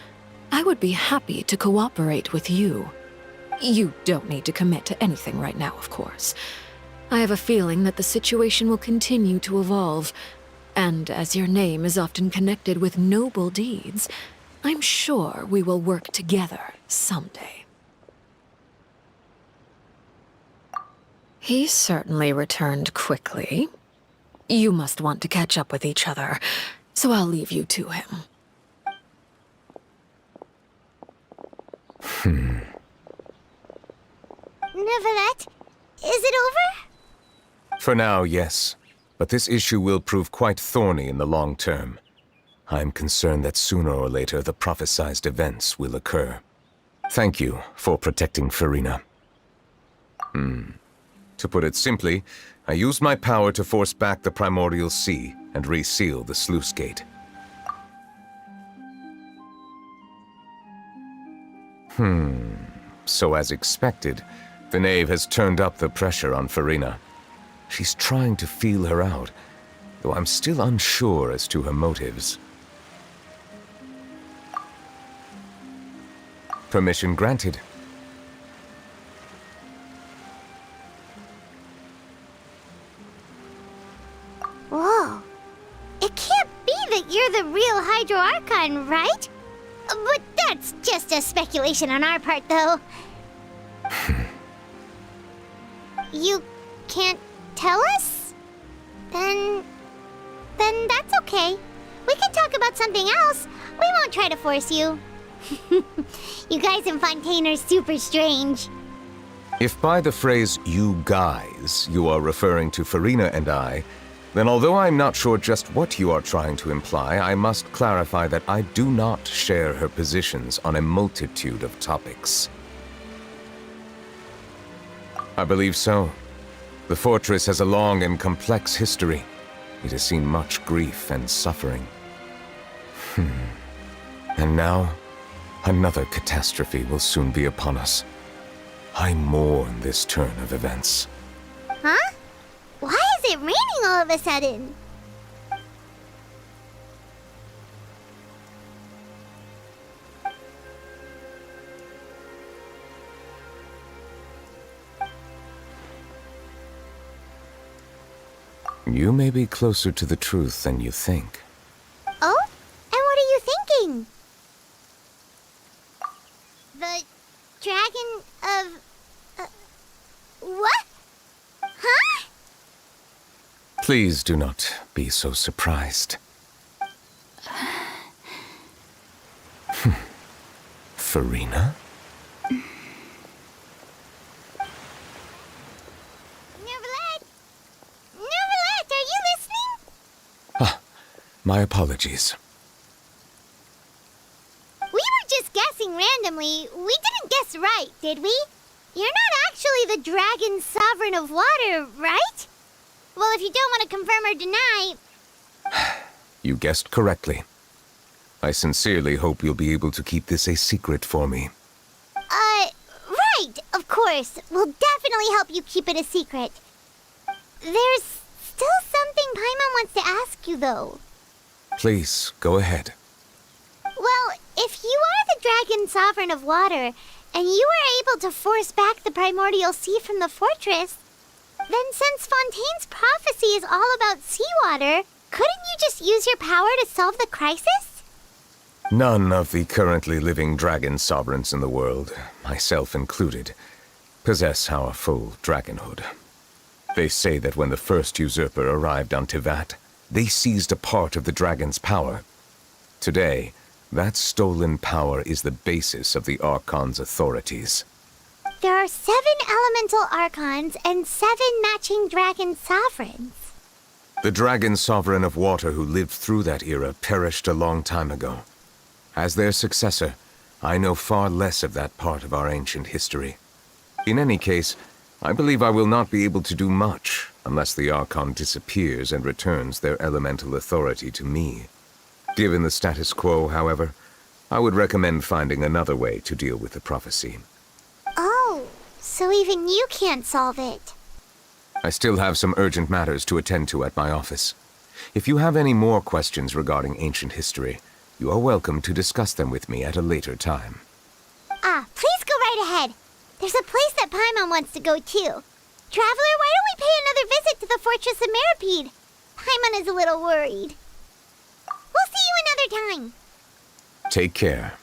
I would be happy to cooperate with you. You don't need to commit to anything right now, of course. I have a feeling that the situation will continue to evolve, and as your name is often connected with noble deeds, I'm sure we will work together someday. He certainly returned quickly. You must want to catch up with each other, so I'll leave you to him. Neuvillette, is it over? For now, yes. But this issue will prove quite thorny in the long term. I'm concerned that sooner or later the prophesized events will occur. Thank you for protecting Furina. To put it simply, I used my power to force back the Primordial Sea and reseal the sluice gate. So as expected, the Knave has turned up the pressure on Furina. She's trying to feel her out, though I'm still unsure as to her motives. Permission granted. Whoa. It can't be that you're the real Hydro Archon, right? But that's just a speculation on our part, though. You can't tell us? Then that's okay. We can talk about something else. We won't try to force you. You guys in Fontaine are super strange. If by the phrase, you guys, you are referring to Furina and I, then although I'm not sure just what you are trying to imply, I must clarify that I do not share her positions on a multitude of topics. I believe so. The fortress has a long and complex history. It has seen much grief and suffering. And now, another catastrophe will soon be upon us. I mourn this turn of events. Huh? Why is it raining all of a sudden? You may be closer to the truth than you think. Oh? And what are you thinking? The dragon of... what? Huh? Please do not be so surprised. Furina? Neuvillette, are you listening? My apologies. We were just guessing randomly. We didn't guess right, did we? You're not actually the Dragon Sovereign of Water, right? Well, if you don't want to confirm or deny... You guessed correctly. I sincerely hope you'll be able to keep this a secret for me. Right, of course. We'll definitely help you keep it a secret. There's still something Paimon wants to ask you, though. Please, go ahead. Well, if you are the Dragon Sovereign of Water, and you were able to force back the Primordial Sea from the fortress, then since Fontaine's prophecy is all about seawater, couldn't you just use your power to solve the crisis? None of the currently living dragon sovereigns in the world, myself included, possess our full dragonhood. They say that when the first usurper arrived on Tivat, they seized a part of the dragon's power. Today, that stolen power is the basis of the Archon's authorities. There are 7 elemental Archons and 7 matching dragon sovereigns. The dragon sovereign of water who lived through that era perished a long time ago. As their successor, I know far less of that part of our ancient history. In any case, I believe I will not be able to do much unless the Archon disappears and returns their elemental authority to me. Given the status quo, however, I would recommend finding another way to deal with the prophecy. Oh, so even you can't solve it. I still have some urgent matters to attend to at my office. If you have any more questions regarding ancient history, you are welcome to discuss them with me at a later time. Please go right ahead. There's a place that Paimon wants to go too. Traveler, why don't we pay another visit to the Fortress of Meripede? Paimon is a little worried. We'll see you another time. Take care.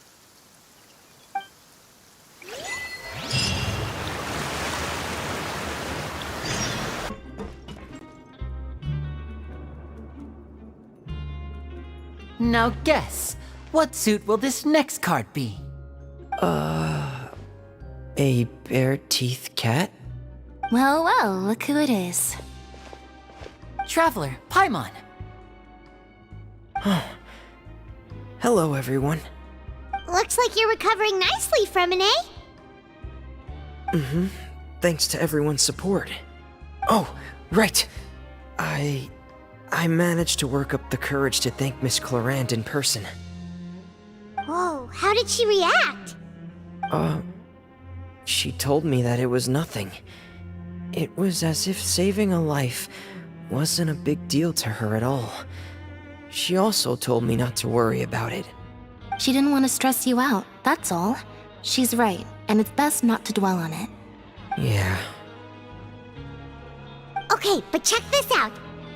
Now guess, what suit will this next card be? A bare-teethed cat? Well, well, look who it is. Traveler, Paimon. Hello, everyone. Looks like you're recovering nicely from it, eh? Mm-hmm. Thanks to everyone's support. Oh, right. I managed to work up the courage to thank Miss Clorant in person. Whoa, how did she react? She told me that it was nothing. It was as if saving a life wasn't a big deal to her at all. She also told me not to worry about it. She didn't want to stress you out, that's all. She's right, and it's best not to dwell on it. Yeah. Okay, but check this out.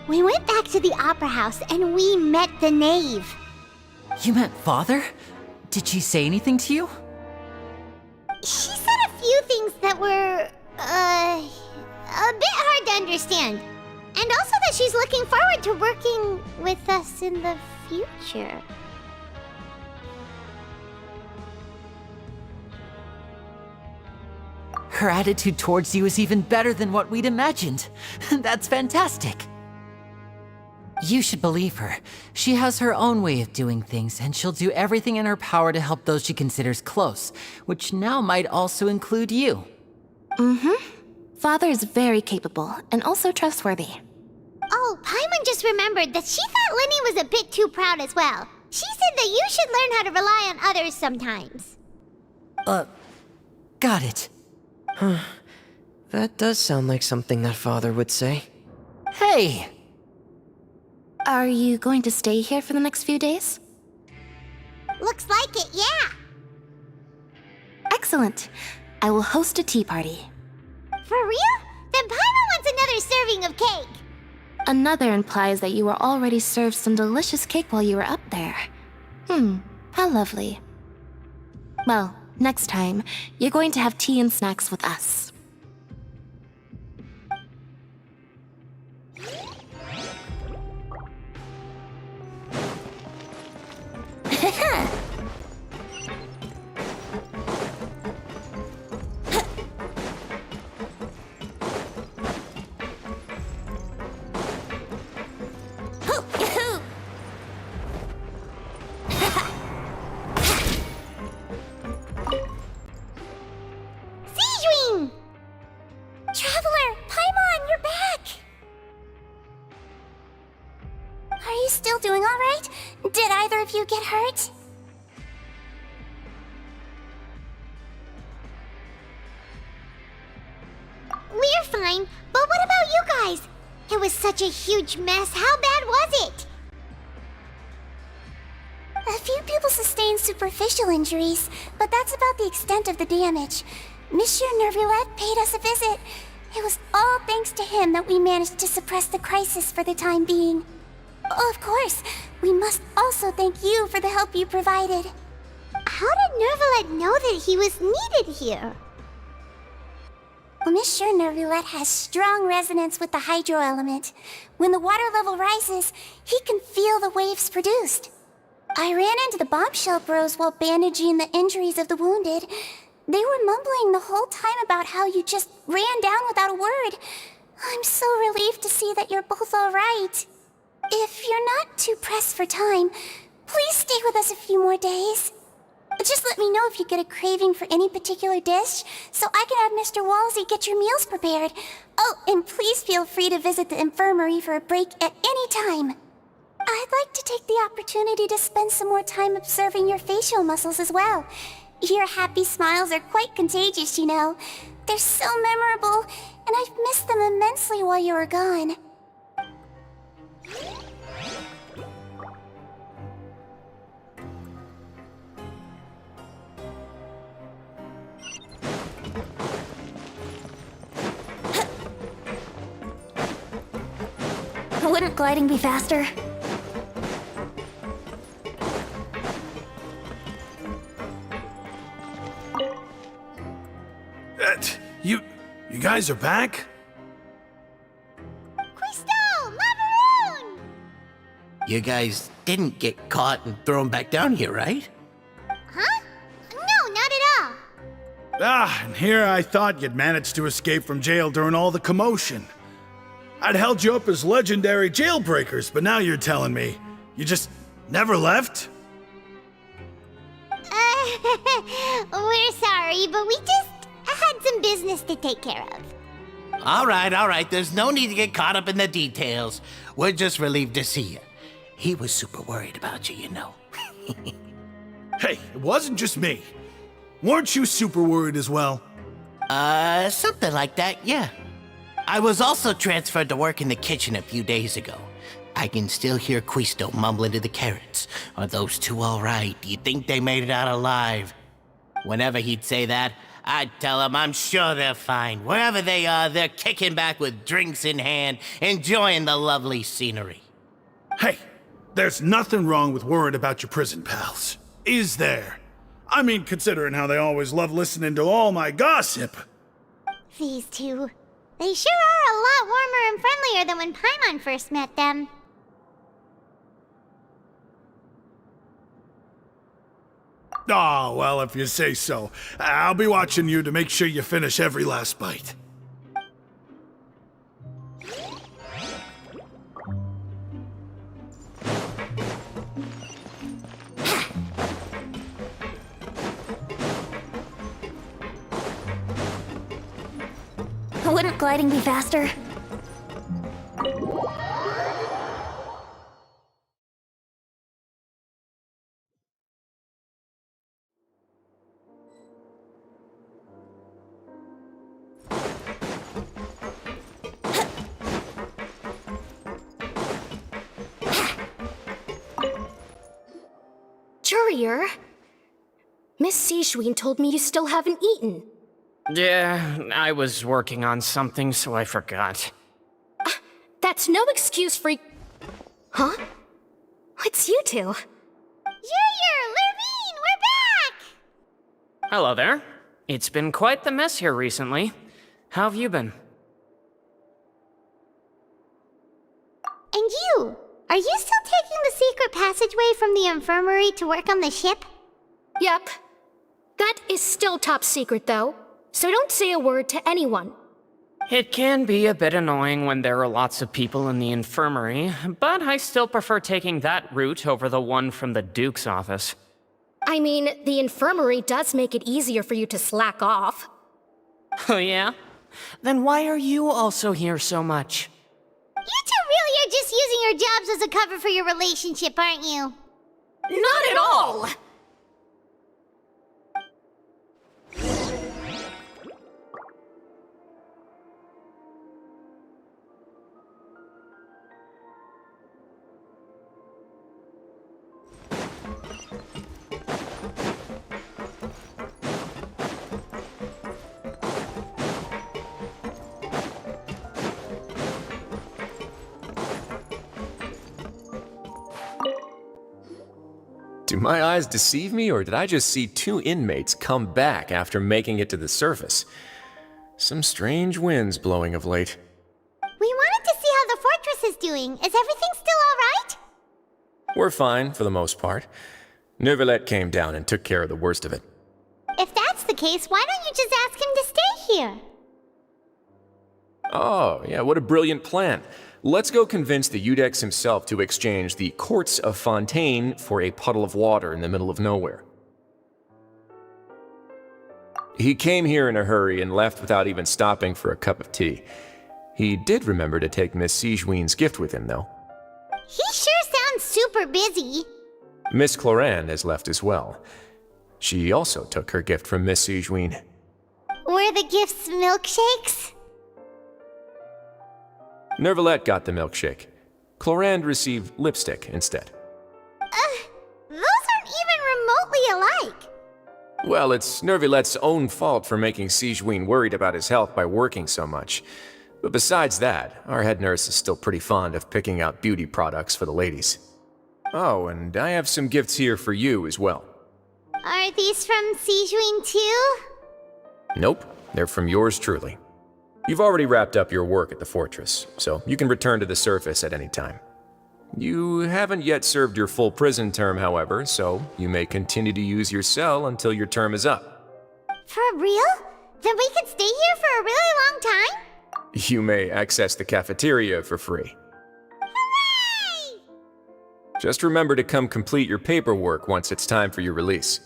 We went back to the Opera House and we met the Knave. You met Father? Did she say anything to you? She said a few things that were, a bit hard to understand. And also that she's looking forward to working with us in the future. Her attitude towards you is even better than what we'd imagined. That's fantastic. You should believe her. She has her own way of doing things, and she'll do everything in her power to help those she considers close, which now might also include you. Mm-hmm. Father is very capable, and also trustworthy. Oh, Paimon just remembered that she thought Lyney was a bit too proud as well. She said that you should learn how to rely on others sometimes. Got it. Huh. That does sound like something that Father would say. Hey! Are you going to stay here for the next few days? Looks like it, yeah. Excellent. I will host a tea party. For real? Then Paimon wants another serving of cake. Another implies that you were already served some delicious cake while you were up there. How lovely. Well, next time, you're going to have tea and snacks with us. Traveler, Paimon, you're back! Are you still doing all right? Did either of you get hurt? We're fine, but what about you guys? It was such a huge mess. How bad was it? A few people sustained superficial injuries, but that's about the extent of the damage. Monsieur Nervulette paid us a visit. It was all thanks to him that we managed to suppress the crisis for the time being. Of course, we must also thank you for the help you provided. How did Nervulette know that he was needed here? Well, Monsieur Nervulette has strong resonance with the hydro element. When the water level rises, he can feel the waves produced. I ran into the bombshell bros while bandaging the injuries of the wounded. They were mumbling the whole time about how you just ran down without a word. I'm so relieved to see that you're both all right. If you're not too pressed for time, please stay with us a few more days. Just let me know if you get a craving for any particular dish, so I can have Mr. Walsey get your meals prepared. Oh, and please feel free to visit the infirmary for a break at any time. I'd like to take the opportunity to spend some more time observing your facial muscles as well. Your happy smiles are quite contagious, you know. They're so memorable, and I've missed them immensely while you were gone. Wouldn't gliding be faster? You guys are back? Crystal! Macaroon! You guys didn't get caught and thrown back down here, right? Huh? No, not at all. And here I thought you'd managed to escape from jail during all the commotion. I'd held you up as legendary jailbreakers, but now you're telling me you just never left? We're sorry, but we just had some business to take care of. All right. There's no need to get caught up in the details. We're just relieved to see you. He was super worried about you, you know. Hey, it wasn't just me. Weren't you super worried as well? Something like that, yeah. I was also transferred to work in the kitchen a few days ago. I can still hear Quisto mumbling to the carrots. Are those two all right? Do you think they made it out alive? Whenever he'd say that, I'd tell him I'm sure they're fine. Wherever they are, they're kicking back with drinks in hand, enjoying the lovely scenery. Hey, there's nothing wrong with worrying about your prison pals. Is there? I mean, considering how they always love listening to all my gossip. These two. They sure are a lot warmer and friendlier than when Paimon first met them. Oh, well, if you say so. I'll be watching you to make sure you finish every last bite. Wouldn't gliding be faster? Jurier, Miss Sijween told me you still haven't eaten. Yeah, I was working on something, so I forgot. That's no excuse for... Huh? It's you two. Jurier, Lurveen, we're back! Hello there. It's been quite the mess here recently. How have you been? And you? Are you still taking the secret passageway from the infirmary to work on the ship? Yep. That is still top secret, though. So don't say a word to anyone. It can be a bit annoying when there are lots of people in the infirmary, but I still prefer taking that route over the one from the Duke's office. I mean, the infirmary does make it easier for you to slack off. Oh yeah? Then why are you also here so much? You two really are just using your jobs as a cover for your relationship, aren't you? Not at all! Do my eyes deceive me, or did I just see two inmates come back after making it to the surface? Some strange winds blowing of late. We wanted to see how the fortress is doing. Is everything still alright? We're fine, for the most part. Neuvillette came down and took care of the worst of it. If that's the case, why don't you just ask him to stay here? Oh, yeah, what a brilliant plan. Let's go convince the Eudex himself to exchange the Courts of Fontaine for a puddle of water in the middle of nowhere. He came here in a hurry and left without even stopping for a cup of tea. He did remember to take Miss Sijween's gift with him, though. He sure sounds super busy. Miss Clorand has left as well. She also took her gift from Miss Sijween. Were the gifts milkshakes? Neuvillette got the milkshake. Clorand received lipstick instead. Those aren't even remotely alike. Well, it's Neuvillette's own fault for making Sijween worried about his health by working so much. But besides that, our head nurse is still pretty fond of picking out beauty products for the ladies. Oh, and I have some gifts here for you as well. Are these from Sijween too? Nope, they're from yours truly. You've already wrapped up your work at the fortress, so you can return to the surface at any time. You haven't yet served your full prison term, however, so you may continue to use your cell until your term is up. For real? Then we could stay here for a really long time? You may access the cafeteria for free. Hooray! Just remember to come complete your paperwork once it's time for your release.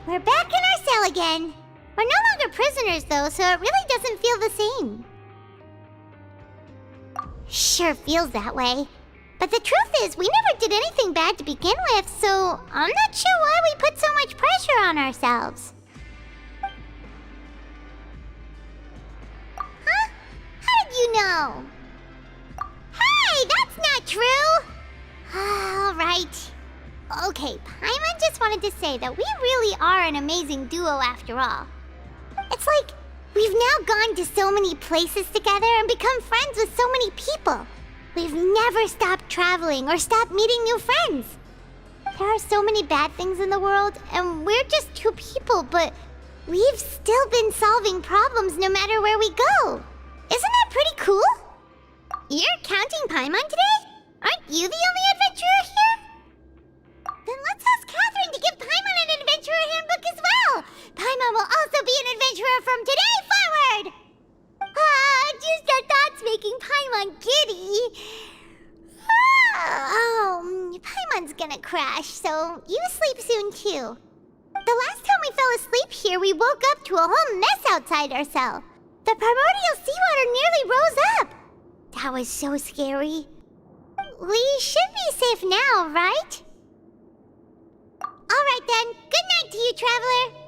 We're back in our cell again. We're no longer prisoners, though, so it really doesn't feel the same. Sure feels that way. But the truth is, we never did anything bad to begin with, so I'm not sure why we put so much pressure on ourselves. Huh? How did you know? Hey, that's not true! All right. Okay, Paimon just wanted to say that we really are an amazing duo after all. It's like we've now gone to so many places together and become friends with so many people. We've never stopped traveling or stopped meeting new friends. There are so many bad things in the world, and we're just two people, but we've still been solving problems no matter where we go. Isn't that pretty cool? You're counting Paimon today? Aren't you the only adventurer here? Then let's ask Catherine to give Paimon an adventurer handbook as well. Paimon will also be an adventurer from today forward. Just the thoughts making Paimon giddy. Paimon's gonna crash, so you sleep soon too. The last time we fell asleep here, we woke up to a whole mess outside our cell. The primordial seawater nearly rose up. That was so scary. We should be safe now, right? All right then. Good night to you, Traveler.